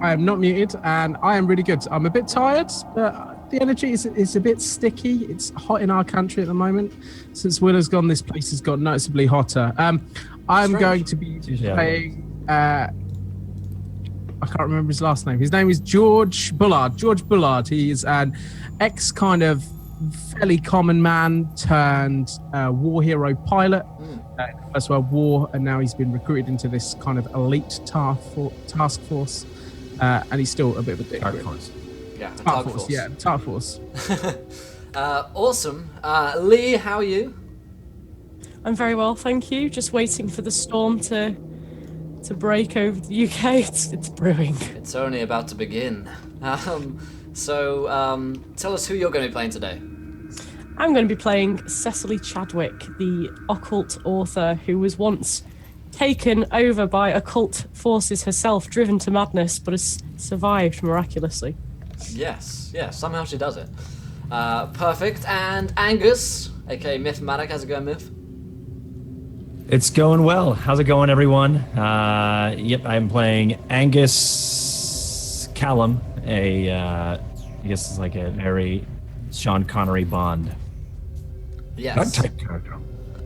I am not muted, and I am really good. I'm a bit tired, but the energy is a bit sticky. It's hot in our country at the moment. Since Will has gone, this place has got noticeably hotter. I'm going to be playing... I can't remember his last name. His name is George Bullard. George Bullard. He is an ex kind of fairly common man turned war hero pilot in the First World War, and now he's been recruited into this kind of elite task force, and he's still a bit of a dick. Task force. Yeah, Task force. Yeah, task force. Awesome. Lee, how are you? I'm very well, thank you. Just waiting for the storm to break over the UK. It's brewing. It's only about to begin. So tell us who you're going to be playing today. I'm going to be playing Cecily Chadwick, the occult author who was once taken over by occult forces herself, driven to madness, but has survived miraculously. Yes, somehow she does it. Perfect. And Angus, aka Mythmatic, how's it going, Myth? It's going well. How's it going, everyone? Yep, I'm playing Angus Callum, I guess it's like a very Sean Connery Bond. Yes. That type character.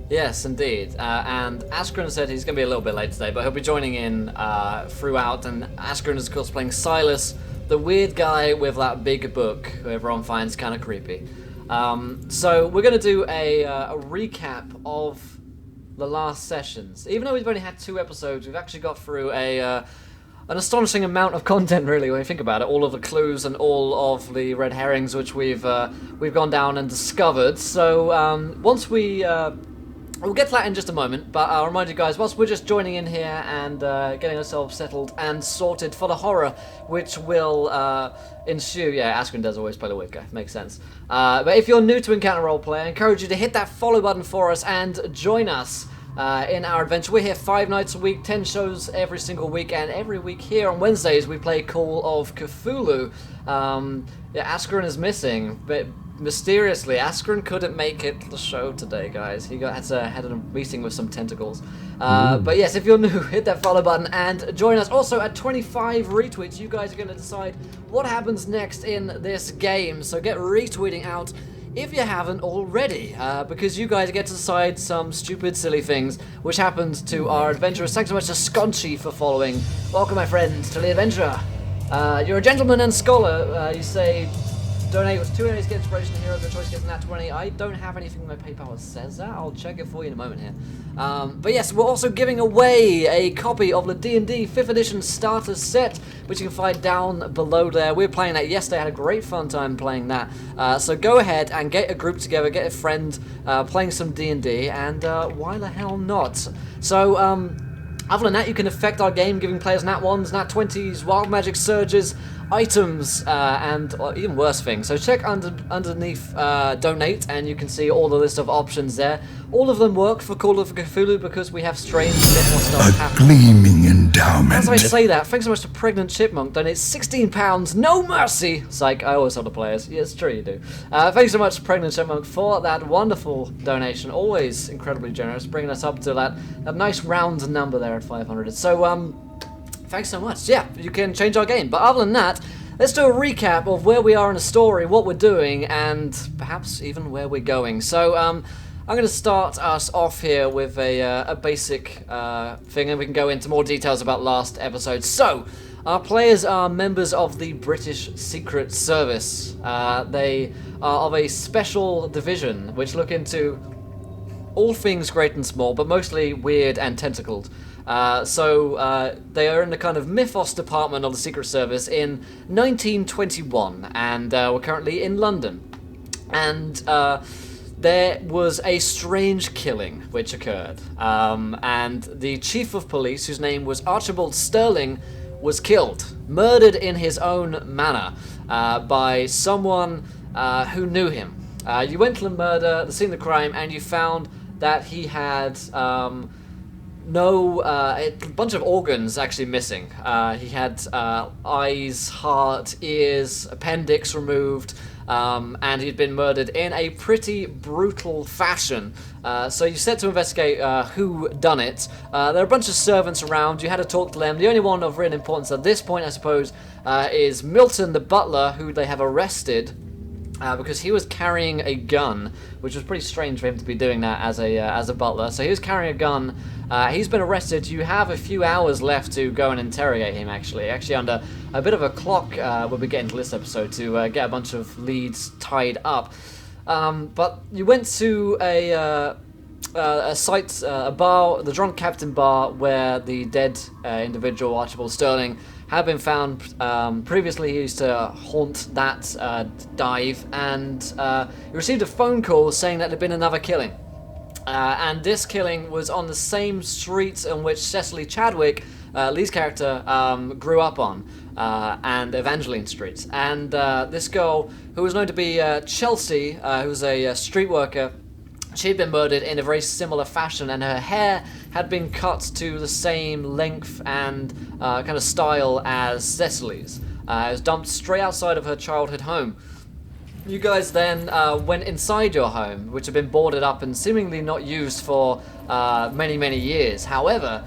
Yes, indeed. And Askren said he's going to be a little bit late today, but he'll be joining in throughout. And Askren is, of course, playing Silas, the weird guy with that big book who everyone finds kind of creepy. So we're going to do a recap of the last sessions. Even though we've only had 2 episodes, we've actually got through an astonishing amount of content, really, when you think about it. All of the clues and all of the red herrings which we've gone down and discovered. So once we'll get to that in just a moment, but I'll remind you guys, whilst we're just joining in here and getting ourselves settled and sorted for the horror which will ensue. Yeah, Askren does always play the weird guy, makes sense. But if you're new to Encounter Roleplay, I encourage you to hit that follow button for us and join us in our adventure. We're here 5 nights a week, 10 shows every single week, and every week here on Wednesdays we play Call of Cthulhu. Askren is missing, but mysteriously, Askren couldn't make it to the show today, guys. He had a meeting with some tentacles. But yes, if you're new, hit that follow button and join us. Also, at 25 retweets, you guys are going to decide what happens next in this game. So get retweeting out if you haven't already, because you guys get to decide some stupid, silly things which happened to our adventurers. Thanks so much to Sconchy for following. Welcome, my friends, to the adventure. You're a gentleman and scholar. You say... Donate with 2 days, get inspiration, hero of your choice, gets that 20. I don't have anything in my PayPal that says that. I'll check it for you in a moment here. But yes, we're also giving away a copy of the D&D 5th edition starter set, which you can find down below there. We were playing that yesterday. I had a great fun time playing that. So go ahead and get a group together, get a friend playing some D&D, and why the hell not? So, other than that, you can affect our game, giving players nat 1s, nat 20s, wild magic surges, items, and even worse things. So check underneath donate, and you can see all the list of options there. All of them work for Call of Cthulhu because we have strange bit more stuff happening. Gleaming endowment. As I say that, thanks so much to Pregnant Chipmunk. Donates £16, no mercy. Psych, I always tell the players. Yeah, it's true, you do. Thanks so much, Pregnant Chipmunk, for that wonderful donation. Always incredibly generous, bringing us up to that nice round number there at 500. So, thanks so much. Yeah, you can change our game. But other than that, let's do a recap of where we are in the story, what we're doing, and perhaps even where we're going. So, I'm going to start us off here with a basic thing, and we can go into more details about last episode. So, our players are members of the British Secret Service. They are of a special division, which look into all things great and small, but mostly weird and tentacled. So they are in the kind of mythos department of the Secret Service in 1921, and we're currently in London. And there was a strange killing which occurred, and the chief of police, whose name was Archibald Sterling, was killed, murdered in his own manner by someone who knew him. You went to the scene of the crime, and you found that he had a bunch of organs actually missing. He had eyes, heart, ears, appendix removed, and he'd been murdered in a pretty brutal fashion. So you set to investigate who done it. There are a bunch of servants around. You had to talk to them. The only one of real importance at this point, I suppose, is Milton the butler, who they have arrested because he was carrying a gun, which was pretty strange for him to be doing that as a butler. So he was carrying a gun. He's been arrested. You have a few hours left to go and interrogate him, actually under a bit of a clock we'll be getting to this episode to get a bunch of leads tied up. But you went to a site, a bar, the Drunk Captain Bar, where the dead individual, Archibald Sterling, had been found. Previously, he used to haunt that dive, and he received a phone call saying that there'd been another killing. And this killing was on the same street in which Cecily Chadwick, Lee's character, grew up on, and Evangeline Street. And this girl, who was known to be Chelsea, who was a street worker, she had been murdered in a very similar fashion, and her hair had been cut to the same length and kind of style as Cecily's. It was dumped straight outside of her childhood home. You guys then went inside your home, which had been boarded up and seemingly not used for many, many years. However,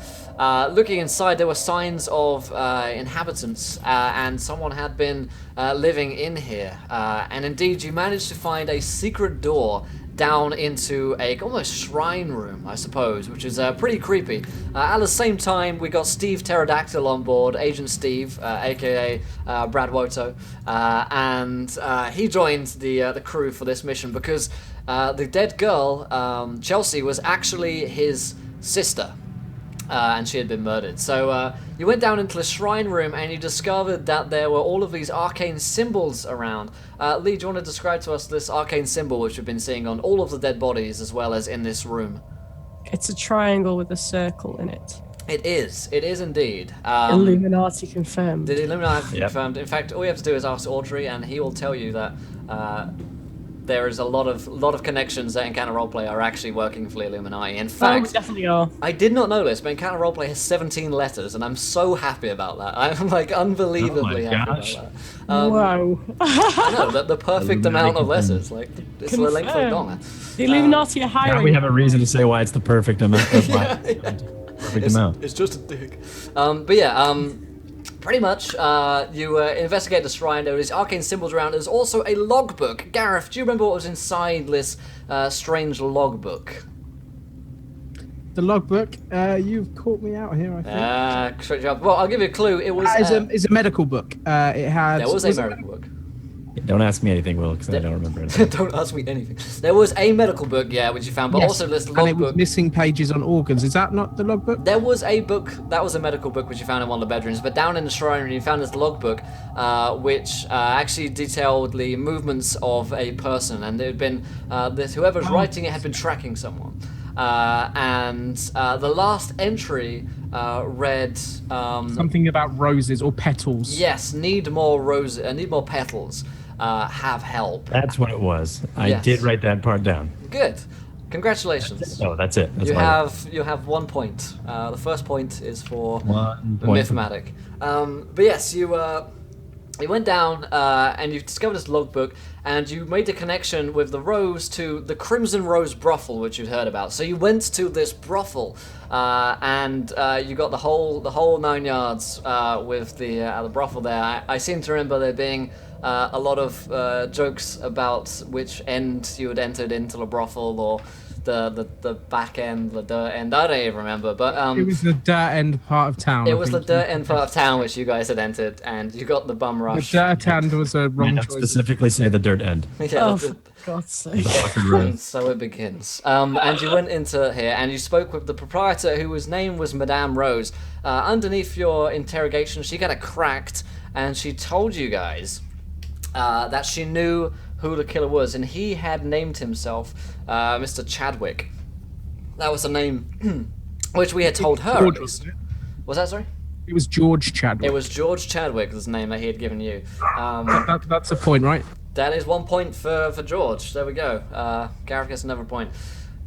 looking inside, there were signs of inhabitants, and someone had been living in here. And indeed, you managed to find a secret door down into a almost shrine room, I suppose, which is pretty creepy. At the same time, we got Steve Pterodactyl on board, Agent Steve, aka Brad Woto, and he joined the crew for this mission because the dead girl, Chelsea, was actually his sister. And she had been murdered. So you went down into the shrine room and you discovered that there were all of these arcane symbols around. Lee, do you want to describe to us this arcane symbol which we've been seeing on all of the dead bodies as well as in this room? It's a triangle with a circle in it. It is indeed. Illuminati confirmed. The Illuminati confirmed. In fact, all you have to do is ask Audrey and he will tell you that there is a lot of connections that Encounter Roleplay are actually working for the Illuminati. In fact, we definitely are. I did not know this, but Encounter Roleplay has 17 letters, and I'm so happy about that. I'm like unbelievably happy about that. Wow. I know, the perfect amount of letters. Like, it's the length of a dollar. The Illuminati are hiring. Now we have a reason to say why it's the perfect amount. Perfect amount. It's just a dick. But yeah, pretty much, you investigate the shrine. There is arcane symbols around. There's also a logbook. Gareth, do you remember what was inside this strange logbook? The logbook. You've caught me out here, I think. Well, I'll give you a clue. It was. It's a medical book. It had. There was a medical book. Don't ask me anything, Will, because I don't remember anything. Don't ask me anything. There was a medical book, yeah, which you found, but also this logbook. And it was missing pages on organs. Is that not the logbook? There was a book, that was a medical book which you found in one of the bedrooms, but down in the shrine room you found this logbook which actually detailed the movements of a person, and it had been, whoever was writing it had been tracking someone. And the last entry read... something about roses or petals. Yes, need more roses, need more petals. Have help. That's what it was. I did write that part down. Good. Congratulations. Oh, that's it. That's you have 1 point. The first point is for 1 the point. Mythmatic. But yes, you went down and you discovered this logbook, and you made a connection with the rose to the Crimson Rose brothel, which you'd heard about. So you went to this brothel, and you got the whole 9 yards with the brothel there. I seem to remember there being a lot of jokes about which end you had entered into the brothel, or the back end, the dirt end. I don't even remember, but it was the dirt end part of town. It was the dirt end part of town which you guys had entered, and you got the bum rush. The dirt end was a wrong choice. Specifically say the dirt end. Yeah, For God's sake. and so it begins. And you went into here and you spoke with the proprietor, whose name was Madame Rose. Underneath your interrogation, she got it cracked, and she told you guys that she knew who the killer was, and he had named himself Mr. Chadwick. That was the name which we had told her. George, at least. wasn't it? Was that, sorry? It was George Chadwick. It was George Chadwick, was the name that he had given you. That's a point, right? That is 1 point for George. There we go. Gareth gets another point.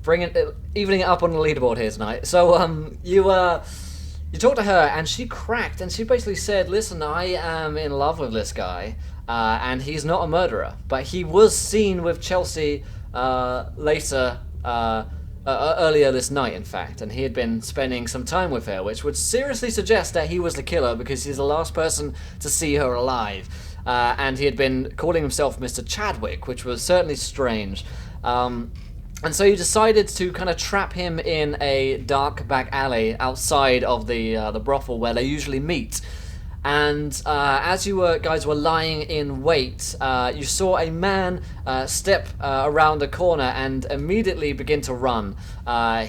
Evening it up on the leaderboard here tonight. So you You talked to her, and she cracked, and she basically said, "Listen, I am in love with this guy, and he's not a murderer, but he was seen with Chelsea later." Earlier this night, in fact, and he had been spending some time with her, which would seriously suggest that he was the killer because he's the last person to see her alive. And he had been calling himself Mr. Chadwick, which was certainly strange. And so you decided to kind of trap him in a dark back alley outside of the brothel where they usually meet. And as you guys were lying in wait, you saw a man step around a corner and immediately begin to run.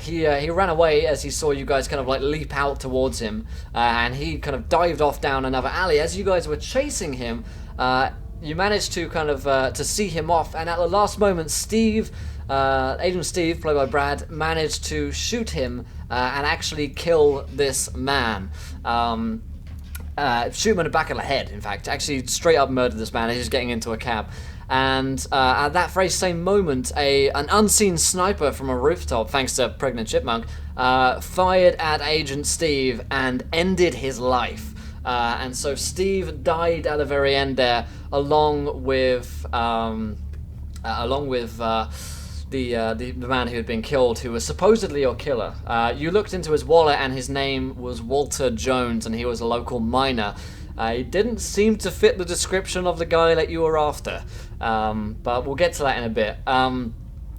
He ran away as he saw you guys kind of like leap out towards him, and he kind of dived off down another alley. As you guys were chasing him, you managed to kind of to see him off, and at the last moment, Agent Steve, played by Brad, managed to shoot him and actually kill this man. Shoot him in the back of the head, in fact. Actually, straight up murdered this man as he's getting into a cab. And at that very same moment, an unseen sniper from a rooftop, thanks to Pregnant Chipmunk, fired at Agent Steve and ended his life. And so Steve died at the very end there, along with the man who had been killed, who was supposedly your killer. You looked into his wallet, and his name was Walter Jones, and he was a local miner. He didn't seem to fit the description of the guy that you were after, but we'll get to that in a bit.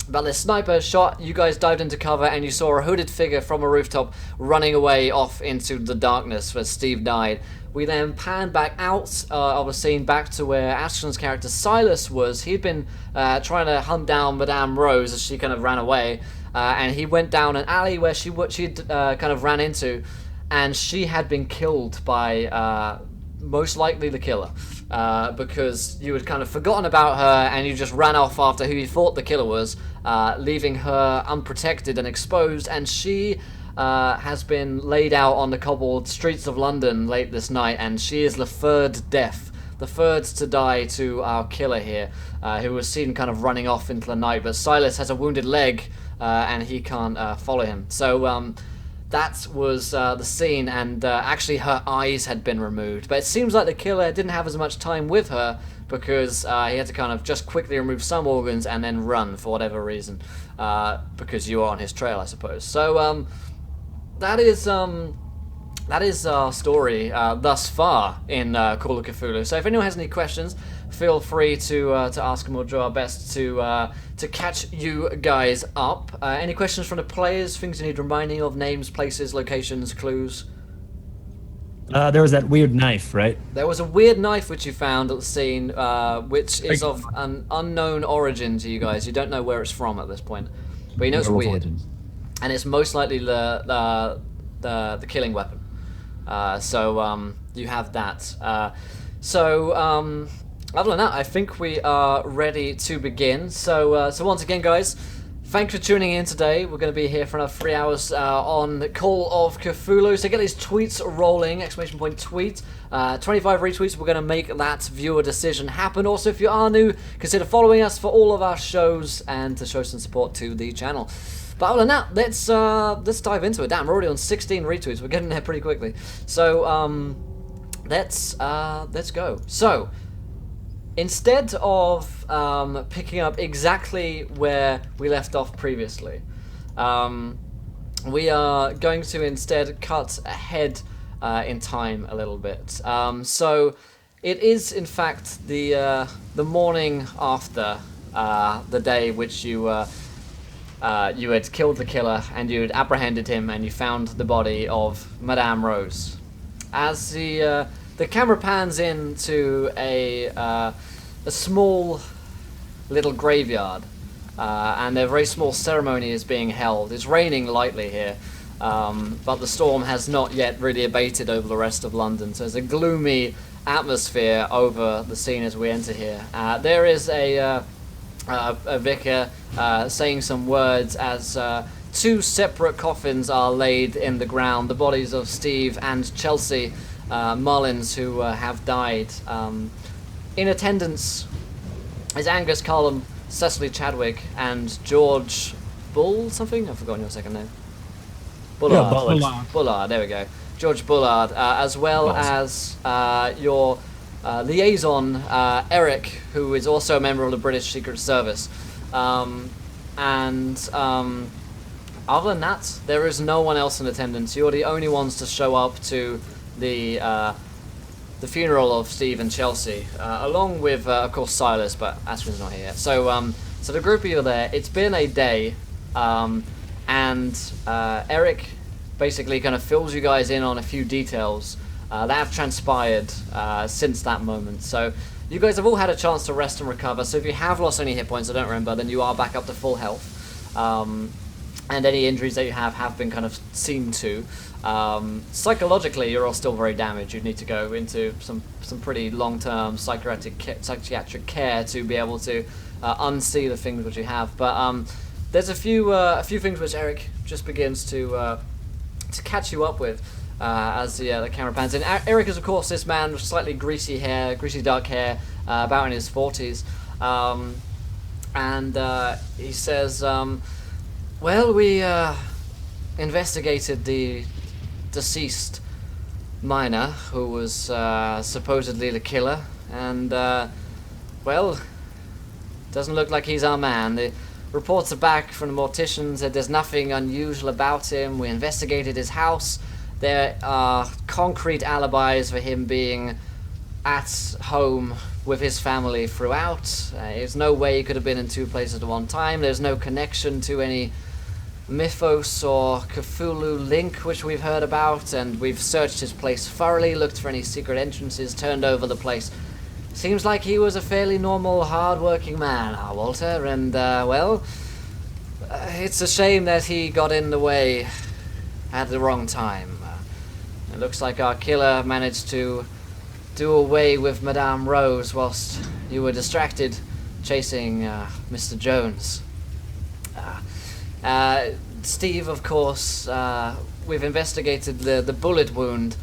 But the sniper shot, you guys dived into cover, and you saw a hooded figure from a rooftop running away off into the darkness where Steve died. We then panned back out of the scene back to where Ashton's character Silas was. He'd been trying to hunt down Madame Rose as she kind of ran away, and he went down an alley where she'd kind of ran into, and she had been killed by most likely the killer, because you had kind of forgotten about her and you just ran off after who you thought the killer was, leaving her unprotected and exposed, and she has been laid out on the cobbled streets of London late this night, and she is the third death, the third to die to our killer here, who was seen kind of running off into the night, but Silas has a wounded leg, and he can't follow him. So that was the scene, and actually her eyes had been removed, but it seems like the killer didn't have as much time with her, because he had to kind of just quickly remove some organs and then run for whatever reason, because you are on his trail, I suppose. So that is our story thus far in Call of Cthulhu. So if anyone has any questions, feel free to ask them. We'll do our best to catch you guys up. Any questions from the players? Things you need reminding of? Names, places, locations, clues? There was that weird knife, right? There was a weird knife which you found at the scene, which is of an unknown origin to you guys. You don't know where it's from at this point, but you know it's weird. And it's most likely the killing weapon. So you have that. Other than that, I think we are ready to begin. So once again, guys, thanks for tuning in today. We're going to be here for another 3 hours on Call of Cthulhu. So get these tweets rolling! ! Tweet. 25 retweets. We're going to make that viewer decision happen. Also, if you are new, consider following us for all of our shows and to show some support to the channel. But other than that, let's dive into it. Damn, we're already on 16 retweets. We're getting there pretty quickly. So let's go. So instead of picking up exactly where we left off previously, we are going to instead cut ahead in time a little bit. So it is in fact the morning after the day which you had killed the killer, and you had apprehended him, and you found the body of Madame Rose. As the camera pans into a small little graveyard, and a very small ceremony is being held. It's raining lightly here, but the storm has not yet really abated over the rest of London, so there's a gloomy atmosphere over the scene as we enter here. There is a vicar saying some words as two separate coffins are laid in the ground, the bodies of Steve and Chelsea Mullins, who have died. In attendance is Angus Callum, Cecily Chadwick, and George Bull something? I've forgotten your second name. Bullard. Yeah, Bullard, there we go. George Bullard, as well as your liaison, Eric, who is also a member of the British Secret Service. Other than that, there is no one else in attendance. You're the only ones to show up to the funeral of Steve and Chelsea, along with, of course, Silas, but Askren's not here yet. So the group of you are there. It's been a day, and Eric basically kind of fills you guys in on a few details that have transpired since that moment. So you guys have all had a chance to rest and recover. So if you have lost any hit points, I don't remember, then you are back up to full health. And any injuries that you have been kind of seen to. Psychologically, you're all still very damaged. You'd need to go into some pretty long-term psychiatric care to be able to unsee the things which you have. But there's a few things which Eric just begins to catch you up with as the camera pans in. Eric is, of course, this man with slightly greasy dark hair, about in his 40s, and he says, well, we investigated the deceased miner who was supposedly the killer, and, well, doesn't look like he's our man. The reports are back from the morticians that there's nothing unusual about him. We investigated his house. There are concrete alibis for him being at home with his family throughout. There's no way he could have been in two places at one time. There's no connection to any mythos or Cthulhu link which we've heard about, and we've searched his place thoroughly, looked for any secret entrances, turned over the place. Seems like he was a fairly normal, hard-working man, our Walter, and, well, it's a shame that he got in the way at the wrong time. It looks like our killer managed to do away with Madame Rose whilst you were distracted chasing Mr. Jones. Steve, of course, we've investigated the bullet wound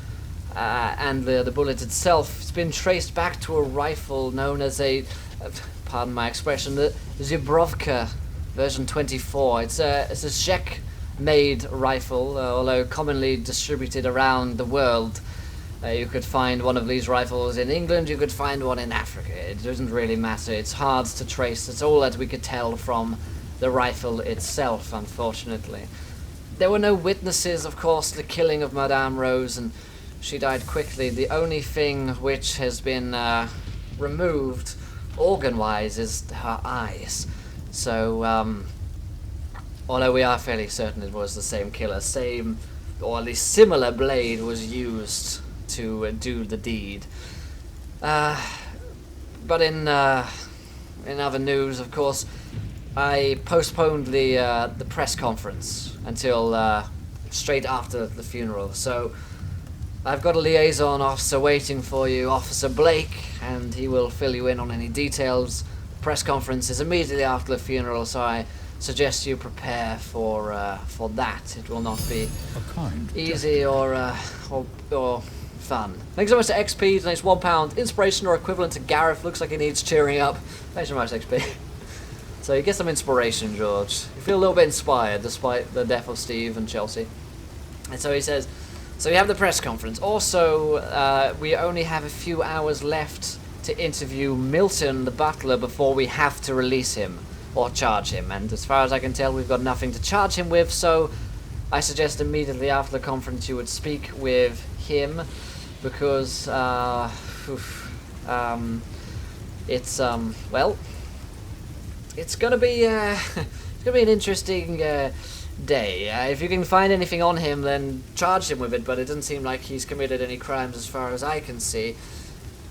and the bullet itself. It's been traced back to a rifle known as a, pardon my expression, the Zibrovka version 24. It's a Czech-made rifle, although commonly distributed around the world. You could find one of these rifles in England, you could find one in Africa. It doesn't really matter. It's hard to trace. It's all that we could tell from the rifle itself, unfortunately. There were no witnesses, of course, the killing of Madame Rose, and she died quickly. The only thing which has been removed, organ-wise, is her eyes. So, although we are fairly certain it was the same killer, same, or at least similar blade was used to do the deed. But in other news, of course, I postponed the press conference until straight after the funeral. So I've got a liaison officer waiting for you, Officer Blake, and he will fill you in on any details. The press conference is immediately after the funeral, so I suggest you prepare for that. It will not be easy or fun. Thanks so much to XP. Donates £1. Inspiration or equivalent to Gareth. Looks like he needs cheering up. Thanks so much, XP. So you get some inspiration, George. You feel a little bit inspired despite the death of Steve and Chelsea. And so he says, so we have the press conference. Also, we only have a few hours left to interview Milton, the butler, before we have to release him or charge him. And as far as I can tell, we've got nothing to charge him with, so I suggest immediately after the conference you would speak with him, because, it's, well, it's gonna be an interesting day. If you can find anything on him, then charge him with it, but it doesn't seem like he's committed any crimes as far as I can see.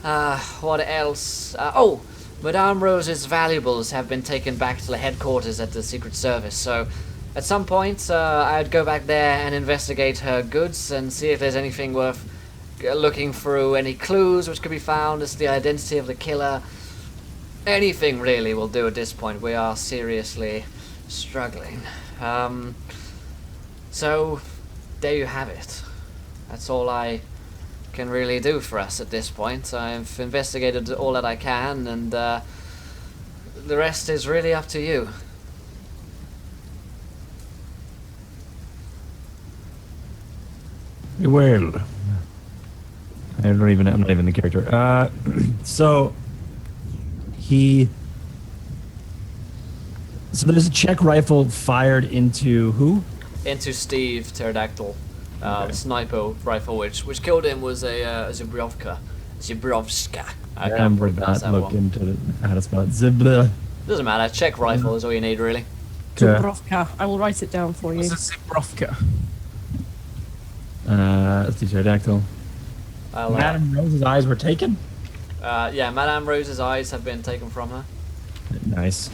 What else? Oh, Madame Rose's valuables have been taken back to the headquarters at the Secret Service, so at some point I'd go back there and investigate her goods and see if there's anything worth looking through, any clues which could be found as to the identity of the killer. Anything really will do at this point. We are seriously struggling. So there you have it. That's all I can really do for us at this point. I've investigated all that I can, and the rest is really up to you. Well, I'm not even the character. So there's a Czech rifle fired into who? Into Steve Pterodactyl. The sniper rifle which killed him was a Zubrovka. Zubrovska. I can't Remember pronounce that. that Look one. into how to spell it. Zibla. Doesn't matter. Czech rifle is all you need, really. Dubrovka. I will write it down for you. What's a Zibrovka? Steve Pterodactyl. Madame Rose's eyes were taken. Yeah, Madame Rose's eyes have been taken from her. Nice.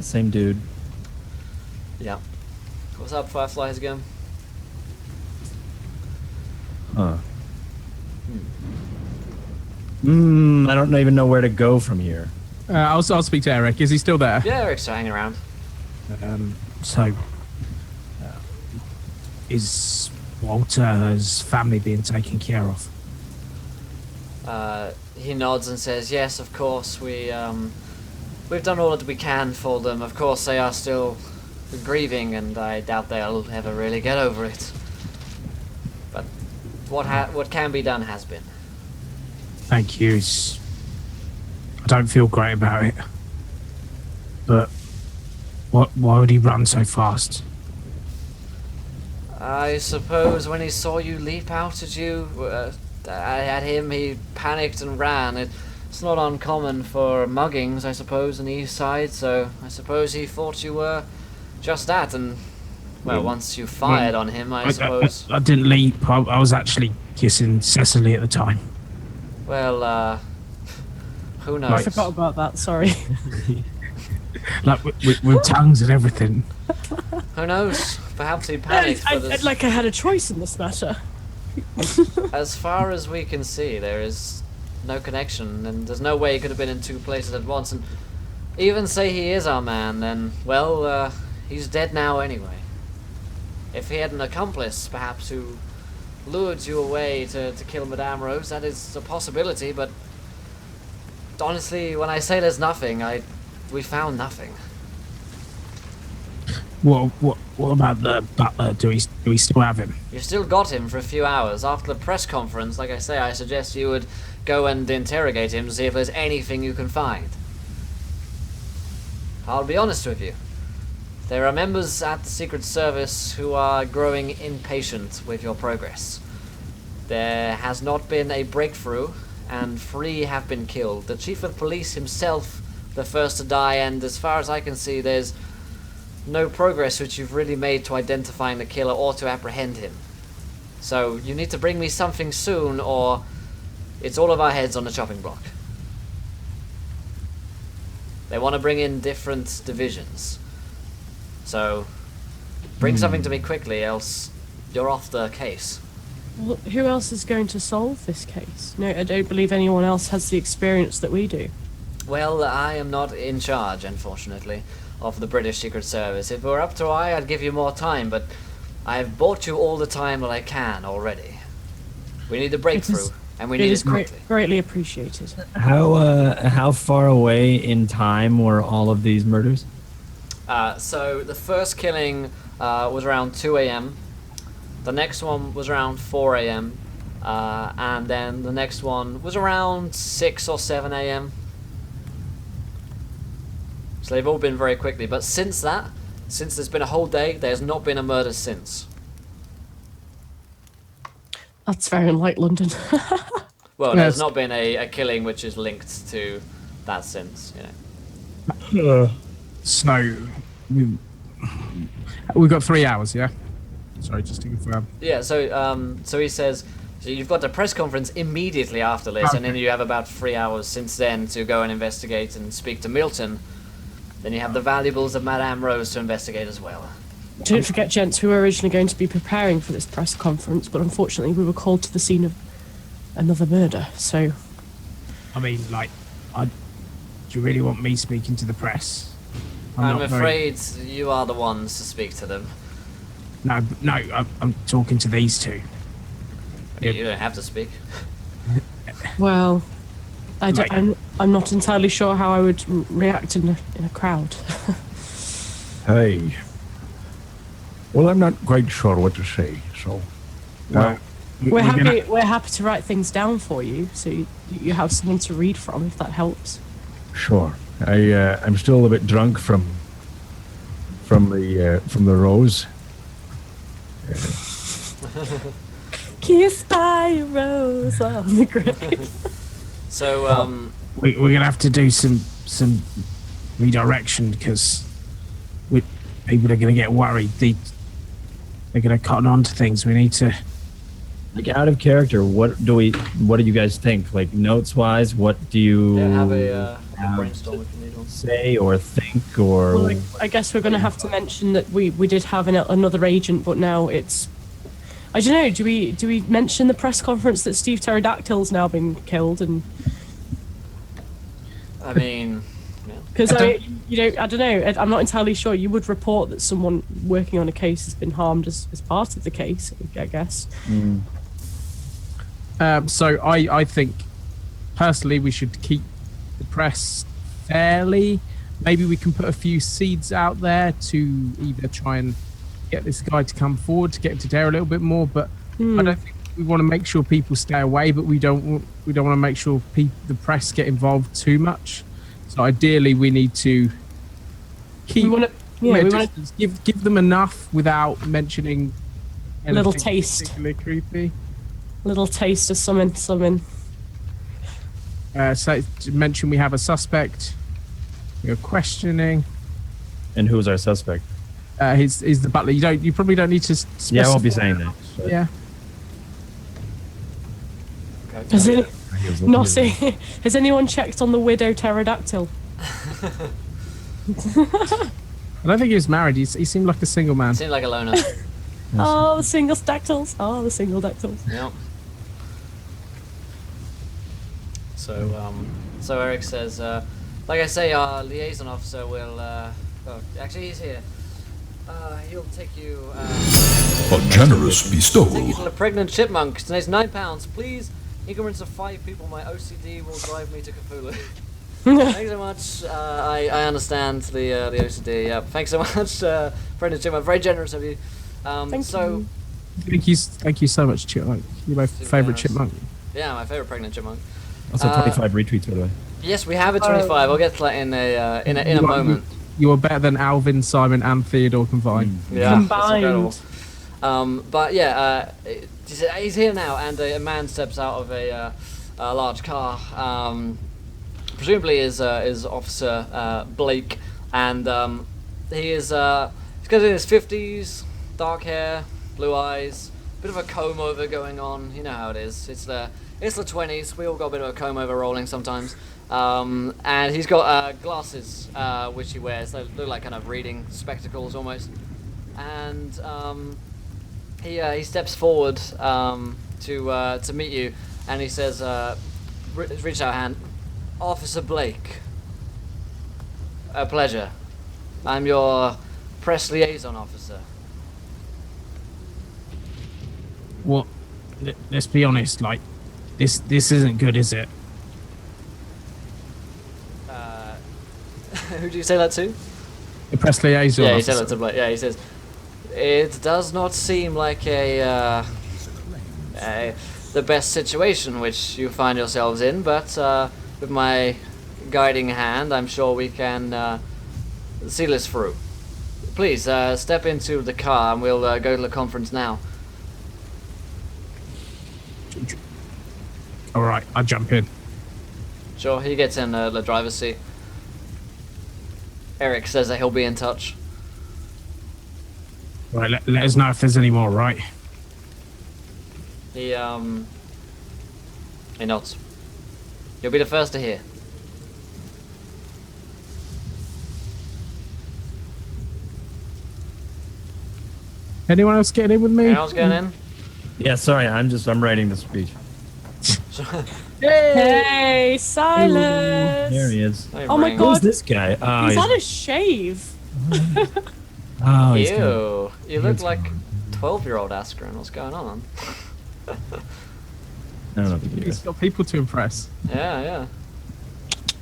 Same dude. Yeah. What's up, Fireflies again? Huh. I don't even know where to go from here. I'll speak to Eric. Is he still there? Yeah, Eric's still hanging around. So, is Walter's family being taken care of? He nods and says, "Yes, of course. We've done all that we can for them. Of course, they are still grieving, and I doubt they'll ever really get over it. But what can be done has been." Thank you. I don't feel great about it. But why would he run so fast? I suppose when he saw you leap out at you, at him, he panicked and ran. It's not uncommon for muggings, I suppose, on the east side, so I suppose he thought you were just that, and, well, once you fired on him, I suppose... I didn't leap. I was actually kissing Cecily at the time. Well, who knows? I forgot about that, sorry. Like, with tongues and everything. Who knows? Perhaps he panicked, but I had a choice in this matter. as far as we can see, there is no connection, and there's no way he could have been in two places at once, and even say he is our man, then, well, he's dead now anyway. If he had an accomplice, perhaps, who lured you away to kill Madame Rose, that is a possibility, but honestly, when I say there's nothing, we found nothing. What about the butler? Do we still have him? You still got him for a few hours. After the press conference, like I say, I suggest you would go and interrogate him to see if there's anything you can find. I'll be honest with you. There are members at the Secret Service who are growing impatient with your progress. There has not been a breakthrough, and 3 have been killed. The Chief of Police himself, the first to die, and as far as I can see, there's no progress which you've really made to identifying the killer or to apprehend him. So you need to bring me something soon, or it's all of our heads on the chopping block. They want to bring in different divisions. So bring something to me quickly, else you're off the case. Well, who else is going to solve this case? No, I don't believe anyone else has the experience that we do. Well, I am not in charge, unfortunately, of the British Secret Service. If it were up to I, I'd give you more time, but I've bought you all the time that I can already. We need a breakthrough, and we need it quickly. Greatly appreciated. How far away in time were all of these murders? So the first killing was around 2 a.m. The next one was around 4 a.m. And then the next one was around 6 or 7 a.m. So they've all been very quickly. But since there's been a whole day, there's not been a murder since. That's very unlike London. Well, there's not been a killing which is linked to that since, you know. So, we've got 3 hours, yeah? Sorry, just to confirm. Yeah, so he says, so you've got a press conference immediately after this, and then you have about 3 hours since then to go and investigate and speak to Milton. Then you have the valuables of Madame Rose to investigate as well. Don't forget, gents, we were originally going to be preparing for this press conference, but unfortunately we were called to the scene of another murder, so... I mean, like, do you really want me speaking to the press? I'm afraid you are the ones to speak to them. No, I'm talking to these two. You don't have to speak. Well, I'm not entirely sure how I would react in a crowd. Hey. Well, I'm not quite sure what to say, so. Well, We're happy. gonna- We're happy to write things down for you, so you have someone to read from, if that helps. Sure. I'm still a bit drunk from the rose. Kissed by a rose on the grave. So, we're gonna have to do some redirection because people are gonna get worried. They're gonna cotton on to things. We need to. Like out of character, what do you guys think? Like notes wise, what do you have a brainstorm if you need one. say or think or? Well, I guess we're going to have to mention that we did have another agent, but now it's. I don't know. Do we mention the press conference that Steve Pterodactyl's now been killed and? I mean, yeah. Because I don't know. I'm not entirely sure. You would report that someone working on a case has been harmed as part of the case, I guess. So I think personally we should keep the press fairly. Maybe we can put a few seeds out there to either try and get this guy to come forward to get him to dare a little bit more. But I don't think we want to make sure people stay away, but we don't want to make sure the press get involved too much. So ideally, we need to keep distance. Give them enough without mentioning anything Little taste. particularly creepy. Little taste of something. So to mention we have a suspect. We're questioning. And who's our suspect? He's the butler. You probably don't need to. Yeah, I won't be saying that. but- Yeah. Has it? He was Not looking saying. Has anyone checked on the widow pterodactyl? I don't think he was married. He seemed like a single man. Seemed like a loner. Oh, the single dactyls. Oh, the single dactyls. Yep. So Eric says, like I say, our liaison officer will. Actually, he's here. He'll take you. A generous Take you bestowal. to the pregnant chipmunk. Today's £9. Please. Ignorance of 5 people. My OCD will drive me to Cthulhu. Thanks so much. I understand the OCD. Yeah. Thanks so much, pregnant chipmunk. Very generous of you. Thank you. Thank you so much, Chipmunk. You're my favourite generous. chipmunk. Yeah, my favorite pregnant chipmunk. Also 25 retweets, by the way. Yes, we have a 25. I'll get to that in a moment. You are better than Alvin, Simon, and Theodore combined. Yeah, Combined. that's incredible. But yeah, he's here now, and a man steps out of a large car. Presumably is Officer Blake, and he's got in his 50s, dark hair, blue eyes, bit of a comb over going on. You know how it is. It's the 20s. We all got a bit of a comb over rolling sometimes. And he's got glasses which he wears. They look like kind of reading spectacles almost. And he steps forward to meet you, and he says, reach out a hand. Officer Blake. A pleasure. I'm your press liaison officer. Well, let's be honest. Like, this isn't good, is it? Who do you say that to? The press liaison. Yeah, he officer. said that to Blake. Yeah, he says, it does not seem like the best situation which you find yourselves in, but with my guiding hand, I'm sure we can see this through. Please, step into the car and we'll go to the conference now. All right, I jump in. Sure, he gets in the driver's seat. Eric says that he'll be in touch. All right, let us know if there's any more. Right. He nods. You'll be the first to hear. Anyone else getting in with me? Anyone else going in? Yeah, sorry, I'm writing the speech. Hey, Silas! There he is. Oh my Ring. God. Who's this guy? Oh, He's had a shave. oh, he's Ew, you look like 12-year-old Askren. What's going on? I don't know if you can He's got people to impress. Yeah.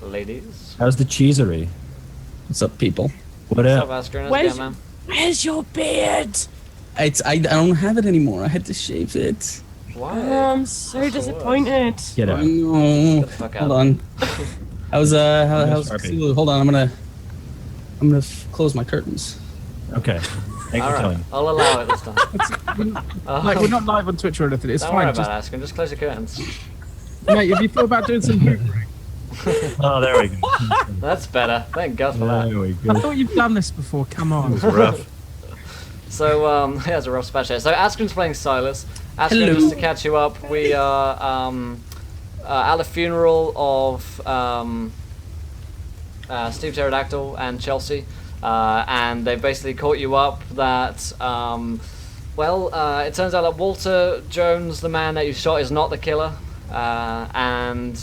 Ladies. How's the cheesery? What's up, people? What What's up, up? Askren? How's it Where's, going, man? where's your beard? I don't have it anymore. I had to shave it. Why? Oh, I'm so disappointed. Get I out. know. Get the fuck Hold out. on. how's Sharpie. Cthulhu? Hold on. I'm gonna close my curtains. Okay. Thanks All for telling right, me. I'll allow it this time. Like, we're not live on Twitch or anything. It's Don't worry fine. about Just, asking. Just close your curtains. mate, if you thought about doing some hoovering, Oh, there we go. That's better. Thank God for that. There we I go. thought you've done this before. Come on. Rough. So, yeah, it's a rough spatch here. So, Askren's playing Silas. Askren, Hello. just to catch you up, we are at the funeral of Steve Pterodactyl and Chelsea, and they've basically caught you up that, it turns out that Walter Jones, the man that you shot, is not the killer, and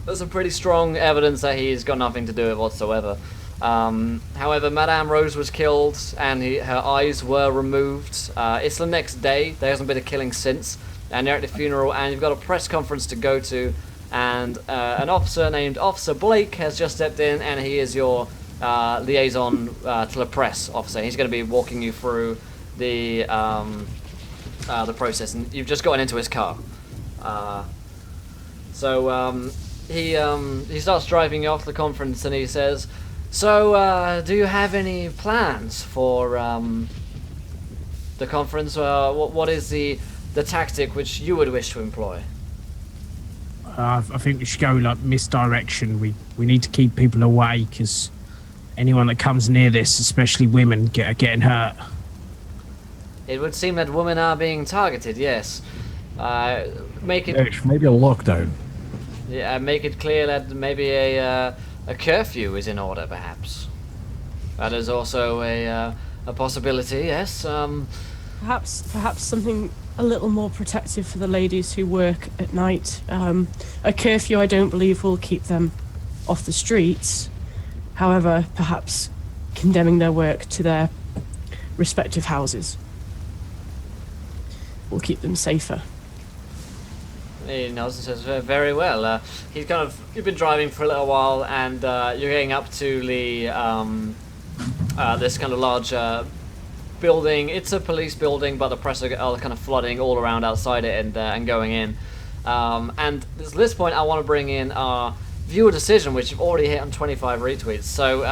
there's some pretty strong evidence that he's got nothing to do with it whatsoever. However, Madame Rose was killed and her eyes were removed. It's the next day. There hasn't been a killing since. And you're at the funeral and you've got a press conference to go to. And an officer named Officer Blake has just stepped in and he is your liaison to the press officer. He's going to be walking you through the process. And you've just gotten into his car. He starts driving you off the conference and he says, "So, do you have any plans for the conference? What is the tactic which you would wish to employ?" I think we should go like misdirection. We need to keep people away because anyone that comes near this, especially women, are getting hurt. It would seem that women are being targeted. Yes. Make it Yes, maybe a lockdown. make it clear that maybe a curfew is in order, perhaps. That is also a possibility. Yes. Perhaps something a little more protective for the ladies who work at night. A curfew, I don't believe, will keep them off the streets. However, perhaps condemning their work to their respective houses will keep them safer. He nods and says, "Very well." You've been driving for a little while, and you're getting up to the this kind of large building. It's a police building, but the press are kind of flooding all around outside it and going in. And at this point, I want to bring in our viewer decision, which you've already hit on 25 retweets. So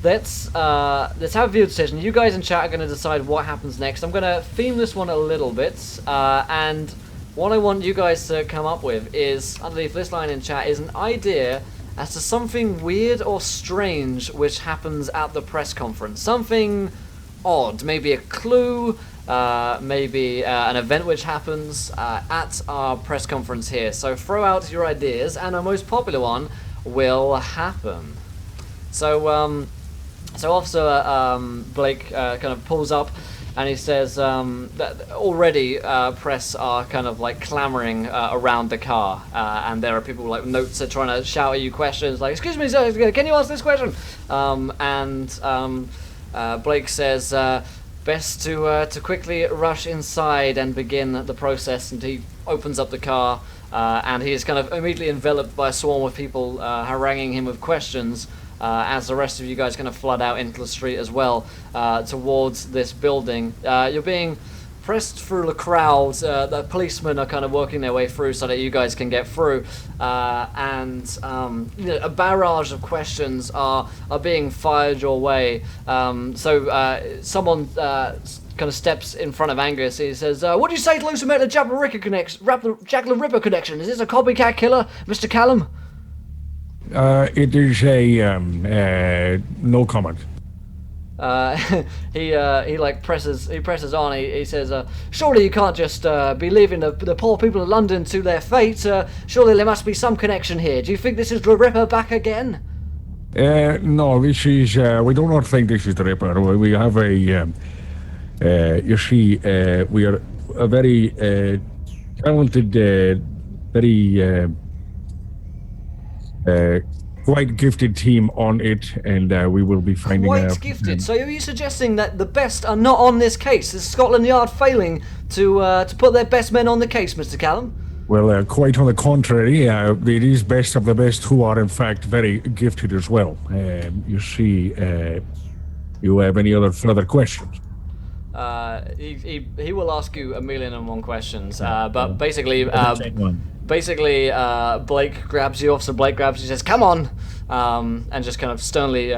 let's have a viewer decision. You guys in chat are going to decide what happens next. I'm going to theme this one a little bit, and what I want you guys to come up with is, underneath this line in chat, is an idea as to something weird or strange which happens at the press conference. Something odd, maybe a clue, maybe an event which happens at our press conference here. So throw out your ideas, and our most popular one will happen. So, Officer Blake kind of pulls up, and he says that already press are kind of like clamoring around the car, and there are people like notes are trying to shout at you questions like, "Excuse me, sir, can you answer this question?" Blake says, "Best to quickly rush inside and begin the process." And he opens up the car, and he is kind of immediately enveloped by a swarm of people haranguing him with questions. As the rest of you guys kind of flood out into the street as well, towards this building. You're being pressed through the crowd. The policemen are kind of working their way through so that you guys can get through. A barrage of questions are being fired your way. Someone kind of steps in front of Angus. He says, "What do you say to those who met the Jack the Ripper connection? Is this a copycat killer, Mr. Callum?" It is a no comment. He like presses on. He says, "Surely you can't just be leaving the poor people of London to their fate. Surely there must be some connection here. Do you think this is the Ripper back again?" No, this is. We do not think this is the Ripper. We have a. You see, we are a very talented, very. Quite gifted team on it, and we will be finding out. Quite gifted. So are you suggesting that the best are not on this case? Is Scotland Yard failing to put their best men on the case, Mr. Callum? Well, quite on the contrary, it is best of the best who are in fact very gifted as well. You see, you have any other further questions? he will ask you 1,000,001 questions. But basically, Chain one. Blake grabs you off. So Blake grabs you, says, "Come on," and just kind of sternly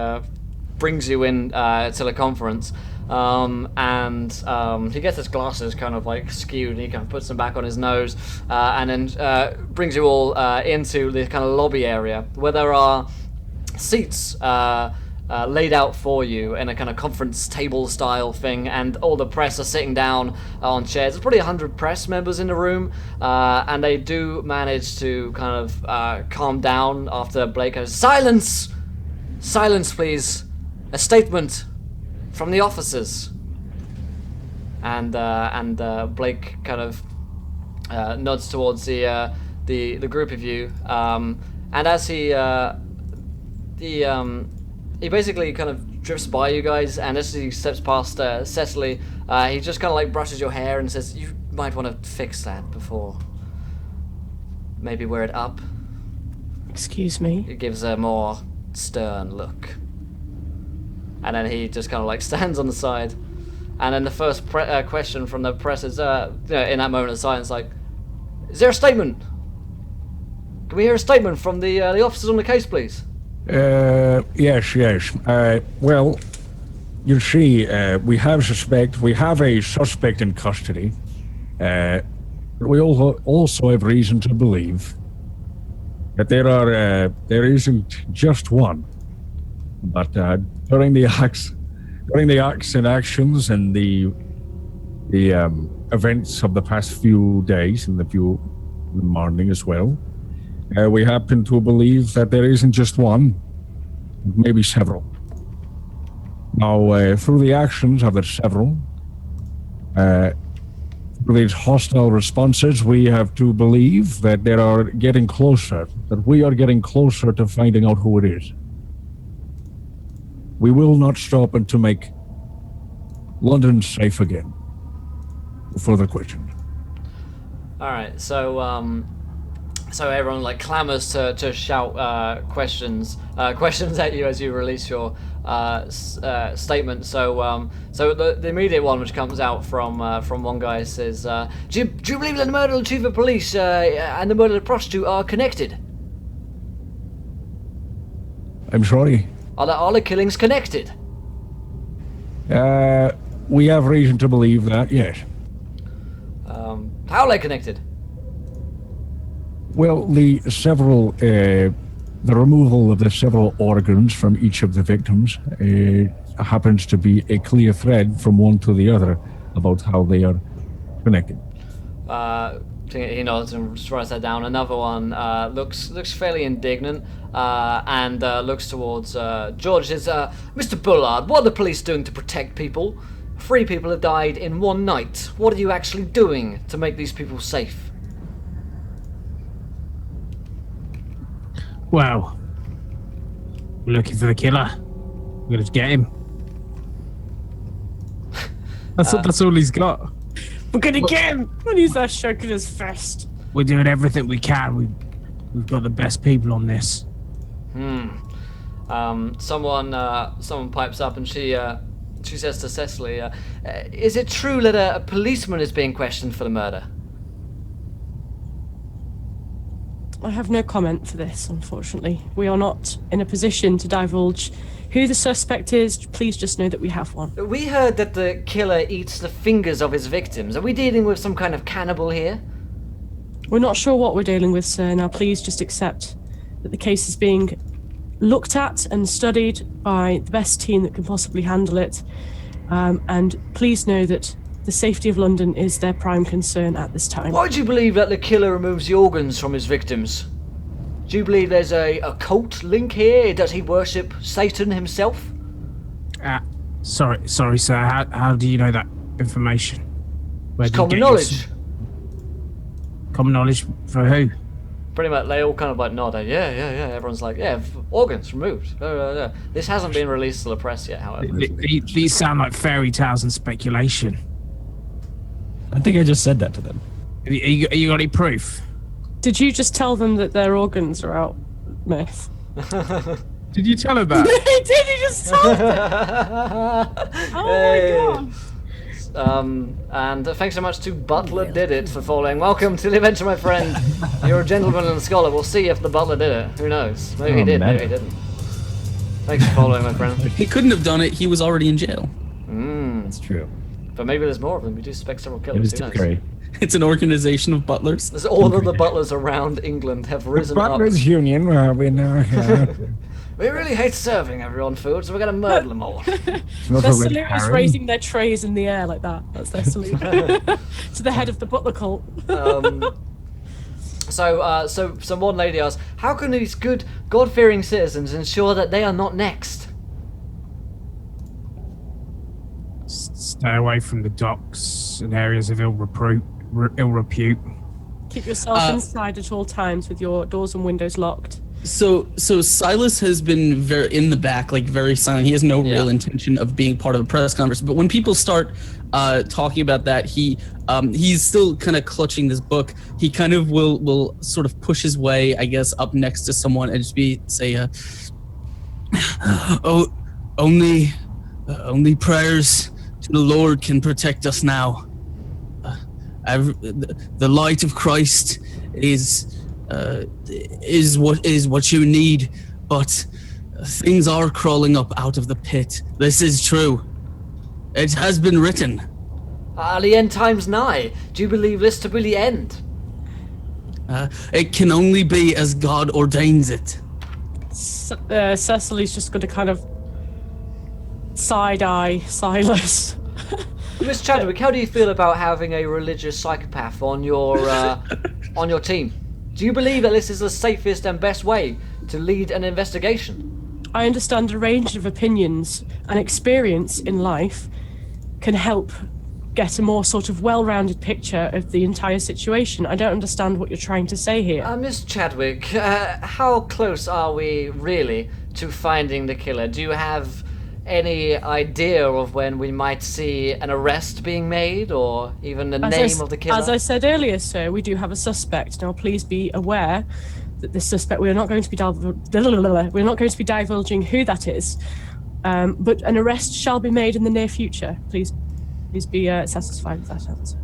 brings you in to the conference. He gets his glasses kind of like skewed, and he kind of puts them back on his nose, and then brings you all into the kind of lobby area where there are seats laid out for you in a kind of conference table style thing, and all the press are sitting down on chairs. There's probably 100 press members in the room, and they do manage to kind of calm down after Blake goes, "Silence! Silence, please. A statement from the officers." And Blake kind of nods towards the group of you, and as he basically kind of drifts by you guys, and as he steps past Cecily, he just kind of like brushes your hair and says, "You might want to fix that before maybe wear it up." Excuse me. He gives a more stern look. And then he just kind of like stands on the side. And then the first question from the press is, in that moment of silence, like, "Is there a statement? Can we hear a statement from the officers on the case, please?" Yes. Well, you see, we have a suspect in custody. We also have reason to believe that there isn't just one, but during the acts and actions and the events of the past few days and the morning as well, we happen to believe that there isn't just one, maybe several. Now, through the actions of the several, through these hostile responses, we have to believe that we are getting closer to finding out who it is. We will not stop until make London safe again. Further questions? All right, so everyone like clamors to shout questions at you as you release your statement. So the immediate one which comes out from one guy says, "Do you believe that the murder of the chief of police and the murder of the prostitute are connected? I'm sorry. Are the killings connected?" We have reason to believe that, yes. How are they connected? Well, the removal of the several organs from each of the victims happens to be a clear thread from one to the other about how they are connected. He nods and just writes that down. Another one looks fairly indignant and looks towards George. Says, "Mr. Bullard, what are the police doing to protect people? 3 people have died in one night. What are you actually doing to make these people safe?" Well, we're looking for the killer. We're gonna get him. That's all he's got. We're gonna get him! And he's there shaking his fist. We're doing everything we can. We've got the best people on this. Someone pipes up and she says to Cecily, "Is it true that a policeman is being questioned for the murder?" I have no comment for this, unfortunately. We are not in a position to divulge who the suspect is. Please just know that we have one. We heard that the killer eats the fingers of his victims. Are we dealing with some kind of cannibal here? We're not sure what we're dealing with, sir. Now, please just accept that the case is being looked at and studied by the best team that can possibly handle it. And please know that the safety of London is their prime concern at this time. Why do you believe that the killer removes the organs from his victims? Do you believe there's a cult link here? Does he worship Satan himself? Sorry, sir. How do you know that information? Where It's do you common get your knowledge. Common knowledge for who? Pretty much, they all kind of like nod. Yeah. Everyone's like, yeah, organs removed. This hasn't been released to the press yet, however. These sound like fairy tales and speculation. I think I just said that to them. Have you got any proof? Did you just tell them that their organs are out, Myth? Did you tell her that? Did you just tell them? Oh my god. And thanks so much to Butler Did It for following. Welcome to the adventure, my friend. You're a gentleman and a scholar. We'll see if the Butler did it. Who knows? Maybe he did, maybe he didn't. Thanks for following, my friend. He couldn't have done it. He was already in jail. That's true. But maybe there's more of them. We do suspect several killers. It was Who knows? Dickory. It's an organization of butlers. There's all of the butlers around England have risen up. Butlers Union, we know. We really hate serving everyone food, so we're gonna murder them all. Their salute is raising their trays in the air like that. That's their salute. To the head of the butler cult. So one lady asks, how can these good, God-fearing citizens ensure that they are not next? Stay away from the docks and areas of ill repute. Keep yourself inside at all times with your doors and windows locked. So Silas has been very in the back, like very silent. He has no real intention of being part of a press conference. But when people start talking about that, he's still kind of clutching this book. He kind of will sort of push his way, I guess, up next to someone and just say, only prayers to the Lord can protect us now. The light of Christ is what you need, but things are crawling up out of the pit. This is true. It has been written. Are the end times nigh? Do you believe this to really end? It can only be as God ordains it. Cecily's just going to kind of side-eye Silas. Miss Chadwick, how do you feel about having a religious psychopath on your team? Do you believe that this is the safest and best way to lead an investigation? I understand a range of opinions and experience in life can help get a more sort of well-rounded picture of the entire situation. I don't understand what you're trying to say here. Miss Chadwick, how close are we really to finding the killer? Do you have any idea of when we might see an arrest being made, or even the name of the killer? As I said earlier, sir, we do have a suspect. Now, please be aware that this suspect, we're not going to be divulging who that is, but an arrest shall be made in the near future. Please be satisfied with that answer.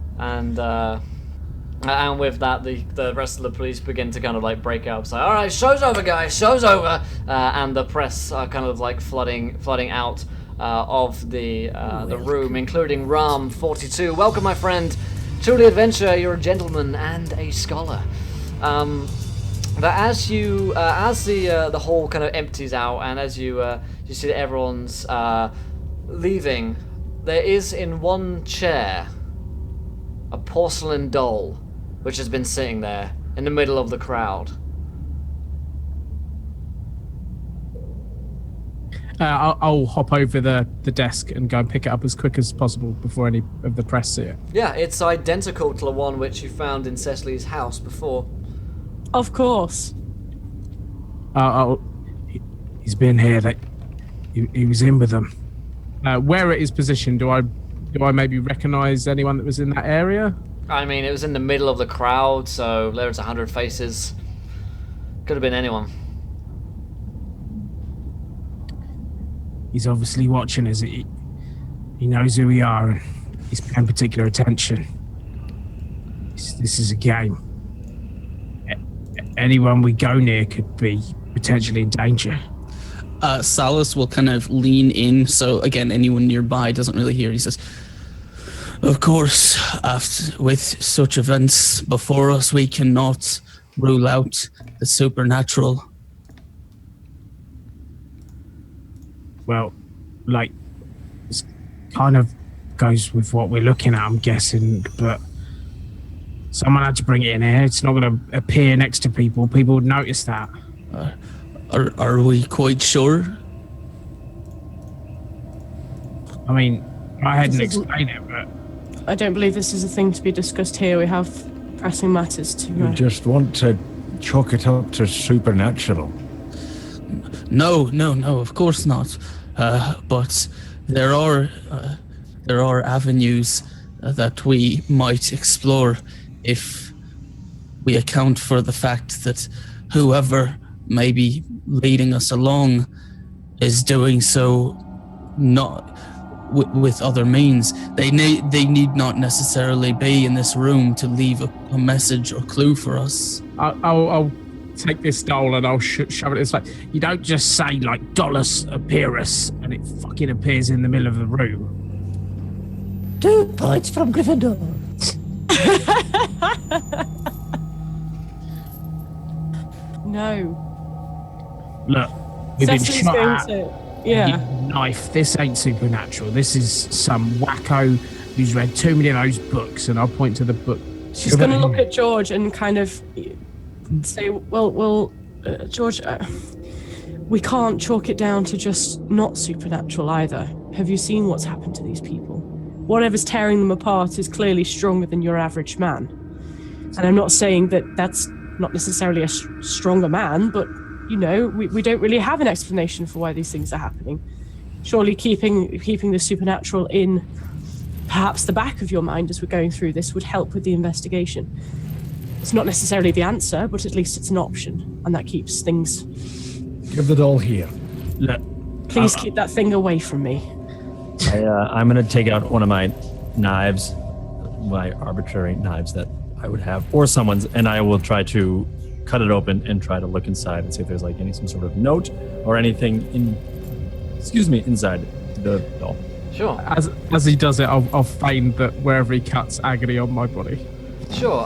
And with that, the rest of the police begin to kind of like break out, say, "All right, show's over, guys, show's over," and the press are kind of like flooding out of the room, including Ram 42. Welcome, my friend, to the adventure. You're a gentleman and a scholar. But as the hall kind of empties out, and as you see that everyone's leaving, there is in one chair a porcelain doll, which has been sitting there in the middle of the crowd. I'll hop over the desk and go and pick it up as quick as possible before any of the press see it. Yeah, it's identical to the one which you found in Cecily's house before. Of course. He's been here. He was in with them. Where it is positioned, do I maybe recognise anyone that was in that area? I mean, it was in the middle of the crowd, so there's 100 faces. Could have been anyone. He's obviously watching us. He knows who we are, and he's paying particular attention. This is a game. Anyone we go near could be potentially in danger. Silas will kind of lean in, so again, anyone nearby doesn't really hear. He says, "Of course, with such events before us, we cannot rule out the supernatural." Well, like, this kind of goes with what we're looking at, I'm guessing, but someone had to bring it in here. It's not going to appear next to people. People would notice that. Are we quite sure? I mean, go ahead and explain it, but... I don't believe this is a thing to be discussed here. We have pressing matters to... You just want to chalk it up to supernatural. No, of course not. But there are avenues that we might explore if we account for the fact that whoever may be leading us along is doing so not with other means. They need not necessarily be in this room to leave a message or clue for us. I'll take this doll and I'll shove it in his face. You don't just say like Dolus Apirus and it fucking appears in the middle of the room. 2 points from Gryffindor. No. Look, we've been Cecily's shot going at. to. Yeah. Knife. This ain't supernatural. This is some wacko who's read too many of those books, and I'll point to the book. She's going to look at George and kind of say, well, George, we can't chalk it down to just not supernatural either. Have you seen what's happened to these people? Whatever's tearing them apart is clearly stronger than your average man. And I'm not saying that that's not necessarily a stronger man, but, you know, we don't really have an explanation for why these things are happening. Surely keeping the supernatural in perhaps the back of your mind as we're going through this would help with the investigation. It's not necessarily the answer, but at least it's an option, and that keeps things... Give the doll here. Look, Please keep that thing away from me. I'm going to take out one of my knives, my arbitrary knives that I would have, or someone's, and I will try to cut it open and try to look inside and see if there's like some sort of note or anything inside the doll. Sure. as he does it, I'll feign that wherever he cuts, agony on my body. Sure.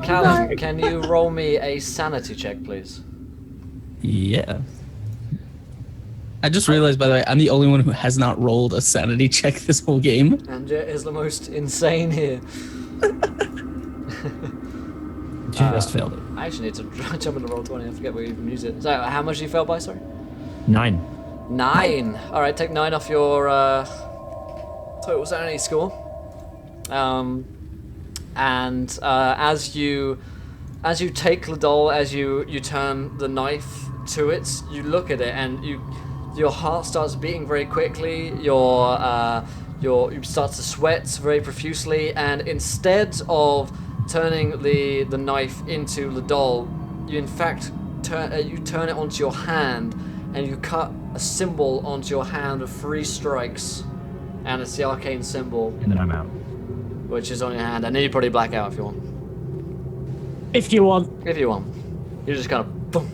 Callum, can you roll me a sanity check, please? Yeah. I just realized, by the way, I'm the only one who has not rolled a sanity check this whole game. And Jet is the most insane here. Just failed it. I actually need to jump into roll 20. I forget where you even use it. So, how much you fell by, sorry? 9. 9. All right, take 9 off your total sanity score. And as you take the doll, as you turn the knife to it, you look at it, and your heart starts beating very quickly. You start to sweat very profusely, and instead of turning the knife into the doll, you in fact turn it onto your hand, and you cut a symbol onto your hand of 3 strikes, and it's the arcane symbol, And then I'm out. which is on your hand. And then you probably black out if you want. If you want. If you want, you just kind of boom,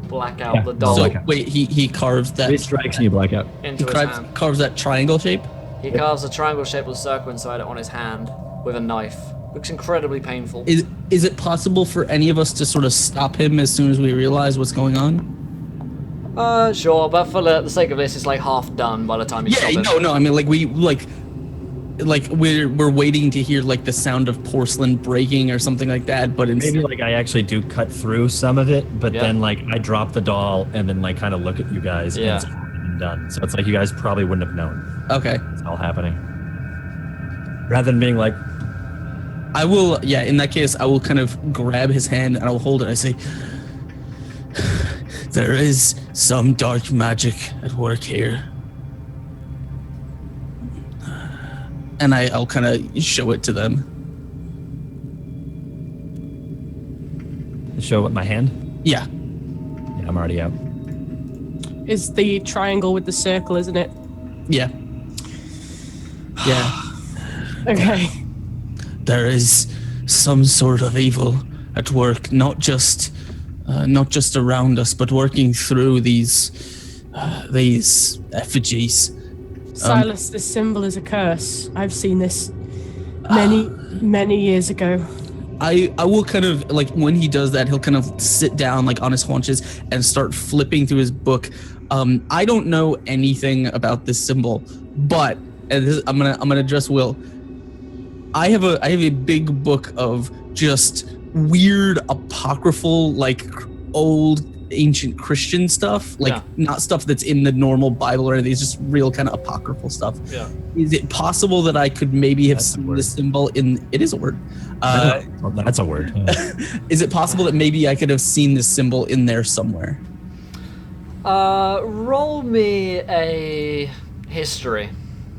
black out Yeah. the doll So okay. wait, he carves that. 3 strikes and you black out. into He his hand. carves that triangle shape. He carves a triangle shaped circle inside it on his hand with a knife. Looks incredibly painful. Is it possible for any of us to sort of stop him as soon as we realize what's going on? Sure, but for the sake of this, it's like half done by the time you stop it. No. I mean, we're waiting to hear like the sound of porcelain breaking or something like that. But Maybe like I actually do cut through some of it, but Yeah. then like I drop the doll and then like kind of look at you guys Yeah. and it's already been done. So it's like you guys probably wouldn't have known okay. it's all happening. Rather than being like, I will, yeah, in that case, I will kind of grab his hand and I'll hold it. I say, there is some dark magic at work here. And I'll kind of show it to them. show what my hand? Yeah. Yeah, I'm already out. Is the triangle with the circle, isn't it? Yeah. Yeah. Okay. There is some sort of evil at work, not just around us, but working through these effigies. Silas, this symbol is a curse. I've seen this many years ago. I will kind of, like, when he does that, he'll kind of sit down, like, on his haunches and start flipping through his book. I don't know anything about this symbol, but I'm gonna address Will. I have a big book of just weird apocryphal, like, old ancient Christian stuff, like not stuff that's in the normal Bible or anything. It's just real kind of apocryphal stuff. Yeah. Is it possible that I could maybe have seen this symbol in? It is a word. Well, that's a word. Is it possible that maybe I could have seen this symbol in there somewhere? Roll me a history.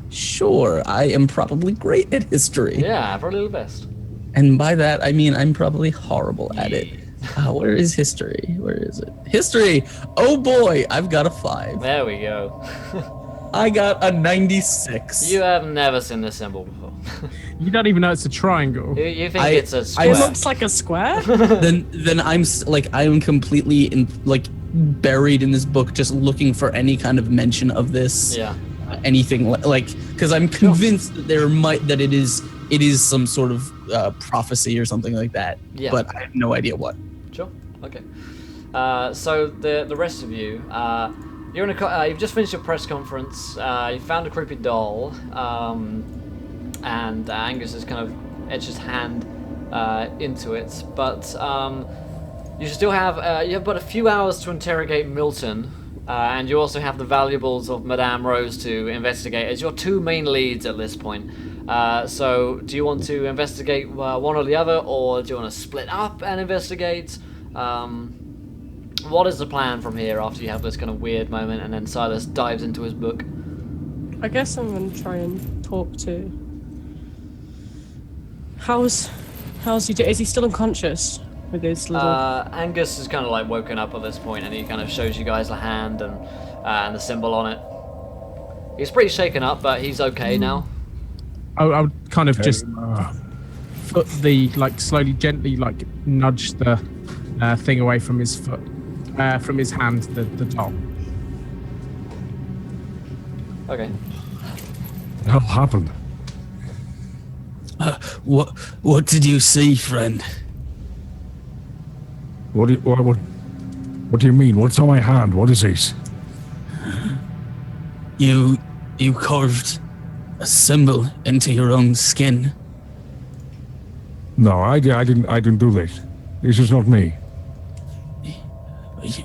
Sure, I am probably great at history. Yeah, probably the best. And by that, I mean I'm probably horrible at it. Where is history? Where is it? History! Oh boy, I've got a 5. There we go. I got a 96. You have never seen this symbol before. You don't even know it's a triangle. You think I- it's a I- square. It looks like a square. Then I'm completely buried in this book, just looking for any kind of mention of this. Yeah. Anything because I'm convinced that it is some sort of prophecy or something like that. Yeah. But I have no idea what. Sure. Okay. So the rest of you, you're in you've just finished your press conference. You found a creepy doll, and Angus has kind of edged his hand into it. But you still have but a few hours to interrogate Milton, and you also have the valuables of Madame Rose to investigate as your two main leads at this point. So do you want to investigate one or the other, or do you want to split up and investigate? What is the plan from here after you have this kind of weird moment and then Silas dives into his book? I guess I'm going to try and talk to... How's he doing? Is he still unconscious with his little... Angus is kind of like woken up at this point, and he kind of shows you guys the hand and the symbol on it. He's pretty shaken up, but he's okay now. I would kind of just foot slowly, gently, nudge the thing away from his foot, from his hand, the doll. Okay. What the hell happened? What did you see, friend? What do you mean? What's on my hand? What is this? You carved a symbol into your own skin. No, I didn't do this. This is not me.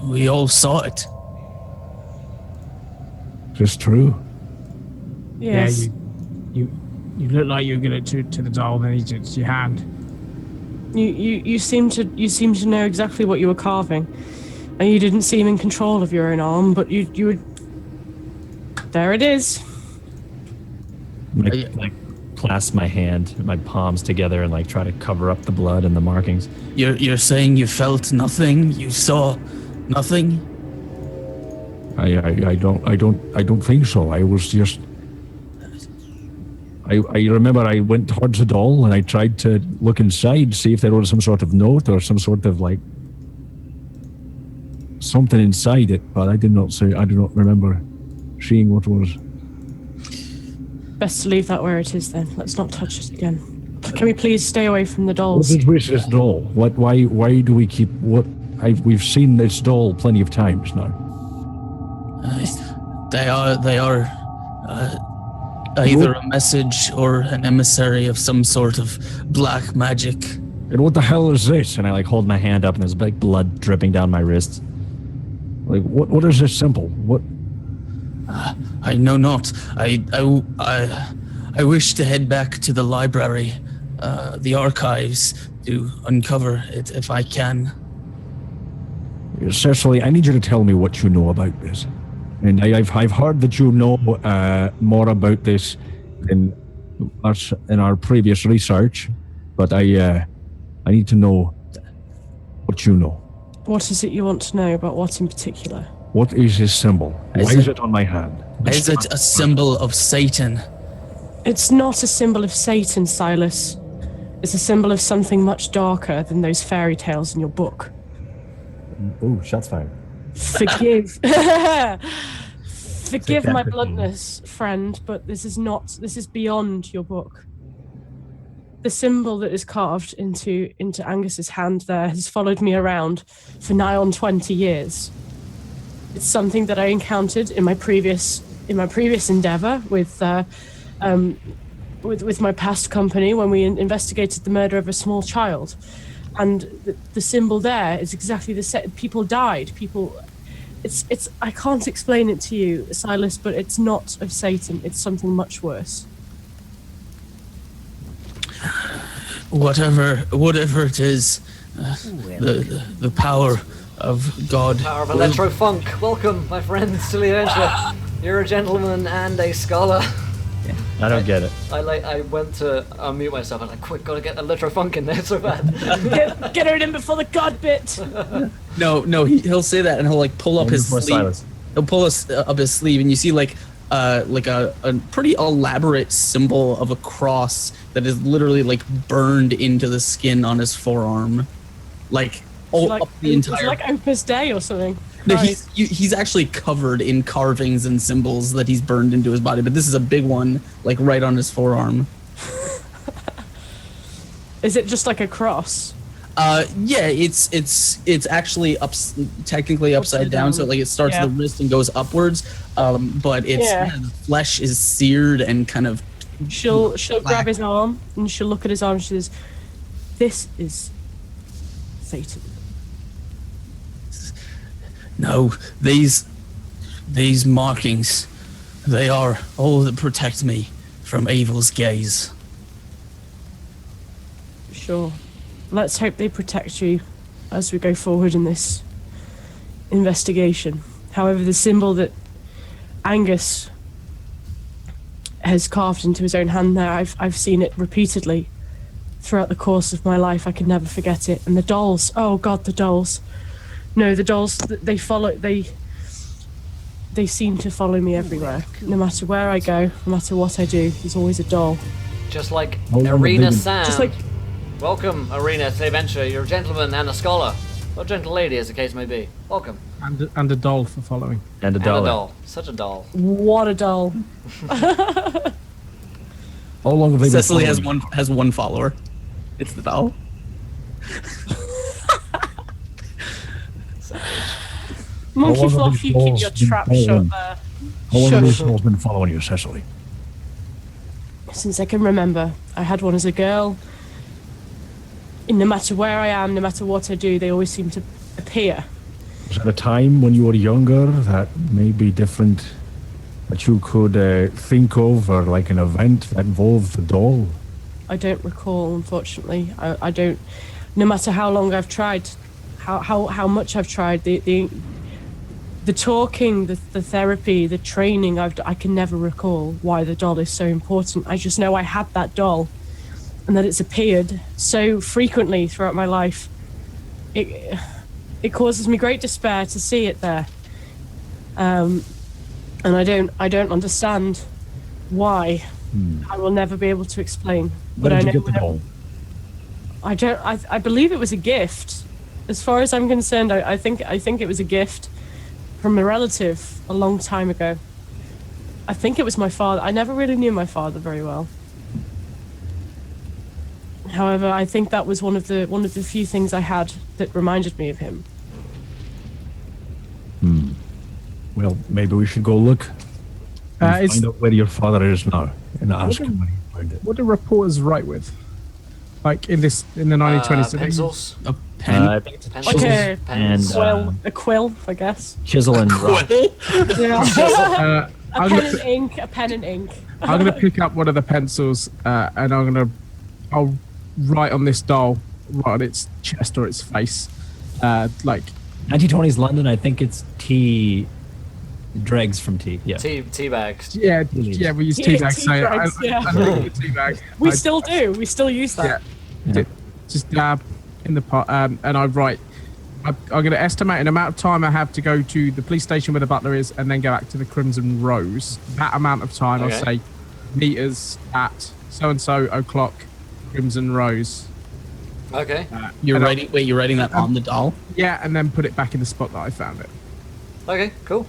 We all saw it. Is this true? Yes. Yeah, you look like you're gonna to the doll, then it's your hand. You seem to know exactly what you were carving, and you didn't seem in control of your own arm, but you were. There it is. Like clasp my hand, my palms together, and try to cover up the blood and the markings. You're saying you felt nothing? You saw nothing? I don't think so. I was just. I remember I went towards the doll and I tried to look inside, see if there was some sort of note or some sort of something inside it, but I do not remember seeing what was. Best to leave that where it is then. Let's not touch it again. Can we please stay away from the dolls? What is this doll? Why do we keep we've seen this doll plenty of times now. They are either a message or an emissary of some sort of black magic. And what the hell is this? And I hold my hand up, and there's blood dripping down my wrist. What is this symbol? What? I know not. I wish to head back to the library, the archives, to uncover it if I can. Cecily, I need you to tell me what you know about this. And I've heard that you know more about this than us in our previous research, but I need to know what you know. What is it you want to know about what in particular? What is this symbol? Why is it on my hand? Is it a symbol of Satan? It's not a symbol of Satan, Silas. It's a symbol of something much darker than those fairy tales in your book. Ooh, shots fired. Forgive. Forgive my bluntness, friend, but this is beyond your book. The symbol that is carved into Angus's hand there has followed me around for nigh on 20 years. It's something that I encountered in my previous endeavor with my past company when we investigated the murder of a small child. And the symbol there is exactly the same. People died. It's. I can't explain it to you, Silas, but it's not of Satan. It's something much worse. Whatever it is, the power of God. Power of electro-funk. Welcome, my friends, to the adventure. You're a gentleman and a scholar. I don't get it. I went to unmute myself. I was like, quick, gotta get electro-funk in there so bad. Get her in before the God bit. No, he'll say that and he'll pull up his sleeve. Silas. He'll pull us up his sleeve, and you see a pretty elaborate symbol of a cross that is literally like burned into the skin on his forearm, like all like, up the entire. It's like Opus Dei or something. No, Right. he's actually covered in carvings and symbols that he's burned into his body, but this is a big one, like right on his forearm. Is it just like a cross? Yeah, it's actually technically upside down, so like it starts at the wrist and goes upwards. But it's the flesh is seared and kind of. She'll grab his arm and she'll look at his arm. And she says, "This is Satan." No, these markings, they are all that protect me from evil's gaze. Sure. Let's hope they protect you as we go forward in this investigation. However, the symbol that Angus has carved into his own hand there, I've seen it repeatedly throughout the course of my life. I can never forget it. And the dolls, oh God, the dolls. No, the dolls, they seem to follow me everywhere. No matter where I go, no matter what I do, there's always a doll. Just like Oh, Arena baby. Sam. Just like, Welcome, Arena, to the adventure. You're a gentleman and a scholar. Or gentle lady, as the case may be. Welcome. And a doll for following. And a And a dollar. doll. Such a doll. what a doll. How long have they been Cecily following? has one follower. It's the doll. Monkey long have Fluff, these you keep dolls your been trap following? shut there. How long have Shush. these dolls been following you, Cecily? Since I can remember. I had one as a girl. And no matter where I am, no matter what I do, they always seem to appear. Was there a time when you were younger that may be different, that you could think of, or like an event that involved the doll? I don't recall, unfortunately. I don't. No matter how long I've tried, how much I've tried, the talking, the therapy, the training, I can never recall why the doll is so important. I just know I had that doll, and that it's appeared so frequently throughout my life. It causes me great despair to see it there, and I don't understand why. I will never be able to explain. Where But did I you know get the doll? I believe it was a gift. As far as I'm concerned, I think it was a gift from a relative a long time ago. I think it was my father. I never really knew my father very well. However, I think that was one of the few things I had that reminded me of him. Well, maybe we should go look and It's- find out where your father is now and ask him when he found it. What do reporters write with? Like in the 1920s? do they use- Pencils. A pen. I think it's Pencils. Like a and quill, a quill, I guess. chisel and rock. Yeah. A I'm pen gonna- and ink. A pen and ink. I'm gonna pick up one of the pencils and I'll write on this doll, right on its chest or its face, like 1920s London, I think it's tea. Dregs from tea. Yeah. Tea bags. yeah, we use tea bags. So I drugs, yeah. think it's tea bag. We I- still do. We still use that. just dab in the pot, and I write. I'm going to estimate an amount of time I have to go to the police station where the butler is, and then go back to the Crimson Rose. That amount of time, Okay. I'll say, meters at so and so o'clock, Crimson Rose. Okay. You're and writing. Wait, you're writing that on the doll? Yeah, and then put it back in the spot that I found it. Okay, cool.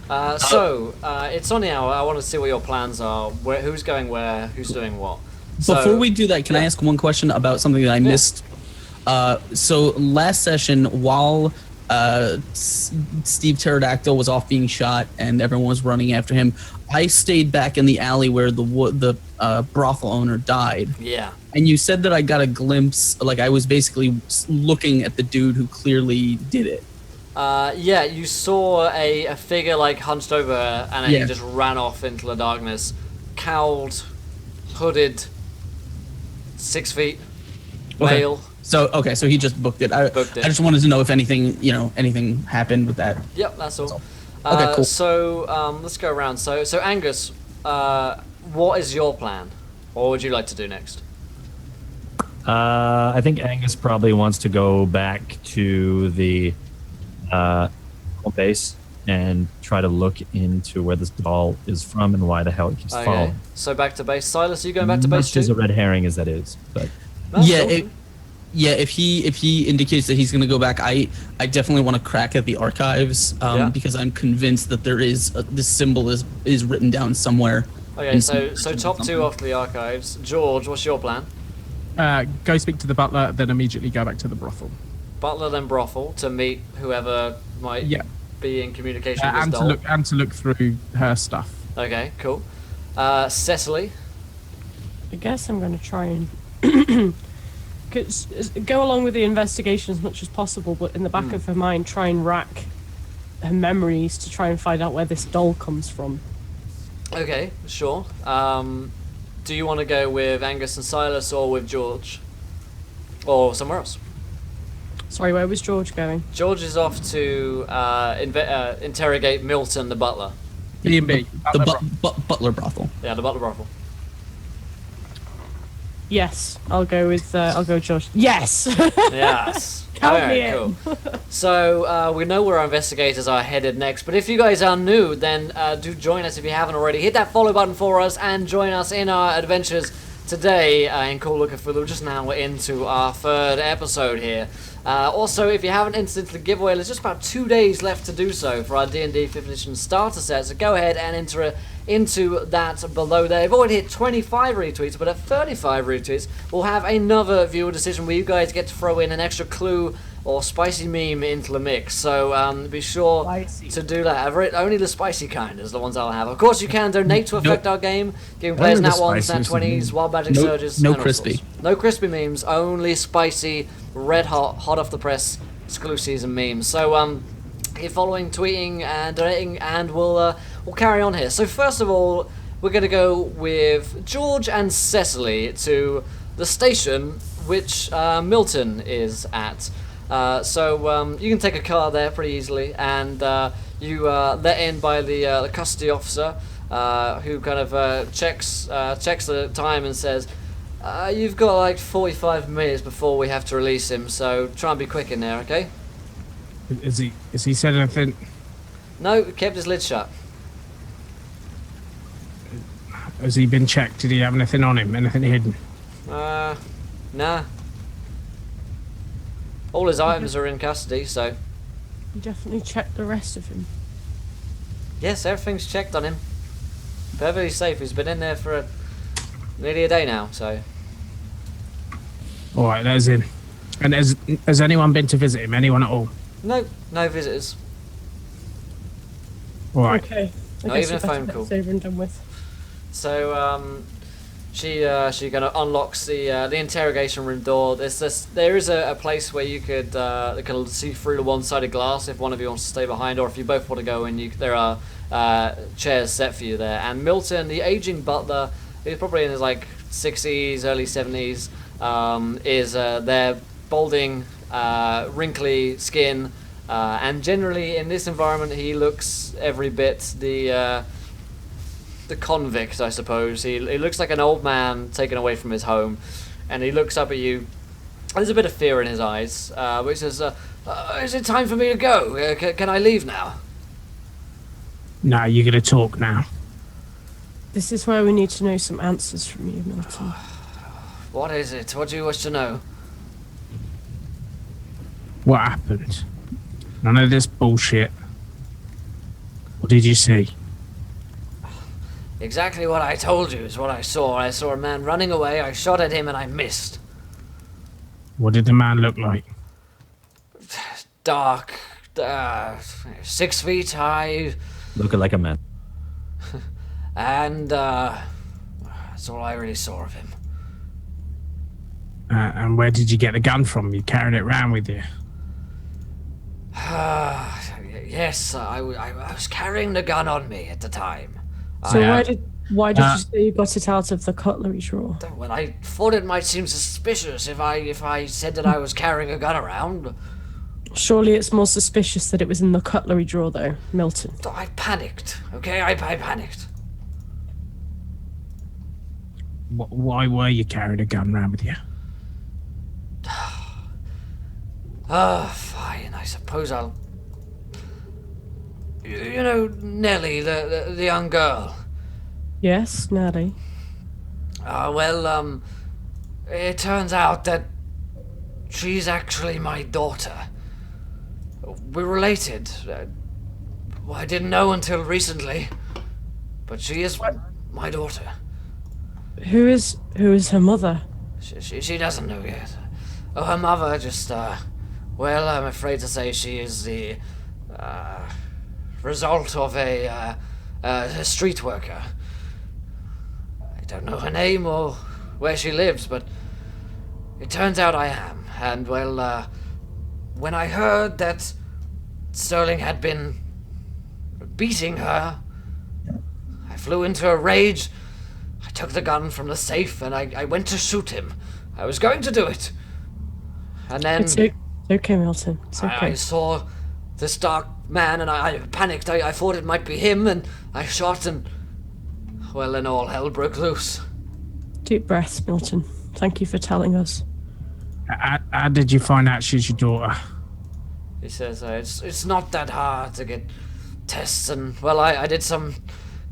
So, it's on the hour. I want to see what your plans are. Who's going where? Who's doing what? So, Before we do that, can I ask one question about something that I missed? So last session, while Steve Pterodactyl was off being shot and everyone was running after him, I stayed back in the alley where the brothel owner died. Yeah. And you said that I got a glimpse, like I was basically looking at the dude who clearly did it. Yeah, you saw a figure like hunched over and then Yeah. he just ran off into the darkness. Cowled, hooded, 6 feet, Okay. male. So he just booked it. I Booked it. just wanted to know if anything happened with that. Yep, that's all. Okay, cool. So let's go around. So Angus, what is your plan? What would you like to do next? I think Angus probably wants to go back to the home base and try to look into where this doll is from and why the hell it keeps Okay. falling. So back to base. Silas, are you going back to base Much as too? a red herring as that is, but Yeah, Cool. if he indicates that he's going to go back, I definitely want to crack at the archives because I'm convinced that there is this symbol is written down somewhere. Okay, in so some- top two off the archives. George, what's your plan? Go speak to the butler, then immediately go back to the brothel. Butler then brothel to meet whoever might Yeah. be in communication with this And doll. to look through her stuff. Okay, cool. Cecily. I guess I'm going to try and go along with the investigation as much as possible, but in the back of her mind, try and rack her memories to try and find out where this doll comes from. Okay, sure. Do you want to go with Angus and Silas or with George? Or somewhere else? Sorry, where was George going? George is off to interrogate Milton, the butler. B&B. The butler brothel. Yeah, the butler brothel. Yes, I'll go with George. Yes. Yes. Count me Alright, cool. So we know where our investigators are headed next, but if you guys are new, then do join us if you haven't already. Hit that follow button for us and join us in our adventures today in Call of Cthulhu. Just now we're into our third episode here. Also, if you haven't entered the giveaway, there's just about 2 days left to do so for our D&D 5th edition starter set, so go ahead and enter into that below there. They've already hit 25 retweets, but at 35 retweets, we'll have another viewer decision where you guys get to throw in an extra clue or spicy meme into the mix. So be sure Spicy. to do that. Only the spicy kind is the ones I'll have. Of course, you can donate to affect our game, giving players nat 1s, nat 20s, wild magic surges. No and all crispy. sorts. No crispy memes, only spicy, red hot, hot off the press, exclusives and memes. So keep following, tweeting, and donating, and we'll carry on here. So first of all, we're going to go with George and Cecily to the station which Milton is at. So you can take a car there pretty easily, and you let in by the custody officer, who kind of checks the time and says, "You've got like 45 minutes before we have to release him, so try and be quick in there, okay?" Has he said anything? No, kept his lid shut. Has he been checked? Did he have anything on him? Anything hidden? Nah. All his items are in custody, so Definitely check the rest of him. yes, everything's checked on him. Perfectly safe. He's been in there for nearly a day now, so. All right, that's in. And has anyone been to visit him? Anyone at all? No visitors. All right. Okay. I Not guess even a we better phone get call. this over and done with. So she kind of unlocks the interrogation room door. There is a place where you could see through the one-sided glass if one of you wants to stay behind, or if you both want to go in. There are chairs set for you there. And Milton, the aging butler, who's probably in his like 60s, early 70s, is there, balding, wrinkly skin. And generally, in this environment, he looks every bit the convict, I suppose. He looks like an old man taken away from his home, and he looks up at you. There's a bit of fear in his eyes, but he says, "Is it time for me to go? Can I leave now?" No, you're gonna talk now. This is where we need to know some answers from you, Milton. What is it? What do you wish to know? What happened? None of this bullshit. What did you see? Exactly what I told you is what I saw. I saw a man running away. I shot at him and I missed. What did the man look like? Dark, 6 feet high, looking like a man. and that's all I really saw of him. And where did you get the gun from? You carried it around with you. Yes, I was carrying the gun on me at the time. So I, why did you say you got it out of the cutlery drawer? Well, I thought it might seem suspicious if I said that I was carrying a gun around. Surely it's more suspicious that it was in the cutlery drawer, though, Milton. I panicked. Okay, I panicked. Why were you carrying a gun around with you? Fine. I suppose I'll You know Nellie, the young girl? Yes, Nelly. It turns out that she's actually my daughter. We're related. I didn't know until recently, but she is my daughter. Who is her mother? She doesn't know yet. Oh, her mother just, well, I'm afraid to say she is the, result of a street worker. I don't know her name or where she lives, but it turns out I am. And, well, when I heard that Sterling had been beating her, I flew into a rage. I took the gun from the safe and I went to shoot him. I was going to do it. And then It's okay, Milton. It's okay. I saw this dark man and I panicked. I thought it might be him and I shot and, well, then all hell broke loose. Deep breaths, Milton. Thank you for telling us. How did you find out she's your daughter? He says, it's not that hard to get tests and, well, I did some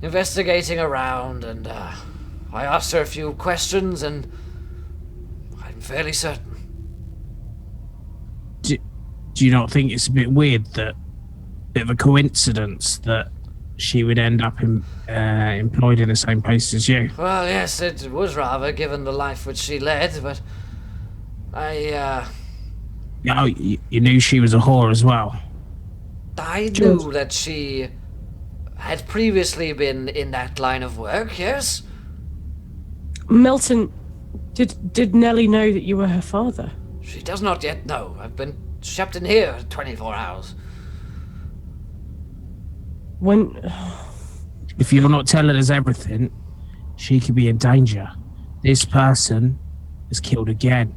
investigating around and I asked her a few questions and I'm fairly certain. Do you not think it's a bit weird that, bit of a coincidence that she would end up employed in the same place as you? Well, yes, it was rather, given the life which she led, but I You knew she was a whore as well. knew that she had previously been in that line of work, yes? Milton, did Nellie know that you were her father? She does not yet know. I've been kept in here 24 hours. When If you're not telling us everything, she could be in danger. This person is killed again.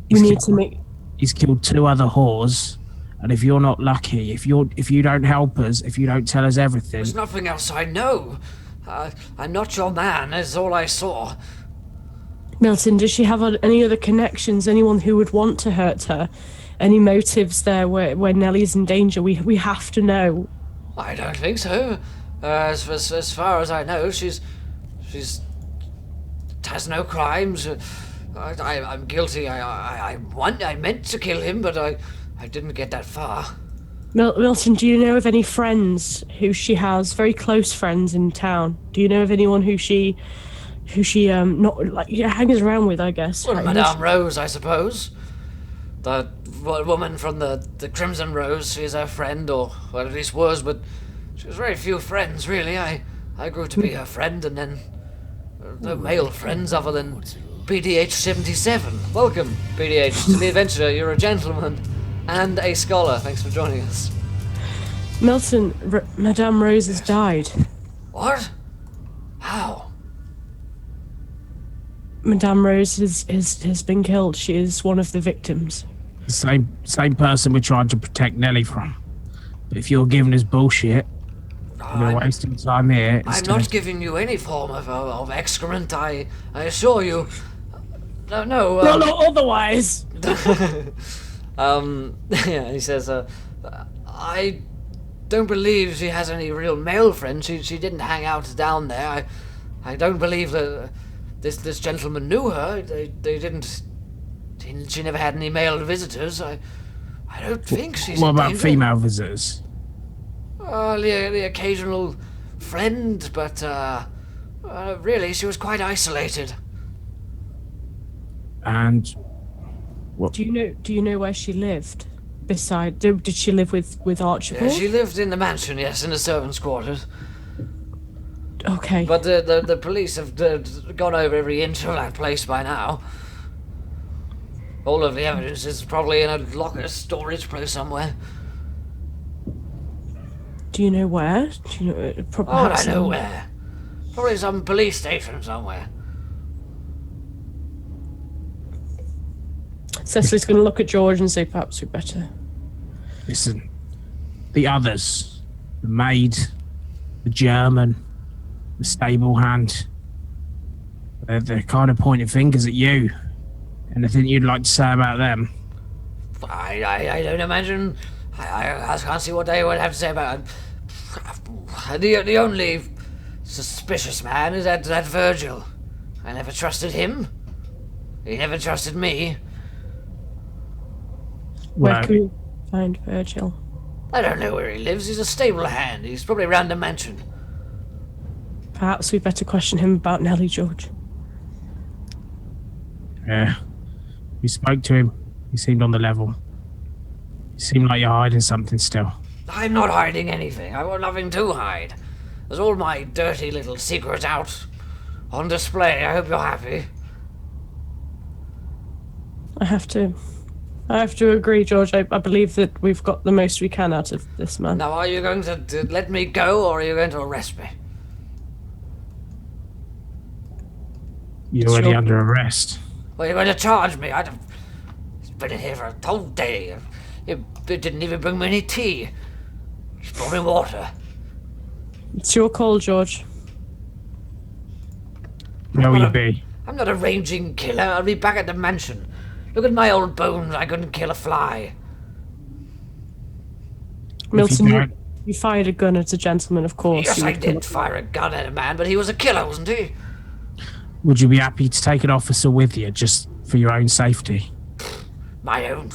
we need to make He's killed 2 other whores, and if you're not lucky, if you don't help us, if you don't tell us everything, There's nothing else I know. I'm not your man, is all I saw. Milton, does she have any other connections? Anyone who would want to hurt her? Any motives there where Nellie's in danger? We have to know. I don't think so. As far as I know, she's has no crimes. I'm guilty. I meant to kill him, but I didn't get that far. Milton, do you know of any friends who she has, very close friends in town? Do you know of anyone who she not like hangs around with? I guess. Well, Madame Rose, I suppose. The woman from the Crimson Rose. She's her friend, or well, at least was, but she has very few friends, really. I grew to be her friend, and then no male friends other than BDH 77. Welcome, BDH, to the adventure. You're a gentleman and a scholar. Thanks for joining us. Milton, Madame Rose has died. What? How? Madame Rose has been killed. She is one of the victims. the same person we're trying to protect Nelly from. But if you're giving us bullshit, we're wasting time here. I'm not giving you any form of excrement, I assure you. No, Not otherwise. Yeah, he says, I don't believe she has any real male friends. She didn't hang out down there. I don't believe that this gentleman knew her. They didn't. She never had any male visitors. I don't think she's. What in about danger. female visitors? The occasional friend, but really, she was quite isolated. And Do you know where she lived? Did she live with Archibald? Yeah, she lived in the mansion, yes, in the servants' quarters. Okay. But the police have gone over every inch of that place by now. All of the evidence is probably in a locker storage place somewhere. Do you know where? Do you know? I know where. Probably some police station somewhere. Cecily's going to look at George and say, perhaps we better. listen, the others, the maid, the German, the stable hand, they're kind of pointing fingers at you. Anything you'd like to say about them? I don't imagine. I can't see what they would have to say about it. The only suspicious man is that Virgil. I never trusted him. He never trusted me. Where Well, can we find Virgil? I don't know where he lives. He's a stable hand. He's probably around the mansion. Perhaps we better question him about Nellie, George. yeah. We spoke to him. He seemed on the level. You seem like you're hiding something still. I'm not hiding anything. I've got nothing to hide. There's all my dirty little secrets out on display. I hope you're happy. I have to agree, George. I believe that we've got the most we can out of this man. Now, are you going to let me go, or are you going to arrest me? You're already Sure. under arrest. Well, you're going to charge me. I've been in here for a whole day. It didn't even bring me any tea. Just brought me water. It's your call, George. Where will you be? I'm not a ranging killer. I'll be back at the mansion. Look at my old bones. I couldn't kill a fly. Milton, don't- you fired a gun at a gentleman, of course. Yes, You I would kill did a- fire a gun at a man, but he was a killer, wasn't he? Would you be happy to take an officer with you just for your own safety? My own.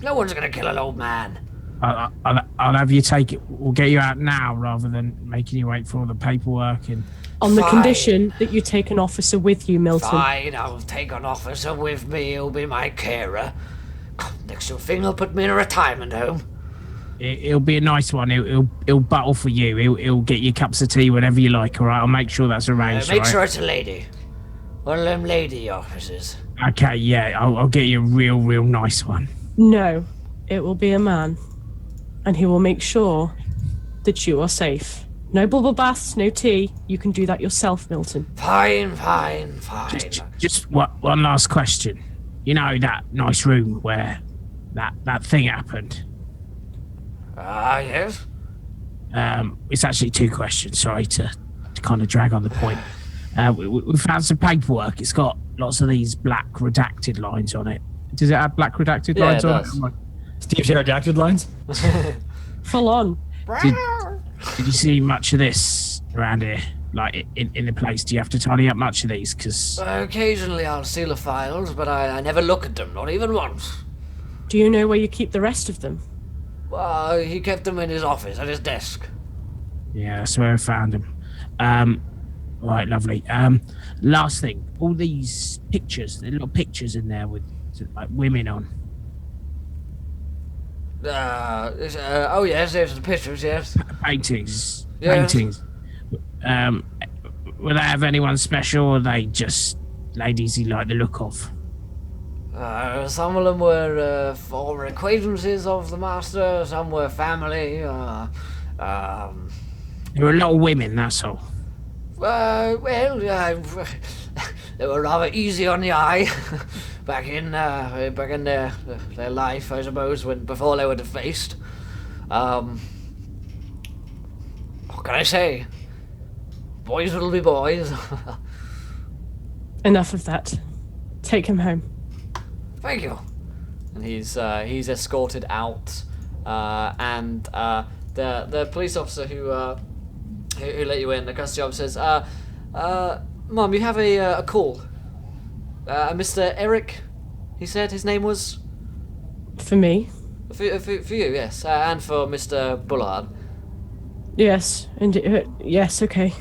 No one's gonna kill an old man. I'll have you take it. We'll get you out now rather than making you wait for all the paperwork and. On the Fine. condition that you take an officer with you, Milton. Fine, I'll take an officer with me. He'll be my carer. Next thing, he'll put me in a retirement home. It'll be a nice one. He'll battle for you. He'll get you cups of tea whenever you like. All right, I'll make sure that's arranged. Make all right? sure it's a lady. One of them lady officers. Okay, yeah, I'll get you a real nice one. No, it will be a man. And he will make sure that you are safe. No bubble baths, no tea. You can do that yourself, Milton. Fine. Just one last question. You know that nice room where that thing happened? Yes? It's actually two questions. Sorry to kind of drag on the point. We found some paperwork. It's got lots of these black redacted lines on it. Does it have black redacted Yeah, lines it on does. it? Steve pterodactyl lines? Full on. Did you see much of this around here? Like in the place? Do you have to tidy up much of these? Because Occasionally I'll seal the files, but I never look at them, not even once. Do you know where you keep the rest of them? Well, he kept them in his office, at his desk. yeah, that's where I found them. Right, lovely. Last thing, all these pictures, the little pictures in there with like women on. Oh yes, there's the pictures, yes. Paintings. Yeah. Paintings. Will they have anyone special, or are they just ladies you like the look of? Some of them were former acquaintances of the master, some were family. There were a lot of women, that's all. They were rather easy on the eye back in their life, I suppose, before they were defaced. What can I say? Boys will be boys. Enough of that. Take him home. Thank you. And he's escorted out, and the police officer who let you in, the custody officer says, Mum, you have a call. Mr. Eric, he said his name was? For me? For you, yes. And for Mr. Bullard. Yes. Yes, okay.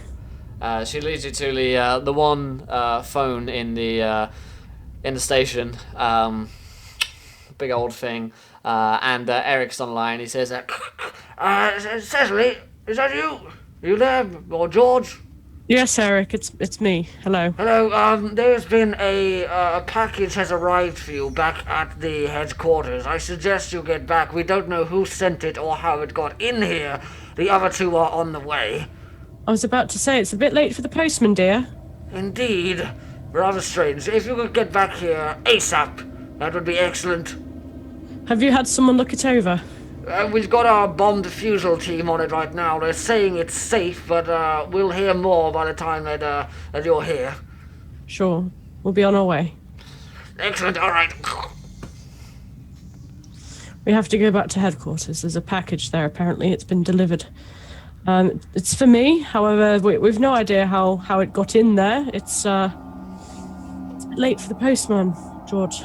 She leads you to the one phone in the station. Big old thing. And Eric's online. He says, Cecily, is that you? Are you there? Or George? Yes, Eric, it's me. Hello. Hello, there's been a package has arrived for you back at the headquarters. I suggest you get back. We don't know who sent it or how it got in here. The other two are on the way. I was about to say, it's a bit late for the postman, dear. Indeed. Rather strange. If you could get back here ASAP, that would be excellent. Have you had someone look it over? We've got our bomb defusal team on it right now. They're saying it's safe, but we'll hear more by the time that you're here. Sure. We'll be on our way. Excellent, alright. We have to go back to headquarters. There's a package there, apparently. It's been delivered. It's for me. However, we've no idea how it got in there. It's late for the postman, George.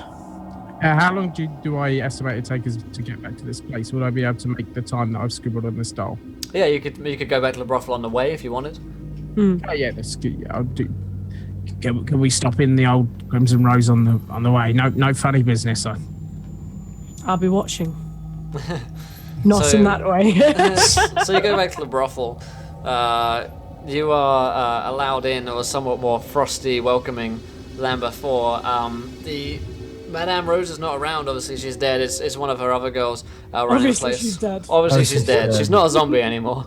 How long do I estimate it take us to get back to this place? Would I be able to make the time that I've scribbled on this dial? Yeah, you could go back to the brothel on the way if you wanted. Oh yeah, that's good. Yeah, I'll do. Can we stop in the old Crimson Rose on the way? No funny business. I'll be watching. Not So- in that way. So you go back to the brothel. You are allowed in a somewhat more frosty welcoming than before. The Madame Rose is not around. Obviously, she's dead. It's one of her other girls running Obviously the place. she's dead. Obviously, she's dead. She's not a zombie anymore.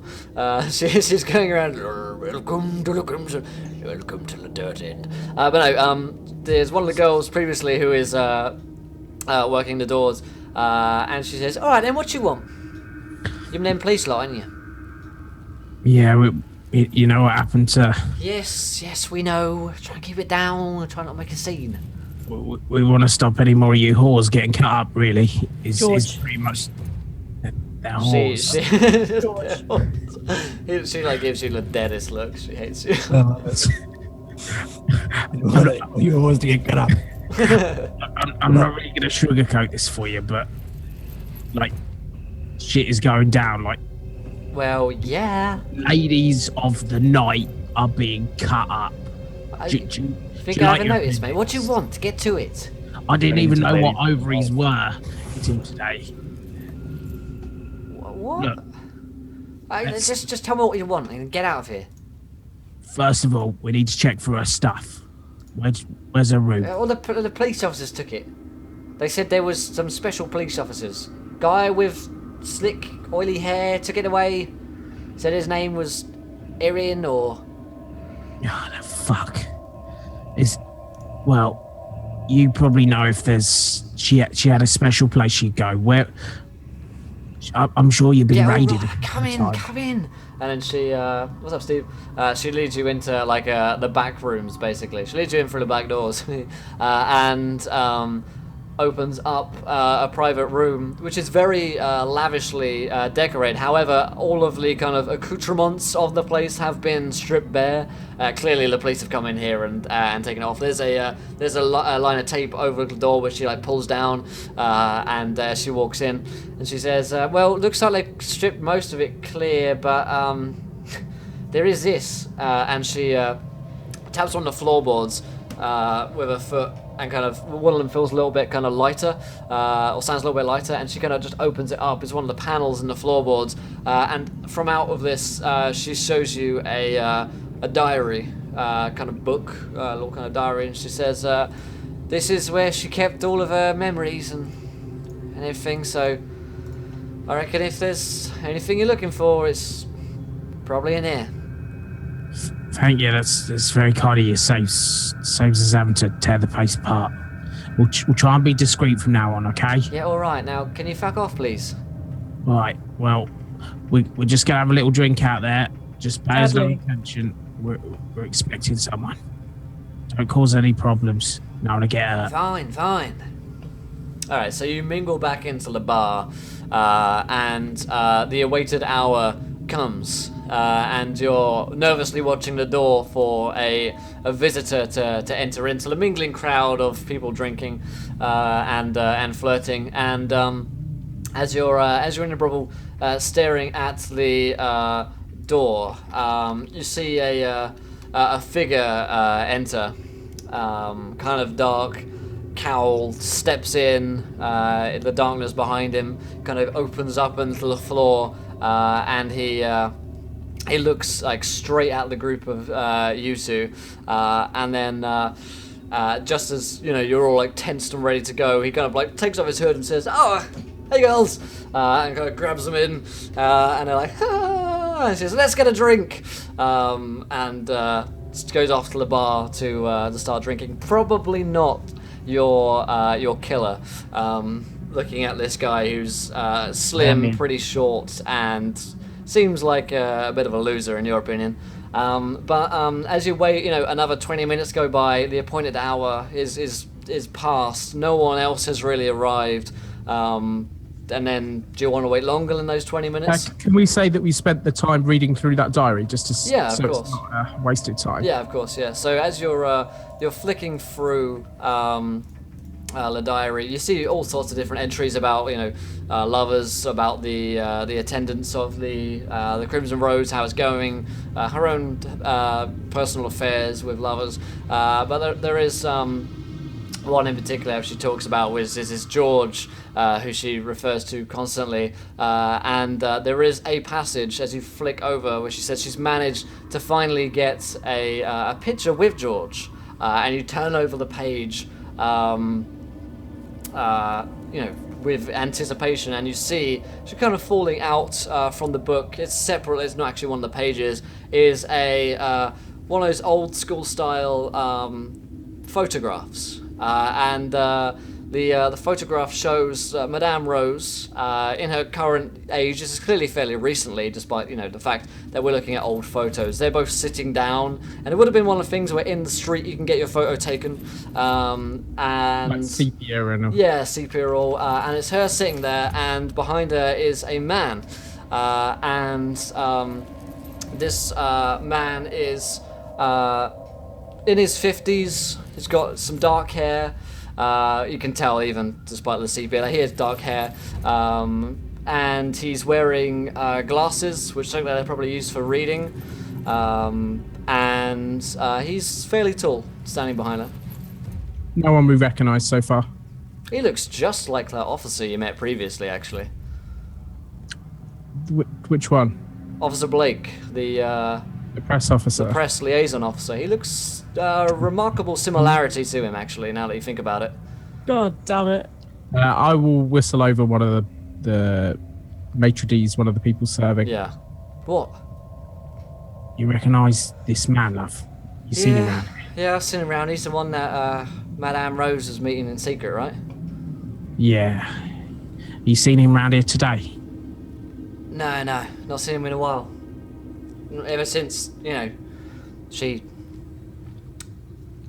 She's going around. Welcome to the Crimson. Welcome to the dirt end. But no. There's one of the girls previously who is working the doors, and she says, "All right, then, what you want? You're them police lot, aren't you?" Yeah, you know what happened to. Yes, we know. Try and keep it down. Try not to make a scene. We want to stop any more of you whores getting cut up. Really, it's George. pretty much. They're She, whores. she like gives you the deadest look. She hates you. You always to get cut up. I'm not really gonna sugarcoat this for you, but like, shit is going down. Like, Well, yeah. ladies of the night are being cut up. I Do think you I like haven't your noticed, mate. opinions? What do you want? Get to it. I didn't even know what Lady- ovaries were until today. What? Look, Just tell me what you want and get out of here. first of all, we need to check for her stuff. Where's her room? All the police officers took it. They said there was some special police officers. Guy with slick, oily hair took it away. Said his name was Erin or... Oh, the fuck. Well, you probably know if there's... She had a special place she'd go. Where... I'm sure you've been Yeah, all raided. right, come in. And then she, what's up, Steve? She leads you into like the back rooms, basically. She leads you in through the back doors, and opens up a private room, which is very lavishly decorated. However, all of the kind of accoutrements of the place have been stripped bare. Clearly, the police have come in here and taken it off. There's a line of tape over the door which she like pulls down, and she walks in and she says, "Well, looks like they stripped most of it clear, but there is this," and she taps on the floorboards with her foot. And kind of one of them feels a little bit kind of lighter, or sounds a little bit lighter, and she kind of just opens it up. It's one of the panels in the floorboards, and from out of this, she shows you a diary, kind of book, a little kind of diary, and she says, "This is where she kept all of her memories and everything. So I reckon if there's anything you're looking for, it's probably in here." Thank you. That's very kind of you. Saves us having to tear the place apart. We'll try and be discreet from now on, okay? Yeah, all right. Now, can you fuck off, please? Right. Well, we're just gonna have a little drink out there. Just pay us no Sadly. attention. We're expecting someone. Don't cause any problems. No one to get hurt. Fine. All right, so you mingle back into the bar, and the awaited hour comes, and you're nervously watching the door for a visitor to enter into the mingling crowd of people drinking and flirting. And as you're in the brothel, staring at the door, you see a figure enter, kind of dark. Cowl steps in the darkness behind him, kind of opens up into the floor, and he looks like straight at the group of you two, and then just as you're all like tensed and ready to go, he kind of like takes off his hood and says, "Oh, hey girls," and kind of grabs them in, and they're like, "Ah," and says, "Let's get a drink," and goes off to the bar to start drinking. Probably not your killer. Looking at this guy who's slim, pretty short, and seems like a bit of a loser in your opinion. But as you wait, another 20 minutes go by. The appointed hour is past. No one else has really arrived. And then, do you want to wait longer than those 20 minutes? Can we say that we spent the time reading through that diary just to Yeah, of so course. it's not wasted time? Yeah, of course. Yeah. So as you're flicking through the diary, you see all sorts of different entries about lovers, about the attendance of the Crimson Rose, how it's going, her own personal affairs with lovers. But there is one in particular she talks about, which is George, who she refers to constantly. And there is a passage as you flick over where she says she's managed to finally get a picture with George. And you turn over the page, with anticipation, and you see she's kind of falling out from the book. It's separate. It's not actually one of the pages. Is a one of those old school style photographs, and the photograph shows Madame Rose in her current age. This is clearly fairly recently, despite the fact that we're looking at old photos. They're both sitting down, and it would have been one of the things where in the street you can get your photo taken, and Like sepia and yeah, sepia all, and it's her sitting there, and behind her is a man, and this man is in his 50s. He's got some dark hair. You can tell even despite the sepia, he has dark hair, and he's wearing glasses, which look like they're probably used for reading, and he's fairly tall, standing behind her. no one we recognise so far. He looks just like that officer you met previously, actually. Which one? Officer Blake, the press officer. press liaison officer. He looks a remarkable similarity to him, actually, now that you think about it. God damn it. I will whistle over one of the maitre d's, one of the people serving. Yeah. What? You recognise this man, love? You seen him around? Yeah, I've seen him around. He's the one that Madame Rose was meeting in secret, right? Yeah. You seen him around here today? No, not seen him in a while. Ever since, she...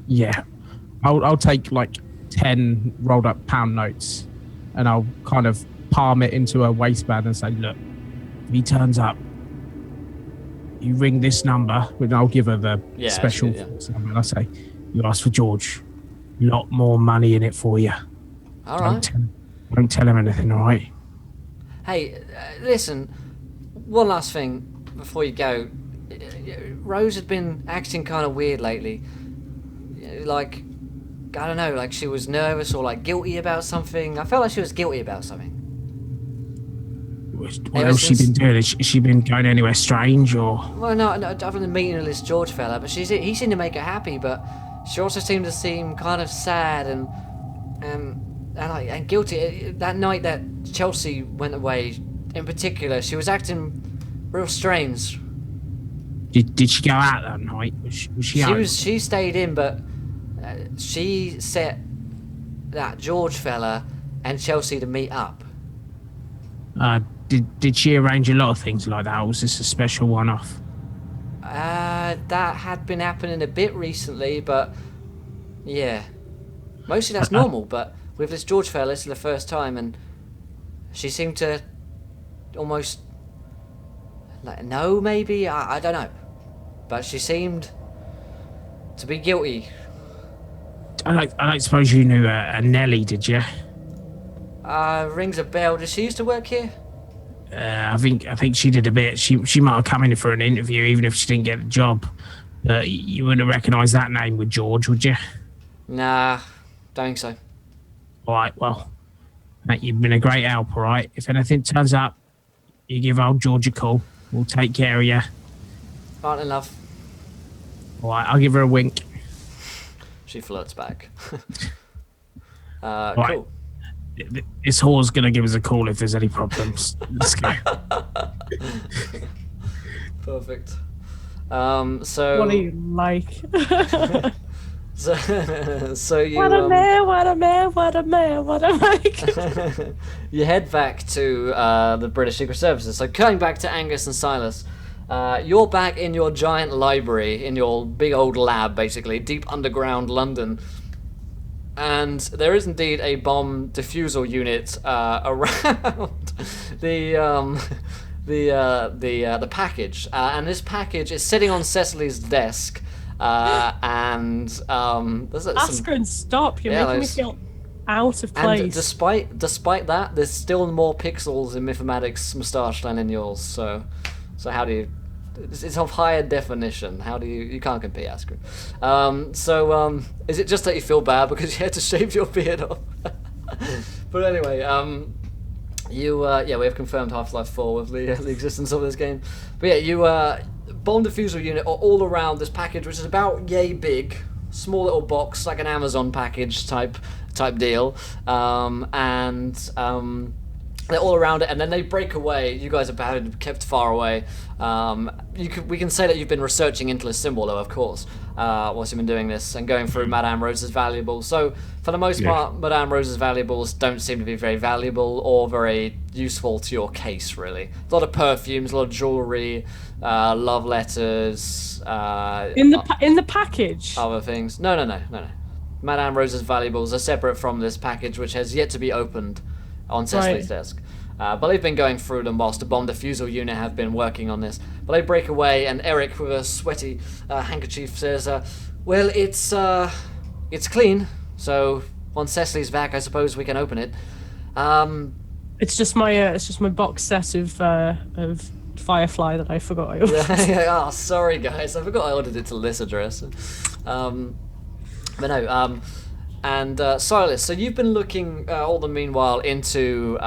Yeah. I'll take like 10 rolled up pound notes and I'll kind of palm it into her waistband and say, look, if he turns up, you ring this number, and I'll give her the special force number, and I say, you ask for George, lot more money in it for you. All right. Don't tell him anything, all right? Hey, listen, one last thing before you go. Rose had been acting kind of weird lately. Like, I don't know, like she was nervous or like guilty about something. I felt like she was guilty about something. What else she been doing? Has she been going anywhere strange or? Well, no, other than meeting this George fella, but he seemed to make her happy, but she also seemed to seem kind of sad and guilty. That night that Chelsea went away, in particular, she was acting real strange. Did she go out that night? Was she out? She stayed in, but she set that George fella and Chelsea to meet up. Did she arrange a lot of things like that, or was this a special one-off? That had been happening a bit recently, but yeah, mostly that's normal. But with this George fella, this is the first time, and she seemed to almost maybe I don't know, but she seemed to be guilty. I don't suppose you knew a Nelly, did you? Rings a bell. Does she used to work here? I think she did a bit. She might have come in for an interview, even if she didn't get the job. You wouldn't recognise that name with George, would you? Nah, don't think so. All right, well, mate, you've been a great help, all right? If anything turns up, you give old George a call. We'll take care of you. Right then, love. All right, I'll give her a wink. She flirts back. Right. Cool. This whore's going to give us a call if there's any problems. Let's go. Perfect. So... What do you like? So you... What a man, what a man, what a man, what a man. You head back to the British Secret Services. So going back to Angus and Silas, you're back in your giant library, in your big old lab, basically, deep underground London. and there is indeed a bomb diffusal unit around the package, and this package is sitting on Cecily's desk, and there's some. Askren, stop! You're making me feel out of place. And despite that, there's still more pixels in Mythomatic's moustache than in yours. So how do you? It's of higher definition. How do you can't compete, Askren. Is it just that you feel bad because you had to shave your beard off? But anyway, we have confirmed Half-Life 4 with the existence of this game. But yeah, you bomb diffusal unit are all around this package, which is about yay big, small little box like an Amazon package type deal, they're all around it, and then they break away. You guys have been kept far away. We can say that you've been researching into this symbol, though, of course, whilst you've been doing this and going through Madame Rose's valuables. So, for the most part, Madame Rose's valuables don't seem to be very valuable or very useful to your case, really. A lot of perfumes, a lot of jewelry, love letters. In the package. Other things. No. Madame Rose's valuables are separate from this package, which has yet to be opened on Cecily's desk. But they've been going through them whilst the bomb diffusal unit have been working on this. But they break away, and Eric, with a sweaty handkerchief, says, well, it's clean, so once Cecily's back, I suppose we can open it. It's just my box set of Firefly that I forgot I ordered. Oh, sorry, guys. I forgot I ordered it to this address. But no, and Silas, so you've been looking all the meanwhile into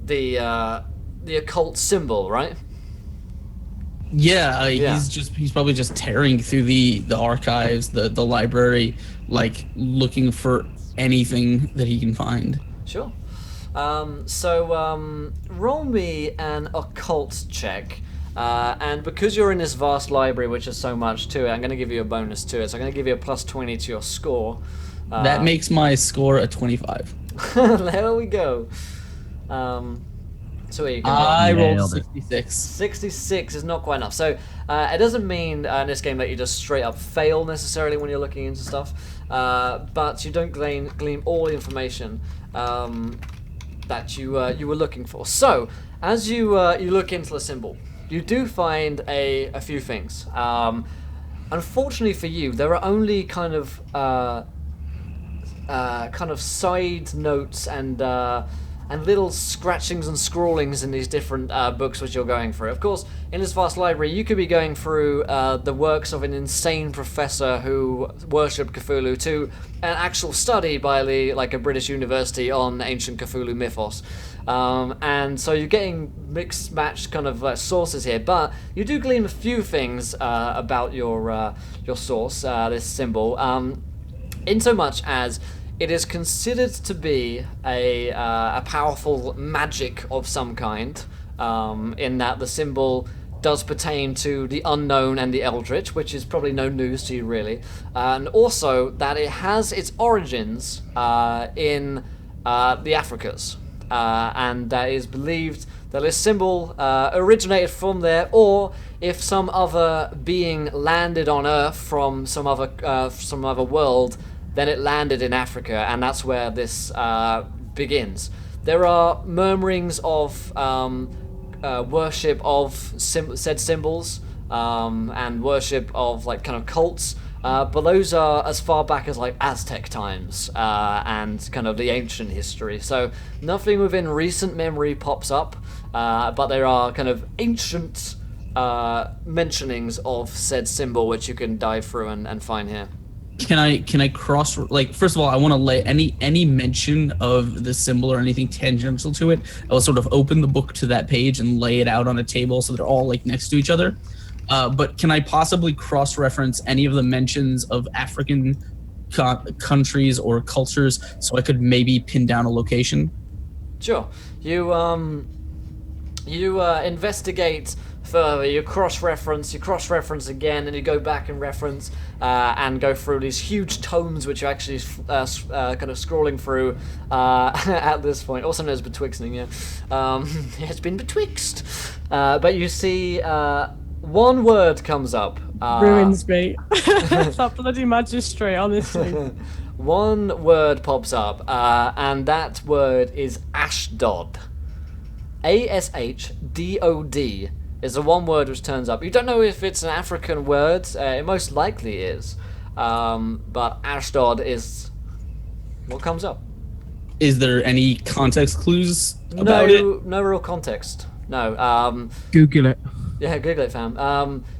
the occult symbol, right? Yeah, he's probably just tearing through the archives, the library, like looking for anything that he can find. Sure. Roll me an occult check. And because you're in this vast library, which is so much to it, I'm going to give you a bonus to it. So I'm going to give you a plus 20 to your score. That makes my score a 25. There we go. I rolled 66. 66 is not quite enough. So it doesn't mean in this game that you just straight up fail necessarily when you're looking into stuff, but you don't glean all the information that you were looking for. So as you look into the symbol, you do find a few things. Unfortunately for you, there are only kind of side notes and little scratchings and scrawlings in these different books which you're going through. Of course, in this vast library, you could be going through the works of an insane professor who worshipped Cthulhu to an actual study by a British university on ancient Cthulhu mythos. And so you're getting mixed matched kind of sources here, but you do glean a few things about your source, this symbol, in so much as it is considered to be a powerful magic of some kind, in that the symbol does pertain to the unknown and the eldritch, which is probably no news to you really, and also that it has its origins in the Africas. And that is believed that this symbol originated from there, or if some other being landed on Earth from some other world, then it landed in Africa, and that's where this begins. There are murmurings of worship of said symbols and worship of kind of cults. But those are as far back as Aztec times and kind of the ancient history. So nothing within recent memory pops up, but there are kind of ancient mentionings of said symbol which you can dive through and find here. Can I cross, first of all, I want to lay any mention of the symbol or anything tangential to it. I'll sort of open the book to that page and lay it out on a table so they're all next to each other. But can I possibly cross-reference any of the mentions of African countries or cultures so I could maybe pin down a location? Sure. You investigate further, you cross-reference again, and you go back and reference and go through these huge tomes which you're actually kind of scrolling through at this point. Also known as betwixting, yeah. It's been betwixt. But you see one word comes up. Ruins me. That bloody magistrate, honestly. one word pops up, and that word is Ashdod. ASHDOD is the one word which turns up. You don't know if it's an African word. It most likely is. But Ashdod is what comes up. Is there any context clues about it? No real context. No. Google it. Yeah, Google it, fam.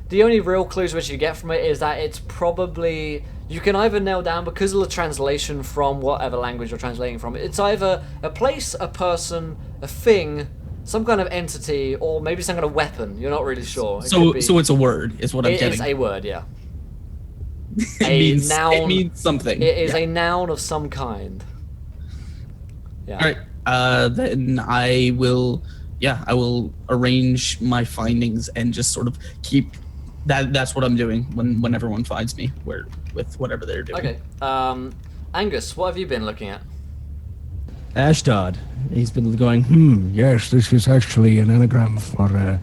The only real clues which you get from it is that it's probably... You can either nail down, because of the translation from whatever language you're translating from, it's either a place, a person, a thing, some kind of entity, or maybe some kind of weapon. You're not really sure. So it's a word, is what I'm getting. It is a word, yeah. It means something. It is a noun of some kind. Yeah. All right. Then I will arrange my findings and just sort of keep that. That's what I'm doing when everyone finds me with whatever they're doing. Okay. Angus, what have you been looking at? Ashdod. He's been going, Yes, this is actually an anagram for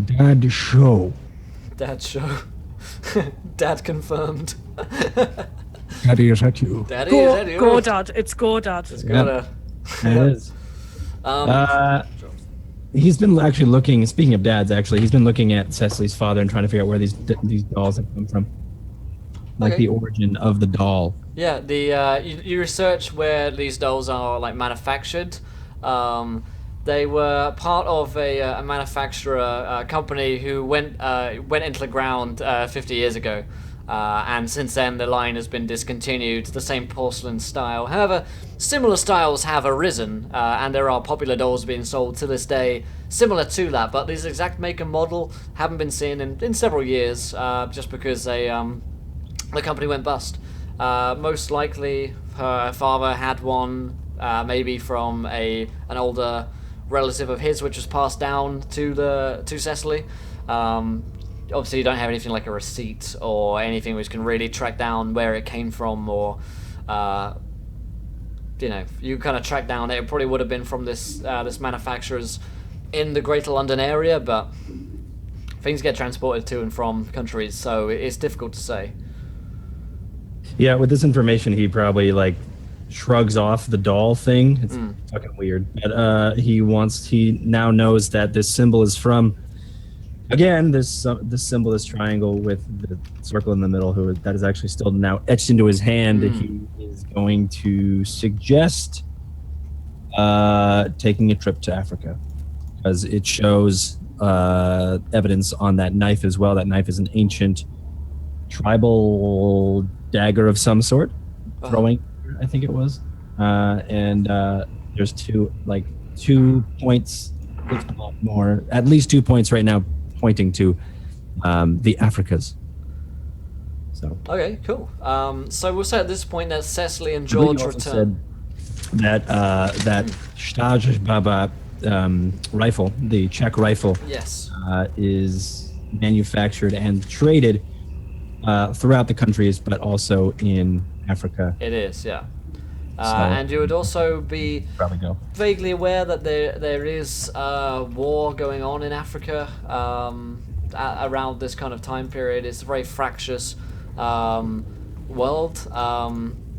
Dad Show. Dad show. Dad confirmed. Daddy, is that you? Daddy, is that you? Gordad. It's Gordad. It's gotta... it is. He's been actually looking, speaking of dads, actually, he's been looking at Cecily's father and trying to figure out where these dolls have come from. Like Okay. the origin of the doll. Yeah, you research where these dolls are like manufactured. They were part of a manufacturer company who went into the ground 50 years ago, and since then the line has been discontinued. The same porcelain style. However, similar styles have arisen, and there are popular dolls being sold to this day similar to that. But this exact make and model haven't been seen in several years, just because the company went bust. Most likely, her father had one, maybe from an older relative of his, which was passed down to Cecily. Obviously, you don't have anything like a receipt or anything which can really track down where it came from, or you kind of track down. It probably would have been from this manufacturer's in the Greater London area, but things get transported to and from countries, so it's difficult to say. Yeah, with this information, he probably shrugs off the doll thing. It's fucking weird. But he now knows that this symbol is from, again, this symbol, this triangle with the circle in the middle, that is actually still now etched into his hand. He is going to suggest taking a trip to Africa, because it shows evidence on that knife as well. That knife is an ancient tribal dagger of some sort, throwing, I think it was, and there's two points, if not more, at least 2 points right now pointing to the Africas. So okay, cool. So we'll say at this point that Cecily and George return. That Staj Baba rifle, the Czech rifle, Yes. is manufactured and traded throughout the countries, but also in Africa. It is, yeah. And you would also be Probably go. vaguely aware that there is war going on in Africa around this kind of time period. It's a very fractious world.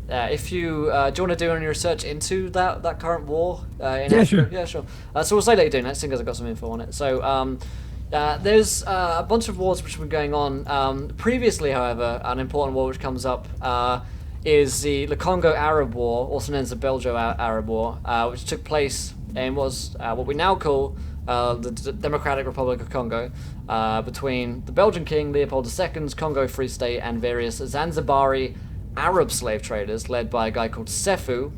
If you do you want to do any research into that current war in Africa? Sure. Yeah, sure. So we'll say that you're doing that, seeing as I've got some info on it. So there's a bunch of wars which have been going on. Previously, however, an important war which comes up is the Congo Arab War, also known as the Belgio Arab War, which took place and was what we now call the Democratic Republic of Congo, between the Belgian king Leopold II's Congo Free State and various Zanzibari Arab slave traders led by a guy called Sefu,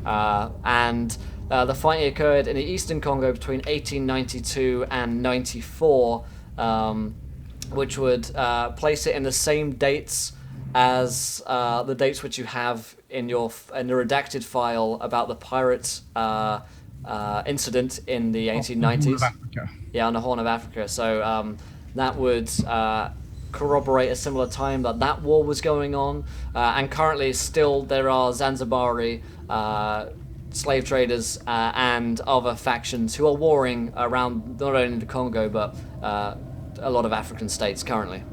and the fighting occurred in the eastern Congo between 1892 and 94, which would place it in the same dates as the dates which you have in the redacted file about the pirate incident in the 1890s. Yeah, on the Horn of Africa. So that would corroborate a similar time that war was going on, and currently still there are Zanzibari slave traders and other factions who are warring around not only the Congo but a lot of African states currently.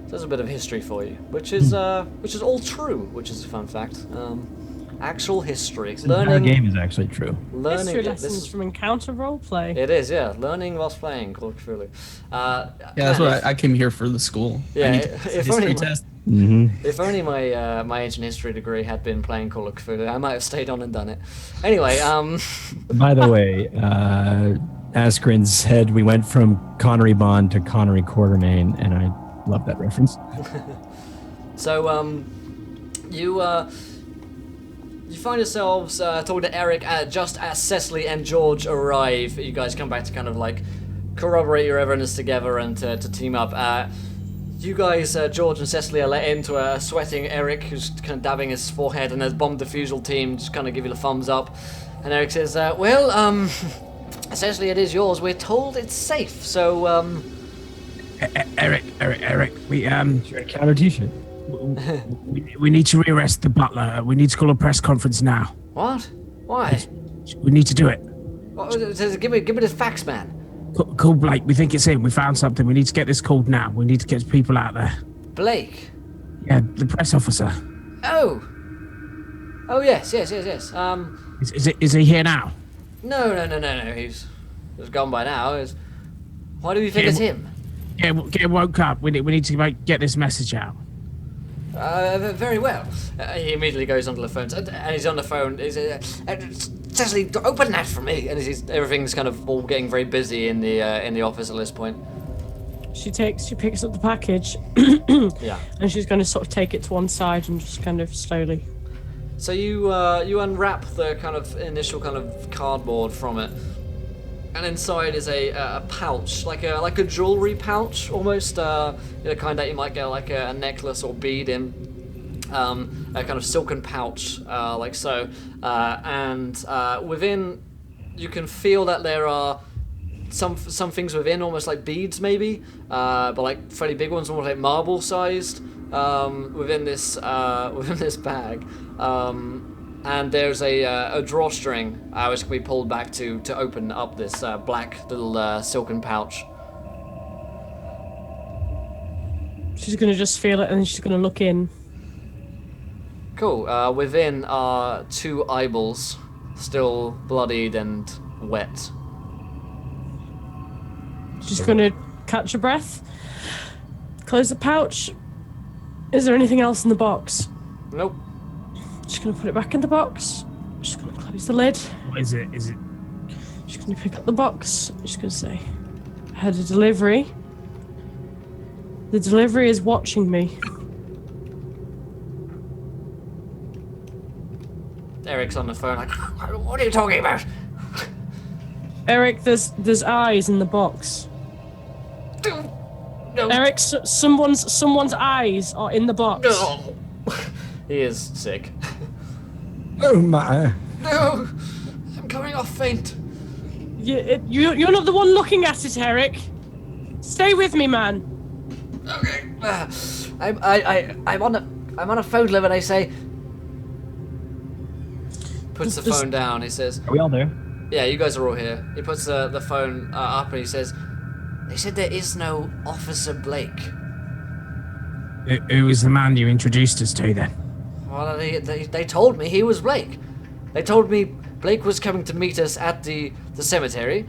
there's a bit of history for you, which is all true, which is a fun fact. Actual history. The game is actually true. Learning. History lessons from Encounter Roleplay. It is, yeah. Learning whilst playing Call of Cthulhu. Yeah, that's what I came here for the school. Yeah, I need if history only test. If only my ancient history degree had been playing Call of Cthulhu, I might have stayed on and done it. Anyway, By the way, Askren said we went from Connery Bond to Connery Quartermain, and I love that reference. So you find yourselves talking to Eric just as Cecily and George arrive. You guys come back to kind of like corroborate your evidence together and to team up. You guys, George and Cecily, are let into a sweating Eric, who's kind of dabbing his forehead, and his bomb defusal team just kind of give you the thumbs up. And Eric says, Cecily, it is yours. We're told it's safe, so, Eric, we Your encounter T-shirt. we need to rearrest the butler. We need to call a press conference now. What? Why? We need to do it. Give me the facts, man. Call Blake. We think it's him. We found something. We need to get this called now. We need to get people out there. Blake? Yeah, the press officer. Oh, yes. Is he here now? No. He's gone by now. Why do you think it's him? Yeah, get woke up. We need to get this message out. Very well. He immediately goes onto the phone, and he's on the phone. Cecily, open that for me. And everything's kind of all getting very busy in the office at this point. She picks up the package. Yeah. And she's going to sort of take it to one side and just kind of slowly. So you unwrap the kind of initial kind of cardboard from it, and inside is a pouch, like a jewelry pouch almost, the kind that you might get like a necklace or bead in, a kind of silken pouch, like so, and within you can feel that there are some things within, almost like beads maybe, but like fairly big ones, almost like marble sized, within this bag. And there's a drawstring which can be pulled back to open up this black little silken pouch. She's going to just feel it and then she's going to look in. Cool. Within are 2 eyeballs, still bloodied and wet. She's going to catch her breath, close the pouch. Is there anything else in the box? Nope. Just gonna put it back in the box. Just gonna close the lid. What is it? Just gonna pick up the box. Just gonna say, I had a delivery. The delivery is watching me. Eric's on the phone like, what are you talking about? Eric, there's eyes in the box. No. Eric, someone's eyes are in the box. No. He is sick. Oh my. No, I'm coming off faint. You're not the one looking at it, Eric. Stay with me, man. Okay. I'm on a phone limit. I say. Puts the phone down. He says, Are we all there? "Yeah, you guys are all here." He puts the phone up and he says, "They said there is no Officer Blake." Who was the man you introduced us to then? Well, they told me he was Blake. They told me Blake was coming to meet us at the cemetery.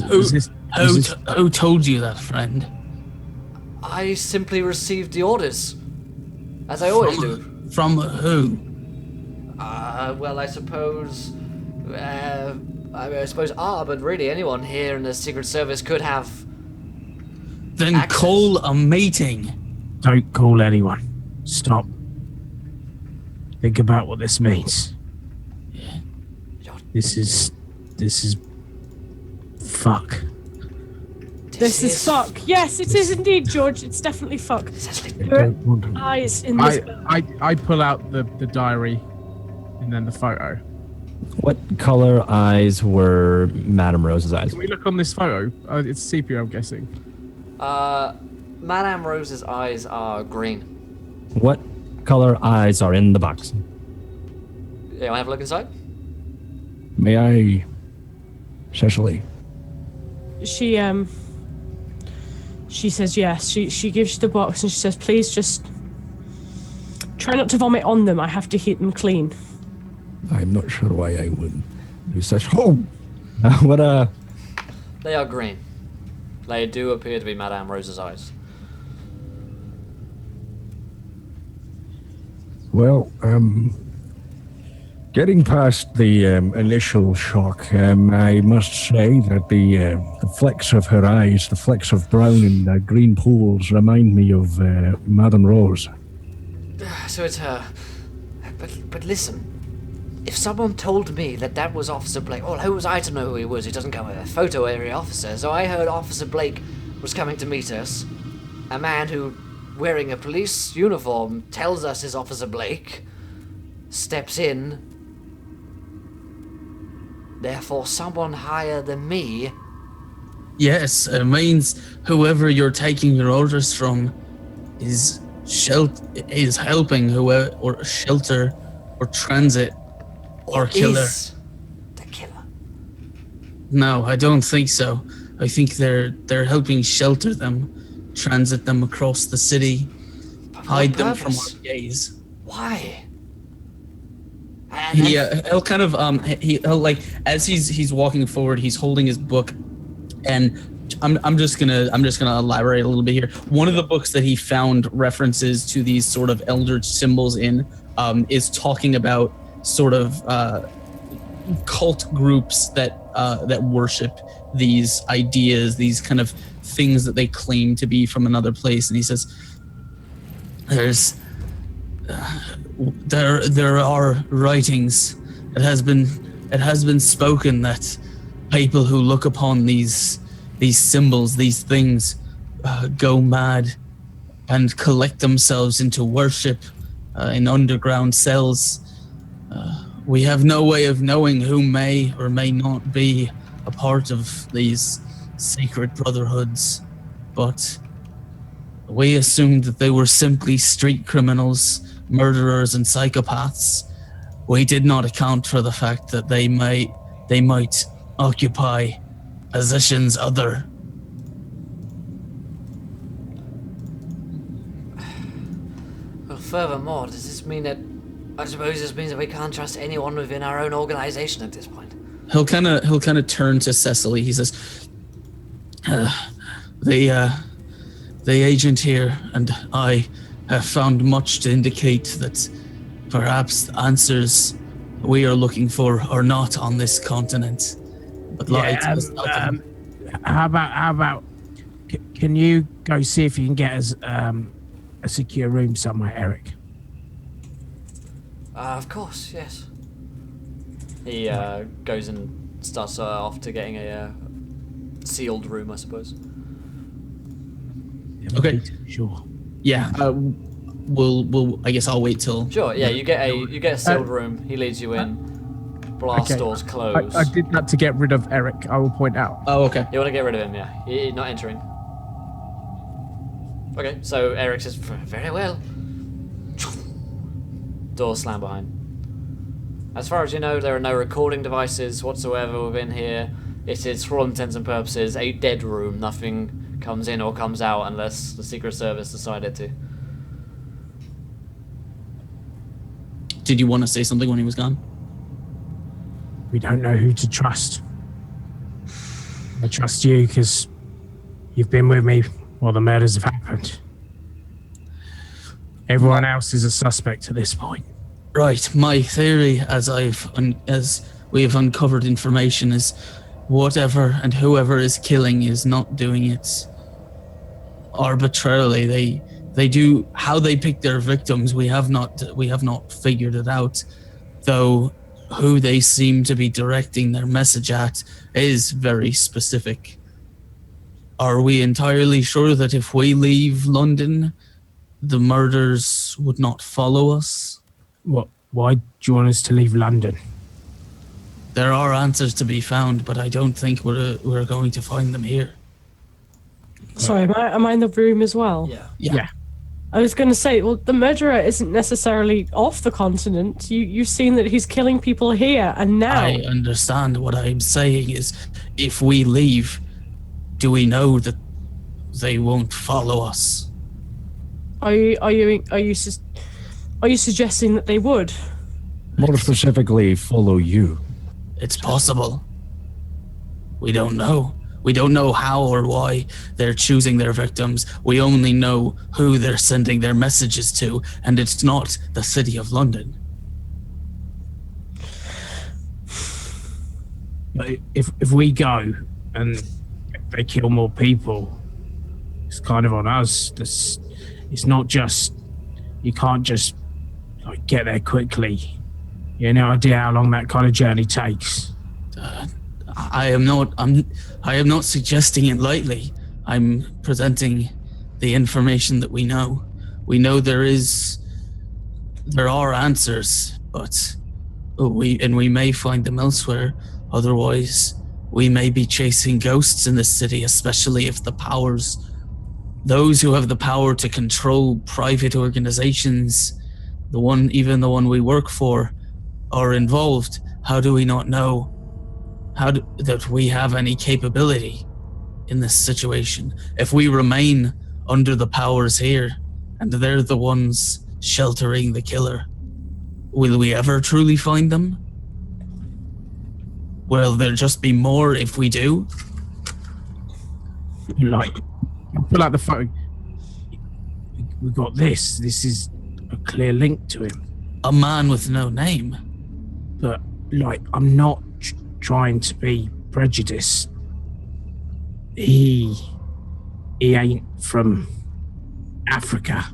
Who told you that, friend? I simply received the orders, as I always do. From who? Well, I suppose, but really anyone here in the Secret Service could have. Then access. call a meeting. Don't call anyone. Stop. Think about what this means. Yeah. This is fuck. This is fuck. Yes, it is indeed, George. It's definitely fuck. There are eyes in this. I pull out the diary and then the photo. What color eyes were Madame Rose's eyes? Can we look on this photo? It's sepia, I'm guessing. Madame Rose's eyes are green. What color eyes are in the box? Yeah, want to have a look inside? May I, Cecily? She She says yes. She gives you the box and she says, please just try not to vomit on them. I have to keep them clean. I'm not sure why I would do such. Oh, what They are green. They do appear to be Madame Rose's eyes. Well, getting past the initial shock, I must say that the flecks of her eyes, the flecks of brown and green pools, remind me of Madame Rose. So it's her. But listen. If someone told me that was Officer Blake, well, who was I to know who he was? He doesn't come with a photo area officer. So I heard Officer Blake was coming to meet us. A man who, wearing a police uniform, tells us is Officer Blake, steps in. Therefore, someone higher than me. Yes, it means whoever you're taking your orders from is helping whoever, or shelter, or transit, or killer. Is the killer. No, I don't think so. I think they're helping shelter them, transit them across the city, hide them from our gaze. Why? He'll kind of he'll like, as he's walking forward, he's holding his book, and I'm just gonna elaborate a little bit here. One of the books that he found references to these sort of eldritch symbols in is talking about sort of cult groups that worship these ideas, these kind of things that they claim to be from another place. And he says, there are writings. It has been spoken that people who look upon these symbols, these things, go mad and collect themselves into worship in underground cells. We have no way of knowing who may or may not be a part of these secret brotherhoods, but we assumed that they were simply street criminals, murderers, and psychopaths. We did not account for the fact that they might occupy positions other. Well, furthermore, does this mean that... I suppose this means that we can't trust anyone within our own organization at this point. He'll kind of turn to Cecily. He says, the agent here and I have found much to indicate that perhaps the answers we are looking for are not on this continent, but lie to us. How about can you go see if you can get us a secure room somewhere, Eric? Of course, yes. He goes and starts off to getting a sealed room, I suppose. Okay. Sure. Yeah. We'll. I guess I'll wait till. Sure. Yeah. You get a sealed room. He leads you in. Blast Okay. doors closed. I did that to get rid of Eric, I will point out. Oh, okay. You want to get rid of him, yeah? He's not entering. Okay. So Eric says, "Very well." Door slam behind. As far as you know, there are no recording devices whatsoever within here. It is, for all intents and purposes, a dead room. Nothing comes in or comes out unless the Secret Service decided to. Did you want to say something when he was gone? We don't know who to trust. I trust you because you've been with me while the murders have happened. Everyone else is a suspect at this point. Right. My theory, as we have uncovered information, is whatever and whoever is killing is not doing it arbitrarily. They do how they pick their victims. We have not figured it out, though. Who they seem to be directing their message at is very specific. Are we entirely sure that if we leave London, the murders would not follow us? What? Why do you want us to leave London? There are answers to be found, but I don't think we're going to find them here. Sorry, am I in the room as well? Yeah. I was going to say, well, the murderer isn't necessarily off the continent. You've seen that he's killing people here and now. I understand. What I'm saying is, if we leave, do we know that they won't follow us. Are you suggesting that they would? More specifically, follow you. It's possible. We don't know. We don't know how or why they're choosing their victims. We only know who they're sending their messages to, and it's not the City of London. But if we go and they kill more people, it's kind of on us. It's not just, you can't just like get there quickly. You have no idea how long that kind of journey takes. I am not suggesting it lightly. I'm presenting the information that we know. We know there are answers, but we may find them elsewhere. Otherwise, we may be chasing ghosts in this city, especially if those who have the power to control private organizations, even the one we work for, are involved. How do we not know that we have any capability in this situation? If we remain under the powers here, and they're the ones sheltering the killer, will we ever truly find them? Will there just be more if we do? Like, pull out the phone. We got this. This is a clear link to him. A man with no name. But, like, I'm not trying to be prejudiced. He ain't from Africa.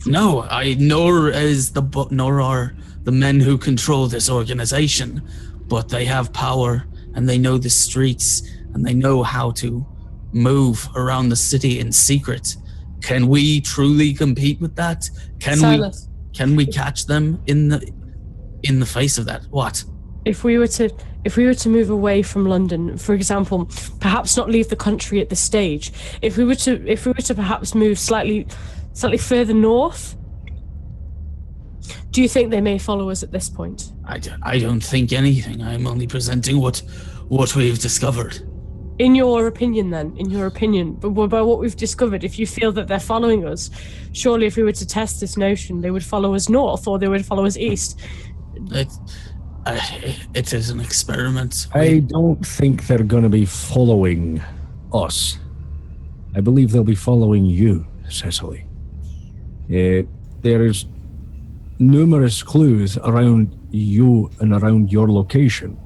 No, nor are the men who control this organization, but they have power and they know the streets and they know how to move around the city in secret. Can we truly compete with that? Can we catch them in the face of that? What? If we were to move away from London, for example, perhaps not leave the country at this stage. If we were to perhaps move slightly further north, do you think they may follow us at this point? I don't think anything. I'm only presenting what we've discovered. In your opinion, but about what we've discovered, if you feel that they're following us, surely if we were to test this notion, they would follow us north or they would follow us east. It is an experiment. I don't think they're going to be following us. I believe they'll be following you, Cecily. There is numerous clues around you and around your location.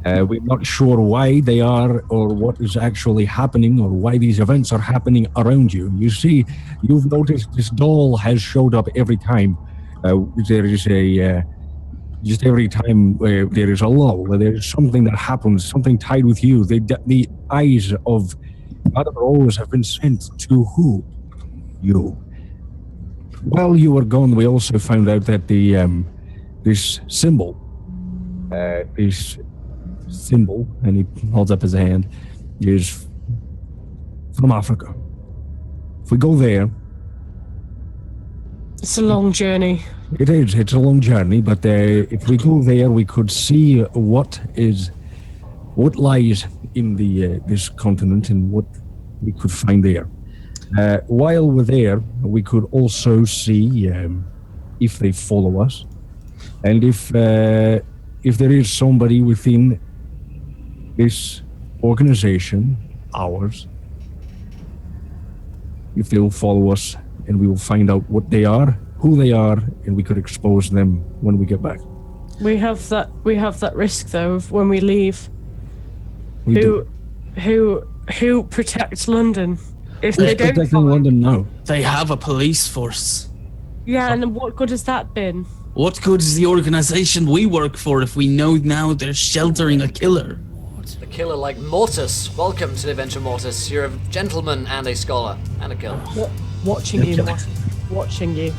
We're not sure why they are or what is actually happening or why these events are happening around you. You see, you've noticed this doll has showed up every time there is just every time there is a lull, there is something that happens, something tied with you. The eyes of Mother Rose have been sent to who? You. While you were gone, we also found out that this symbol, and he holds up his hand, is from Africa. If we go there... It's a long journey. It is. It's a long journey, but if we go there, we could see what lies in this continent and what we could find there. While we're there, we could also see if they follow us, and if there is somebody within this organization, ours, if they'll follow us, and we will find out what they are, who they are, and we could expose them when we get back. We have that risk though of when we leave. Who protects London? If they don't protecting London now. They have a police force. Yeah, and what good has that been? What good is the organization we work for if we know now they're sheltering a killer? A killer like Mortis. Welcome to the Adventure Mortis. You're a gentleman and a scholar and a killer. Watching you, watching you.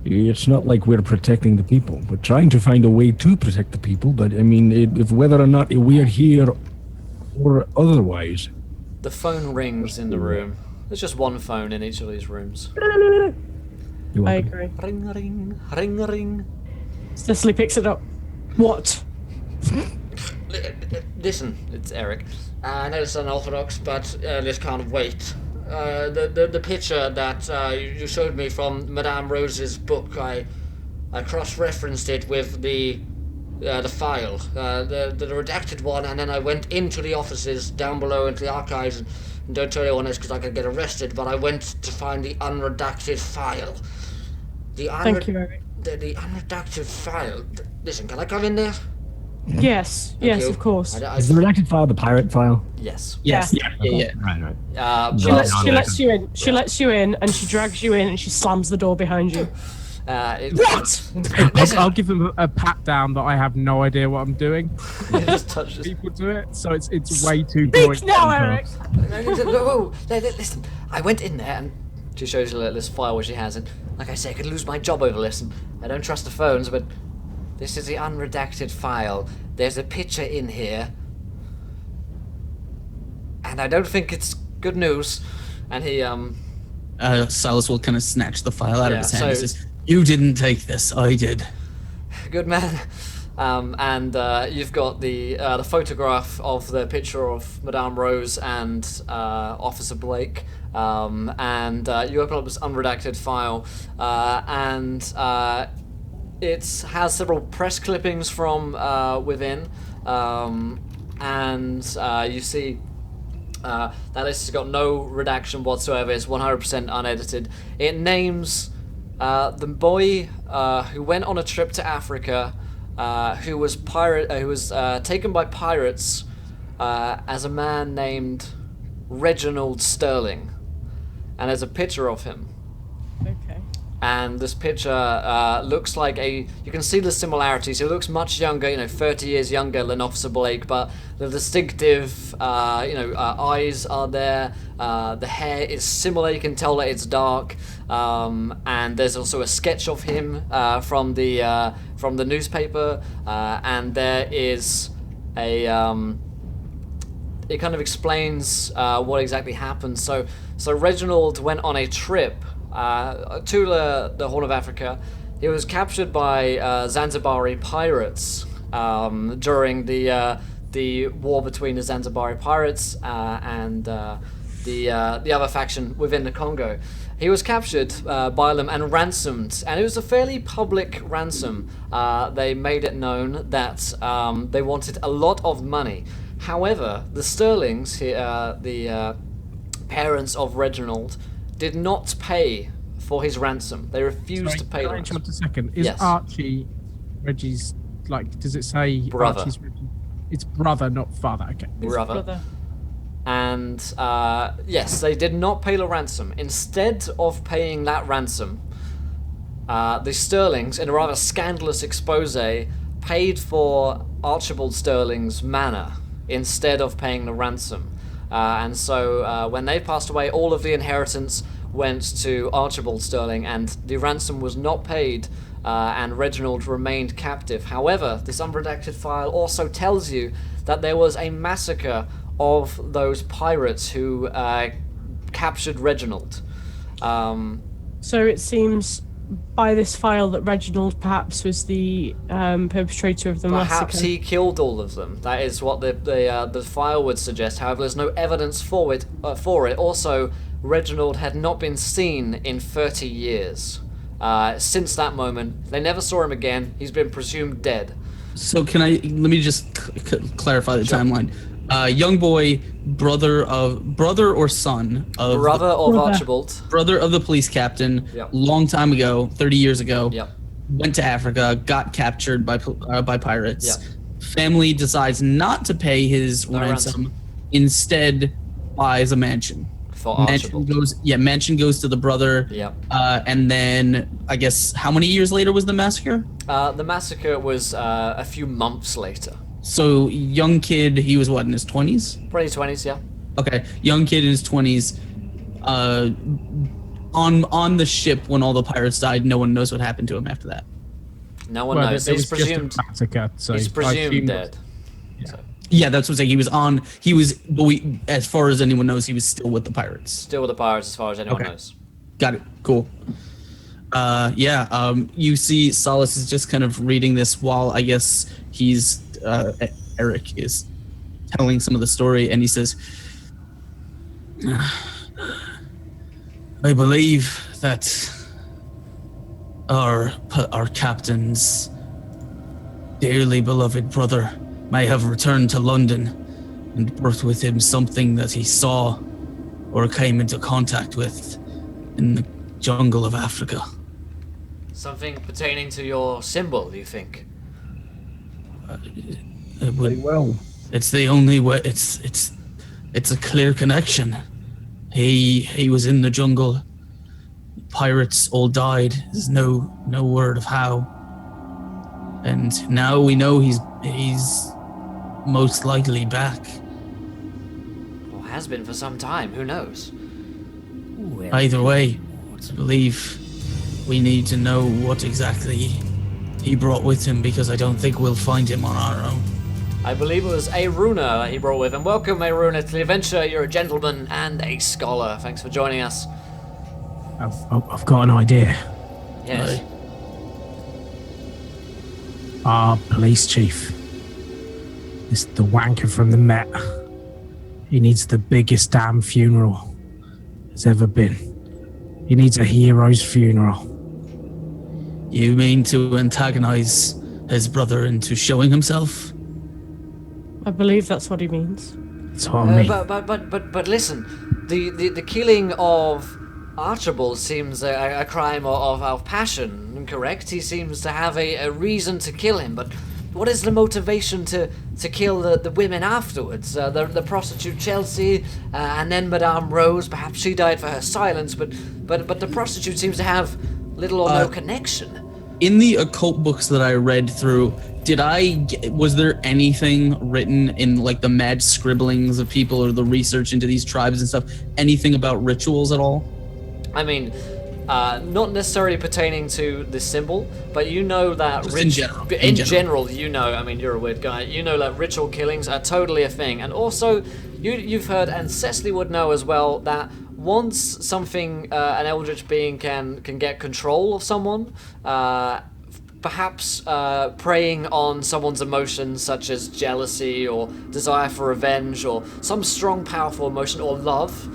It's not like we're protecting the people. We're trying to find a way to protect the people, but I mean, if whether or not we're here or otherwise. The phone rings in the room. There's just one phone in each of these rooms. I agree. Ring, ring, ring, ring. Cecily picks it up. What? Listen, it's Eric. I know it's unorthodox, but this can't wait. The picture that you showed me from Madame Rose's book, I cross-referenced it with the file, the redacted one, and then I went into the offices down below into the archives, and don't tell anyone this because I could get arrested, but I went to find the unredacted file. Thank you, Eric. The unredacted file. Listen, can I come in there? Yes, yes, you. of course. Is the redacted file the pirate file? Yes. Yes. Yeah. Right. She lets you in. She lets you in, and she drags you in, and she slams the door behind you. What? I'll give them a pat down that I have no idea what I'm doing. Just touch this. People do it, so it's way too Speak boring. now, Eric. No, listen. I went in there and she shows you this file where she has it. Like I say, I could lose my job over this, and I don't trust the phones, but this is the unredacted file. There's a picture in here, and I don't think it's good news. And he Silas will kind of snatch the file out of his hand. so- He says, "You didn't take this. I did." good man. And you've got the photograph of the picture of Madame Rose and Officer Blake. And you open up this unredacted file, and it has several press clippings from within, and you see that list has got no redaction whatsoever. It's 100% unedited. It names the boy who went on a trip to Africa, who was taken by pirates, as a man named Reginald Sterling, and there's a picture of him. Okay. And this picture looks like you can see the similarities. He looks much younger, 30 years younger than Officer Blake, but the distinctive, eyes are there. The hair is similar. You can tell that it's dark. And there's also a sketch of him from the newspaper. And there is it kind of explains what exactly happened. So Reginald went on a trip to the Horn of Africa. He was captured by Zanzibari pirates during the war between the Zanzibari pirates and the other faction within the Congo. He was captured by them and ransomed, and it was a fairly public ransom. They made it known that they wanted a lot of money. However, the Sterlings, the parents of Reginald, did not pay for his ransom. They refused to pay the Can I ransom. interrupt a second? Is Yes. Archie Reggie's, does it say Brother. Archie's Reggie? It's brother, not father. Okay. Brother. And yes, they did not pay the ransom. Instead of paying that ransom, the Sterlings, in a rather scandalous expose, paid for Archibald Sterling's manor instead of paying the ransom. And so when they passed away, all of the inheritance went to Archibald Sterling, and the ransom was not paid, and Reginald remained captive. However, this unredacted file also tells you that there was a massacre of those pirates who captured Reginald. So it seems by this file that Reginald perhaps was the perpetrator of the Perhaps massacre. he killed all of them. That is what the file would suggest. However, there's no evidence for it. Also, Reginald had not been seen in 30 years. Since that moment, they never saw him again. He's been presumed dead. So let me just clarify the timeline. Young boy, brother or son of Brother of Brother. Archibald. brother of the police captain. Yep. Long time ago, 30 years ago. Yep. Went to Africa, got captured by pirates. Yep. Family decides not to pay his ransom. Instead, buys a mansion. For Mansion Archibald. mansion goes to the brother. Yep. And then I guess how many years later was the massacre? The massacre was a few months later. So young kid, he was what, in his 20s? Probably 20s, yeah. Okay, young kid in his 20s. On the ship when all the pirates died, no one knows what happened to him after that. No one Well, knows. it He's was just a presumed. massacre, so He's I presumed assume dead. Yeah, that's what I'm saying. He was, but as far as anyone knows, he was still with the pirates. Still with the pirates, as far as anyone Okay. knows. Got it. Cool. You see Solace is just kind of reading this while I guess he's Eric is telling some of the story, and he says, I believe that our captain's dearly beloved brother may have returned to London and brought with him something that he saw or came into contact with in the jungle of Africa. Something pertaining to your symbol, you think? It would, well, it's the only way. It's a clear connection. He was in the jungle. Pirates all died. There's no word of how. And now we know he's most likely back. Or has been for some time. Who knows? Well, Either way, I believe we need to know what exactly he brought with him, because I don't think we'll find him on our own. I believe it was Aruna he brought with him. Welcome, Aruna, to the adventure. You're a gentleman and a scholar. Thanks for joining us. I've got an idea. Yes. Our police chief is the wanker from the Met. He needs the biggest damn funeral there's ever been. He needs a hero's funeral. You mean to antagonize his brother into showing himself? I believe that's what he means. That's what I mean. But listen, the killing of Archibald seems a crime of passion, correct? He seems to have a reason to kill him, but what is the motivation to kill the women afterwards? The prostitute Chelsea, and then Madame Rose, perhaps she died for her silence, but the prostitute seems to have little or no connection. In the occult books that I read through, was there anything written in like the mad scribblings of people or the research into these tribes and stuff, anything about rituals at all? I mean, not necessarily pertaining to this symbol, but you know that Just in general. In general, you know. I mean, you're a weird guy. You know that ritual killings are totally a thing, and also, you've heard, and Cecily would know as well, that once something, an eldritch being can get control of someone, perhaps preying on someone's emotions such as jealousy or desire for revenge or some strong, powerful emotion or love.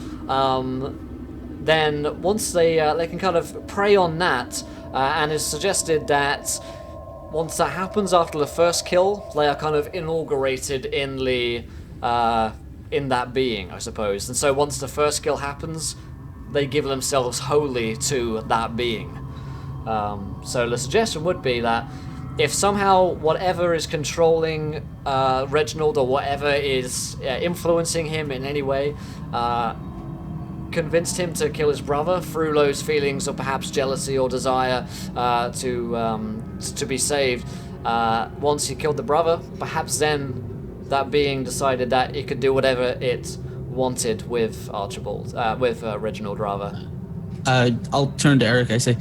Then once they can kind of prey on that, and it's suggested that once that happens after the first kill, they are kind of inaugurated in the in that being, I suppose. And so once the first kill happens, they give themselves wholly to that being. So the suggestion would be that if somehow whatever is controlling Reginald or whatever is influencing him in any way convinced him to kill his brother through those feelings of perhaps jealousy or desire to be saved. Once he killed the brother, perhaps then that being decided that it could do whatever it wanted with Archibald, with Reginald rather. I'll turn to Eric. I say,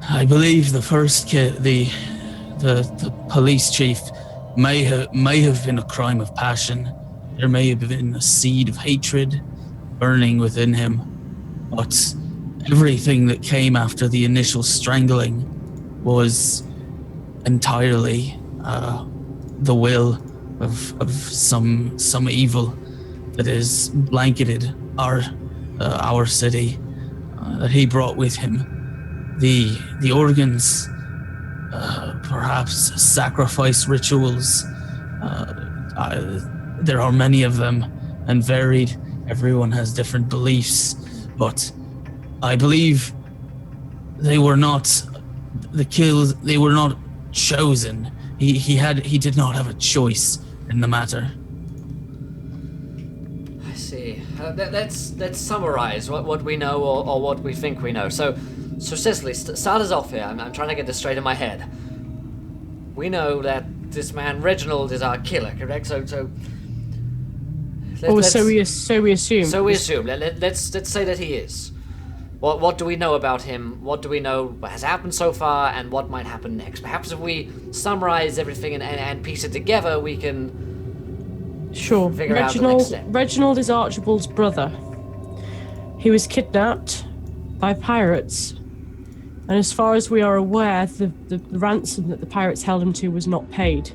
I believe the first the police chief may have been a crime of passion. There may have been a seed of hatred burning within him, but everything that came after the initial strangling was entirely the will of some evil that is blanketed our city, that he brought with him. The organs, perhaps sacrifice rituals. There are many of them and varied. Everyone has different beliefs, but I believe they were not the kills. They were not chosen. He did not have a choice in the matter. I see. Let's summarize what we know or what we think we know. So Cecily, start us off here. I'm trying to get this straight in my head. We know that this man Reginald is our killer, correct? So we assume. So we assume. Let's say that he is. What do we know about him? What do we know has happened so far, and what might happen next? Perhaps if we summarize everything and piece it together, we can figure out the next step. Reginald is Archibald's brother. He was kidnapped by pirates, and as far as we are aware, the ransom that the pirates held him to was not paid.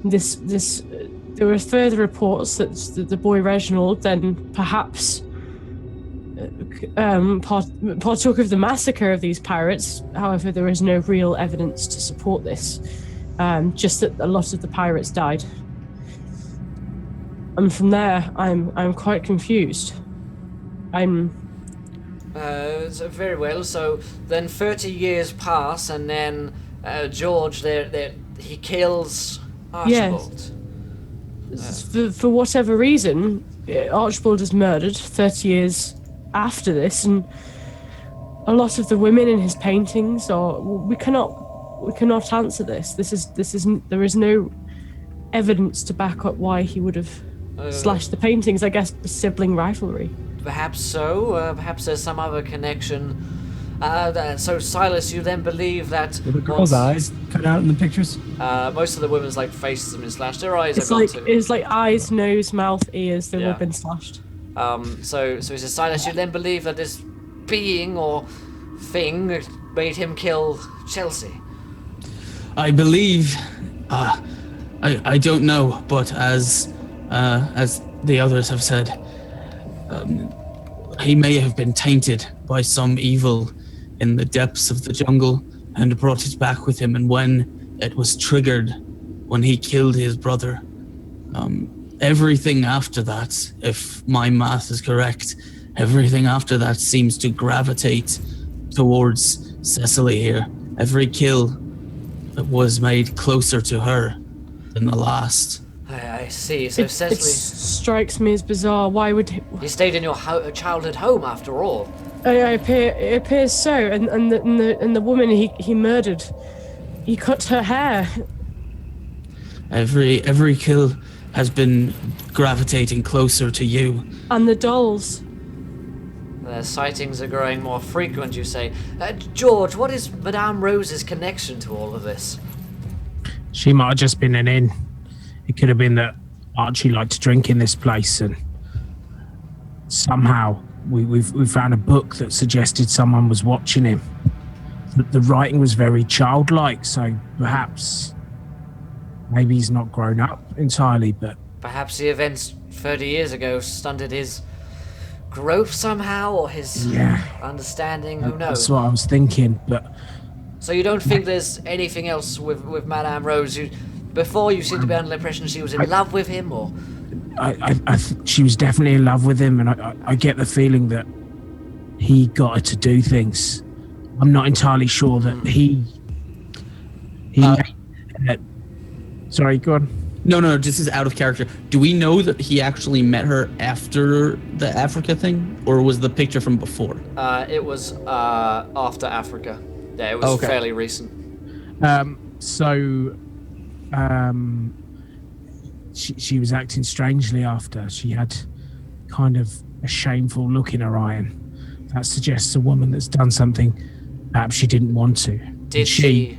The there were further reports that the boy Reginald then perhaps partook of the massacre of these pirates. However, there is no real evidence to support this. Just that a lot of the pirates died. And from there, I'm quite confused. So very well. So then 30 years pass, and then George, he kills Archibald. Yes. For whatever reason, Archibald is murdered 30 years after this, and a lot of the women in his paintings are. We cannot answer this. There is no evidence to back up why he would have slashed the paintings. I guess sibling rivalry. Perhaps so. Perhaps there's some other connection. So Silas, you then believe that Were the girls' eyes cut out in the pictures? most of the women's like faces have been slashed. Their eyes It's are gone like too. it's like eyes, nose, mouth, ears. They've Yeah. all been slashed. So he says, Silas, you then believe that this being or thing made him kill Chelsea. I believe, I don't know, but as the others have said, he may have been tainted by some evil in the depths of the jungle and brought it back with him. And when it was triggered, when he killed his brother, everything after that, if my math is correct, everything after that seems to gravitate towards Cecily here. Every kill was made closer to her than the last. I see. So It Cecily, strikes me as bizarre. Why would he? you stayed in your childhood home after all. It appears so. And the woman he murdered, he cut her hair. Every kill has been gravitating closer to you. And the dolls. The sightings are growing more frequent, you say. George, what is Madame Rose's connection to all of this? She might have just been an inn. It could have been that Archie liked to drink in this place, and somehow we found a book that suggested someone was watching him. The writing was very childlike, so perhaps maybe he's not grown up entirely, but Perhaps the events 30 years ago stunted his growth somehow, or his understanding, who knows? that's what I was thinking. But So you don't think there's anything else with Madame Rose? Before you seemed to be under the impression she was in love with him, or... she was definitely in love with him, and I get the feeling that he got her to do things. I'm not entirely sure that he sorry, go on. No, this is out of character. Do we know that he actually met her after the Africa thing, or was the picture from before? It was after Africa. Yeah, it was Okay. fairly recent. She was acting strangely after. She had kind of a shameful look in her eye, and that suggests a woman that's done something perhaps she didn't want to. Did And she...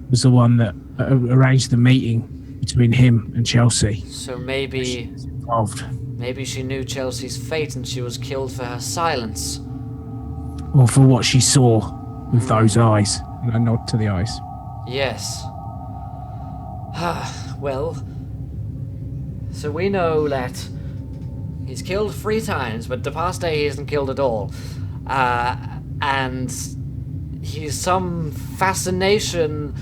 was the one that arranged the meeting between him and Chelsea. So maybe... Involved. Maybe she knew Chelsea's fate and she was killed for her silence. Or for what she saw with those eyes. And I nod to the eyes. Yes. Well... So we know that he's killed 3 times, but the past day he isn't killed at all. And he's some fascination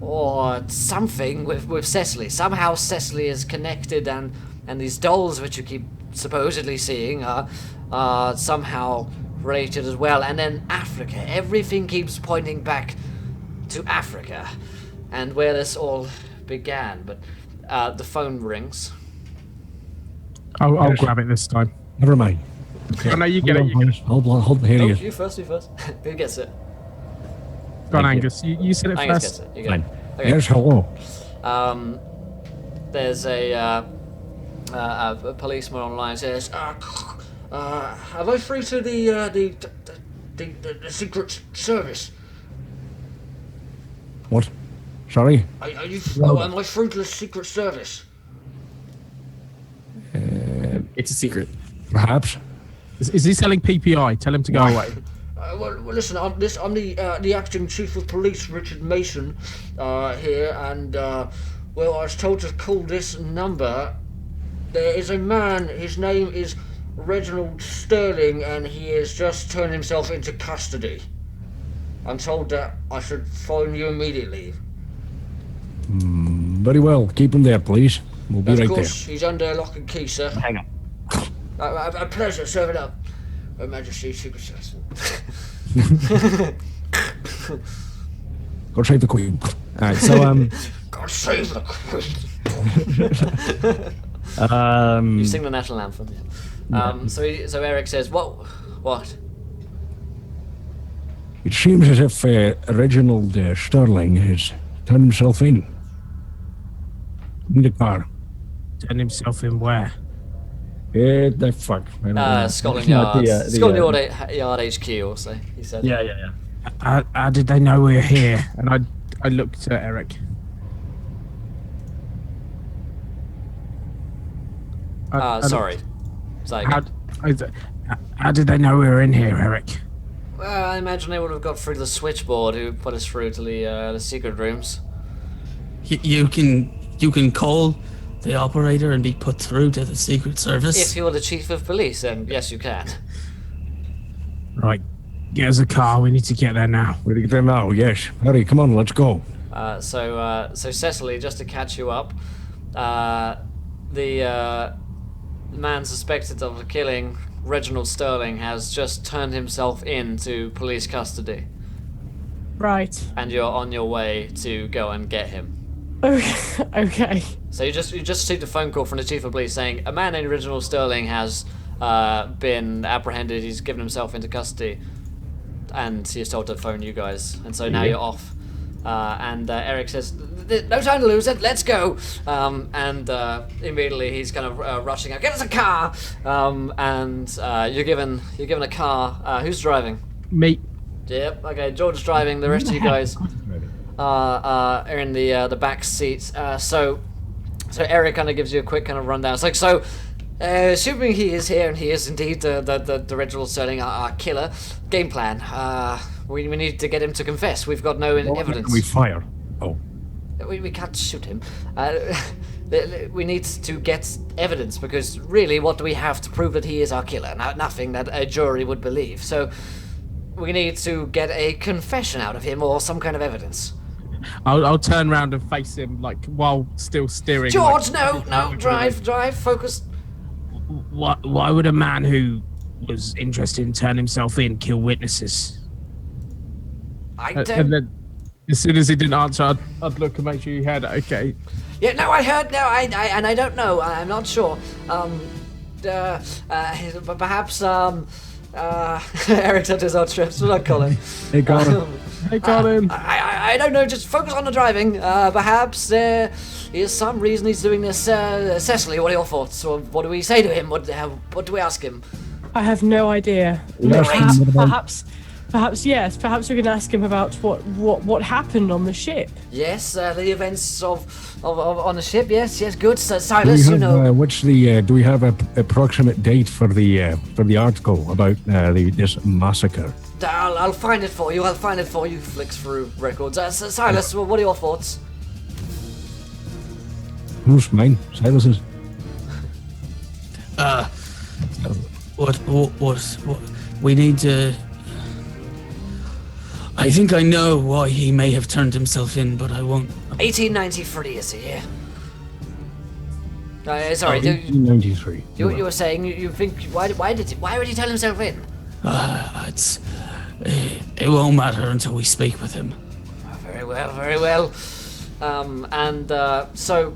or something with Cecily. Somehow Cecily is connected, and these dolls which you keep supposedly seeing are somehow related as well. And then Africa. Everything keeps pointing back to Africa and where this all began. But the phone rings. I'll grab it this time. Never mind. I know you get it. Hold on. Here he is. You first. Who gets it? Go on, Angus. You said it Angus first. gets it. You get it. Okay. Yes, hello. There's a policeman online says, "Am I free to the Secret Service? What? Sorry? Are you? Am I free to the Secret Service?" It's a secret. Perhaps. Is he selling PPI? Tell him to go away. Well, listen, I'm the acting chief of police, Richard Mason, here, and Well, I was told to call this number. There is a man, his name is Reginald Sterling, and he has just turned himself into custody. I'm told that I should phone you immediately. Very well. Keep him there, please. We'll be Of right course, he's under lock and key, sir. Hang on. A pleasure, serve it up. Her Majesty's Secret Service. there. Go save the Queen. All right, so, God save the Um, You sing the national anthem, yeah. So Eric says, what? it seems as if Reginald Sterling has turned himself in the car. Turn himself in where? The fuck. I don't know. Scotland Not Yard. the, Scotland Yard HQ, also, he said. yeah. How did they know we were here? And I looked at Eric. Sorry. How did they know we were in here, Eric? Well, I imagine they would have got through the switchboard who put us through to the secret rooms. You can call the operator and be put through to the Secret Service. If you're the chief of police, then yes, you can. Right. Get us a car. We need to get there now. We're to get there now, yes. Hurry, come on, let's go. So Cecily, just to catch you up, the man suspected of killing Reginald Sterling has just turned himself into police custody, Right. and you're on your way to go and get him. Okay. So you just received a phone call from the chief of police saying a man named Reginald Sterling has been apprehended. He's given himself into custody, and he's told to phone you guys. And so now you're off. And Eric says, "No time to lose it. Let's go." And immediately he's kind of rushing out. Get us a car. And you're given a car. Who's driving? Me. Yep. Okay. George's driving. The rest of you guys are in the back seats. So Eric kind of gives you a quick kind of rundown. It's like, so assuming he is here and he is indeed the Reginald Sterling, our killer, game plan. We need to get him to confess. We've got no evidence. We fire. Oh. We can't shoot him. We need to get evidence, because really, what do we have to prove that he is our killer? Nothing that a jury would believe. So we need to get a confession out of him or some kind of evidence. I'll turn around and face him, like, while still steering. George, like, no, drive, focus. Why would a man who was interested in turning himself in kill witnesses? I And don't. then, as soon as he didn't answer, I'd look and make sure he had it. Okay. Yeah, no, I heard. No, I don't know. I'm not sure. Perhaps. Eric took his outstrips. We're not calling. Hey, got him. Hey, Colin. I don't know. Just focus on the driving. Perhaps there is some reason he's doing this. Cecily, what are your thoughts? Or what do we say to him? What do we ask him? I have no idea. Perhaps yes. Perhaps we can ask him about what happened on the ship. Yes, the events of on the ship. Yes, good. So, Do we Silas, have, you know. what's the? Do we have a approximate date for the article about this massacre? I'll find it for you. Flicks through records. Silas, what are your thoughts? Who's mine? Silas's. What we need to. I think I know why he may have turned himself in, but I won't. 1893 is the year. Sorry, 1893. you were saying you think why would he tell himself in? It won't matter until we speak with him. Very well. So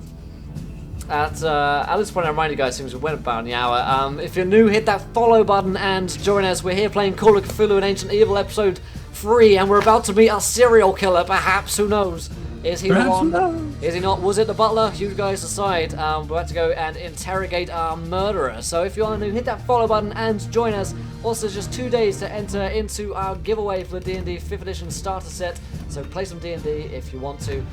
at this point, I remind you guys, things we went about an hour. If you're new, hit that follow button and join us. We're here playing Call of Cthulhu and Ancient Evil episode 3, and we're about to meet our serial killer. Perhaps, who knows? Is he the one? Is he not? Was it the butler? You guys decide. We're about to go and interrogate our murderer. So if you are new, hit that follow button and join us. Also, just 2 days to enter into our giveaway for the D&D 5th edition starter set. So play some D&D if you want to.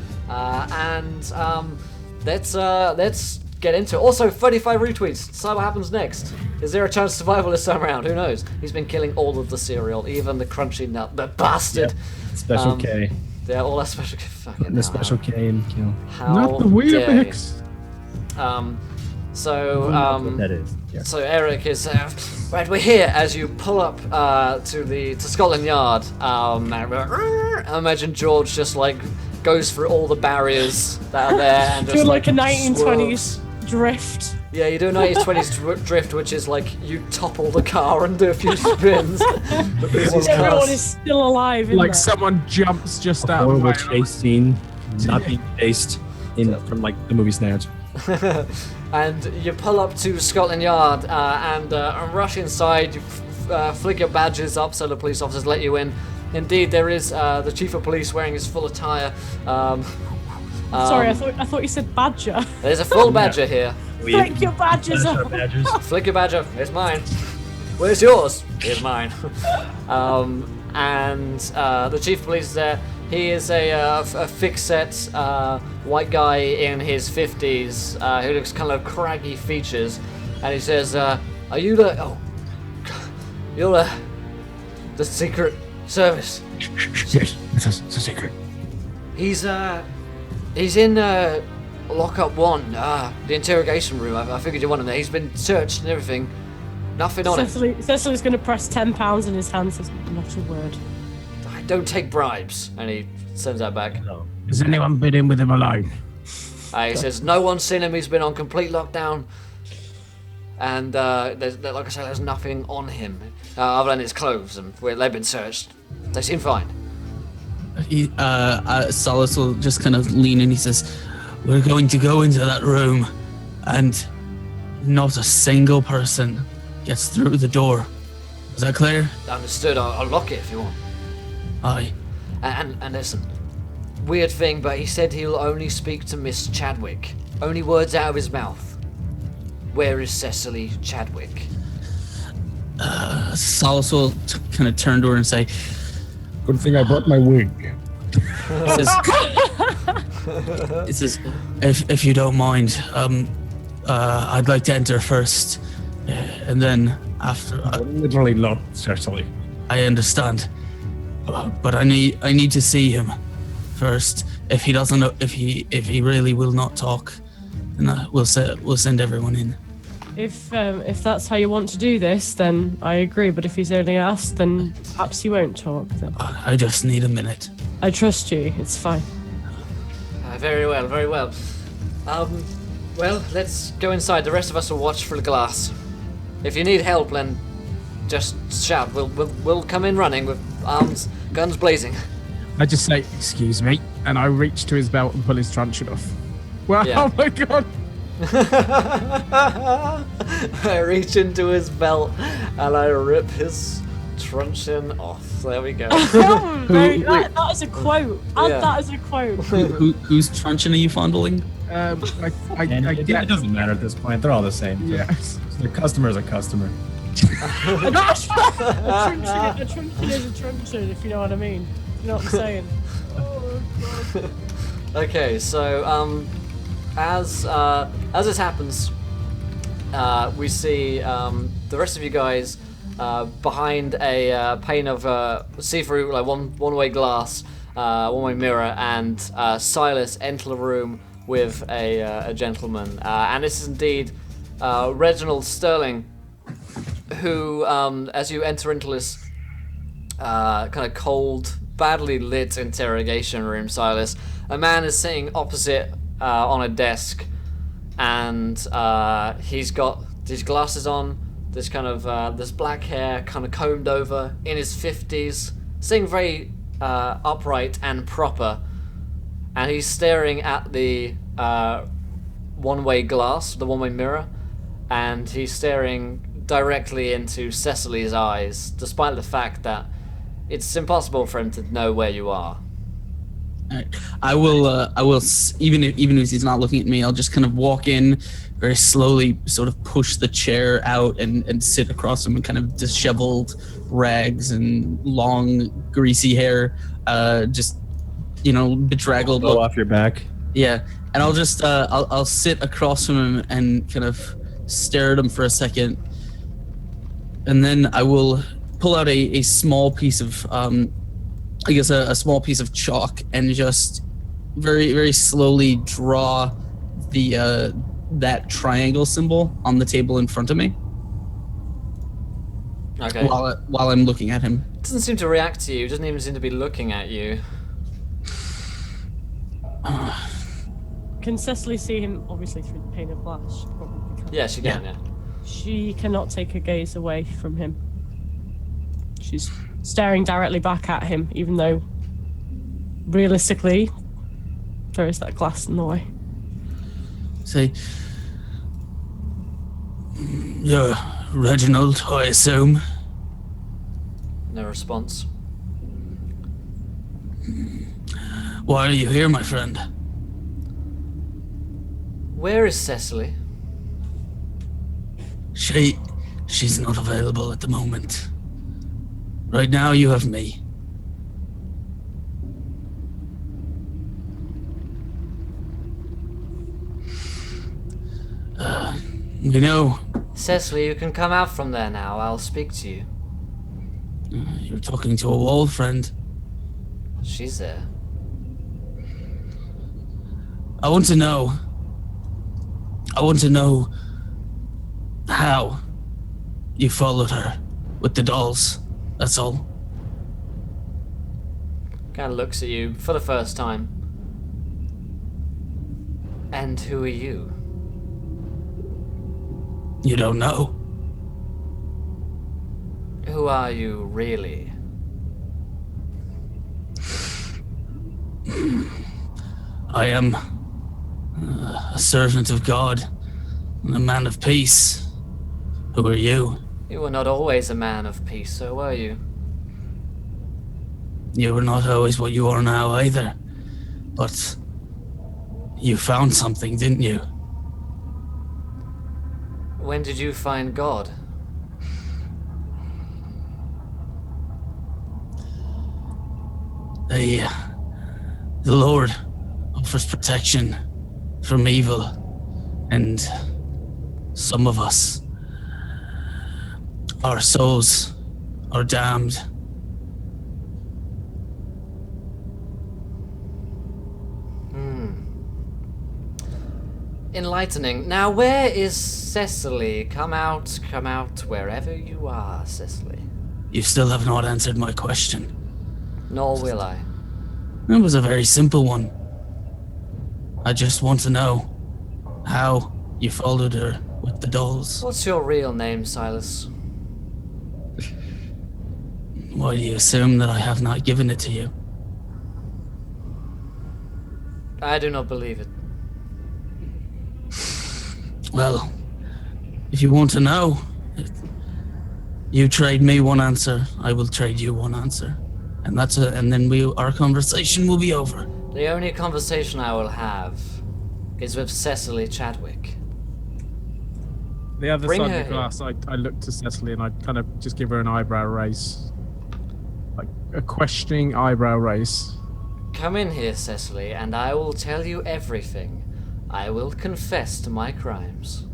Let's get into it. Also, 35 retweets. Decide what happens next. Is there a chance of survival this time around? Who knows? He's been killing all of the cereal, even the crunchy nut. The bastard. Yep. Special K. They're all a special. Fucking The special K and kill. How Not the dare you. Weetabix. That is. Yeah. So Eric is right. We're here as you pull up to Scotland Yard. I imagine George just like goes through all the barriers that are there and just Doing like a swerves. 1920s drift. Yeah, you do a 1920s drift, which is like you topple the car and do a few spins. Because these Everyone cars- is still alive. Like someone jumps just out of the Horrible way. chase scene. Not being chased from like the movie Snatch. And you pull up to Scotland Yard and rush inside. You flick your badges up so the police officers let you in. Indeed, there is the chief of police wearing his full attire. Sorry, I thought you said badger. There's a full badger here. Flick your badges up. Flick your badger. It's mine. Where's yours? It's mine. And the chief of police is there. He is a thick-set white guy in his 50s who looks kind of craggy features, and he says, "Are you the? Oh, you're the Secret Service." Yes, it's a secret. He's in lockup 1, the interrogation room. I figured you wanted him there. He's been searched and everything. Nothing on him. Cecily's going to press £10 in his hand. Says not a word. I don't take bribes, and he sends that back. Has anyone been in with him alone? He says no one's seen him. He's been on complete lockdown, and like I said, there's nothing on him other than his clothes, and they've been searched. They seem fine. Solace will just kind of lean in. He says, "We're going to go into that room, and not a single person gets through the door. Is that clear?" Understood. I'll lock it if you want. Aye. And listen, weird thing, but he said he'll only speak to Miss Chadwick. Only words out of his mouth. Where is Cecily Chadwick? Solace will kind of turn to her and say, Good thing I brought my wig. he says, if you don't mind, I'd like to enter first, and then after. Literally not Cecily. I understand, but I need to see him first. If he doesn't, if he really will not talk, then we'll send everyone in. If that's how you want to do this, then I agree. But if he's only asked, then perhaps he won't talk. Then. I just need a minute. I trust you. It's fine. Very well, very well. Well, let's go inside. The rest of us will watch through the glass. If you need help, then just shout. We'll come in running with arms, guns blazing. I just say, "Excuse me," and I reach to his belt and pull his truncheon off. Well, Yeah. oh my god! I reach into his belt and I rip his truncheon off. There we go. That is a quote. Add Yeah. that as a quote. Whose truncheon are you fondling? I And it get. doesn't matter at this point. They're all the same. Yes. The customer's a customer. a truncheon is a truncheon, if you know what I mean. You know what I'm saying? Okay, so as this happens, we see the rest of you guys behind a pane of see-through, like one-way glass, one-way mirror, and Silas enter the room with a gentleman, and this is indeed Reginald Sterling, who, as you enter into this kind of cold, badly lit interrogation room, Silas, a man is sitting opposite on a desk, and he's got these glasses on, this kind of this black hair kind of combed over, in his 50s, sitting very upright and proper, and he's staring at the one-way glass, the one-way mirror, and he's staring directly into Cecily's eyes, despite the fact that it's impossible for him to know where you are. Alright. I will even if he's not looking at me, I'll just kind of walk in very slowly, sort of push the chair out and sit across him in kind of disheveled rags and long greasy hair, just bedraggled. Blow off your back. Yeah, and I'll just I'll sit across from him and kind of stare at him for a second, and then I will pull out a small piece of I guess, a small piece of chalk and just very, very slowly draw the that triangle symbol on the table in front of me Okay. while I'm looking at him. Doesn't seem to react to you. Doesn't even seem to be looking at you. Can Cecily see him? Obviously through the pane of glass. She probably can. Yeah, she can. Yeah. She cannot take her gaze away from him. She's staring directly back at him, even though realistically there is that glass in the way. Say, you're Reginald, I assume. No response. Why are you here, my friend? Where is Cecily? She's not available at the moment. Right now, you have me. You know, Cecily, you can come out from there now. I'll speak to you. you're talking to a wall, friend. She's there. I want to know how you followed her with the dolls. That's all. Kind of looks at you for the first time. And who are you? You don't know. Who are you, really? I am a servant of God and a man of peace. Who are you? You were not always a man of peace, so were you? You were not always what you are now either. But you found something, didn't you? When did you find God? The Lord offers protection from evil, and some of us, our souls are damned. Enlightening. Now, where is Cecily? Come out, wherever you are, Cecily. You still have not answered my question. Nor will I. It was a very simple one. I just want to know how you followed her with the dolls. What's your real name, Silas? Why do you assume that I have not given it to you? I do not believe it. Well, if you want to know, you trade me one answer, I will trade you one answer. And and then our conversation will be over. The only conversation I will have is with Cecily Chadwick. The other Bring side her of the glass, I look to Cecily and I kind of just give her an eyebrow raise. Like a questioning eyebrow raise. Come in here, Cecily, and I will tell you everything. I will confess to my crimes.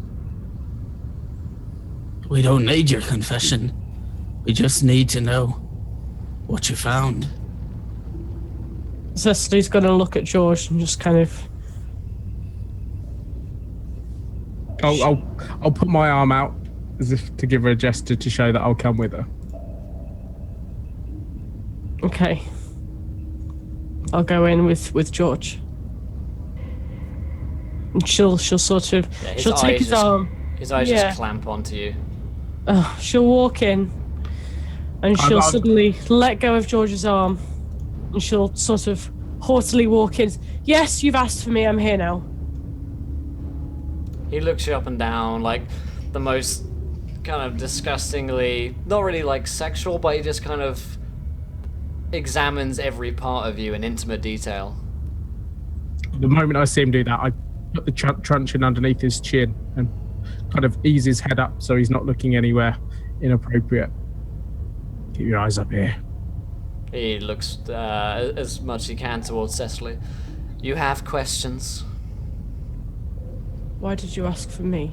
We don't need your confession. We just need to know what you found. Cecily's gonna look at George and just kind of. I'll put my arm out as if to give her a gesture to show that I'll come with her. Okay. I'll go in with George. And she'll sort of Yeah, she'll take his arm. His eyes Yeah. just clamp onto you. She'll walk in and she'll suddenly let go of George's arm and she'll sort of haughtily walk in. Yes, you've asked for me, I'm here now. He looks you up and down like the most kind of disgustingly, not really like sexual, but he just kind of examines every part of you in intimate detail. The moment I see him do that, I put the truncheon underneath his chin and kind of ease his head up so he's not looking anywhere inappropriate. Keep your eyes up here. He looks as much as he can towards Cecily. You have questions? Why did you ask for me?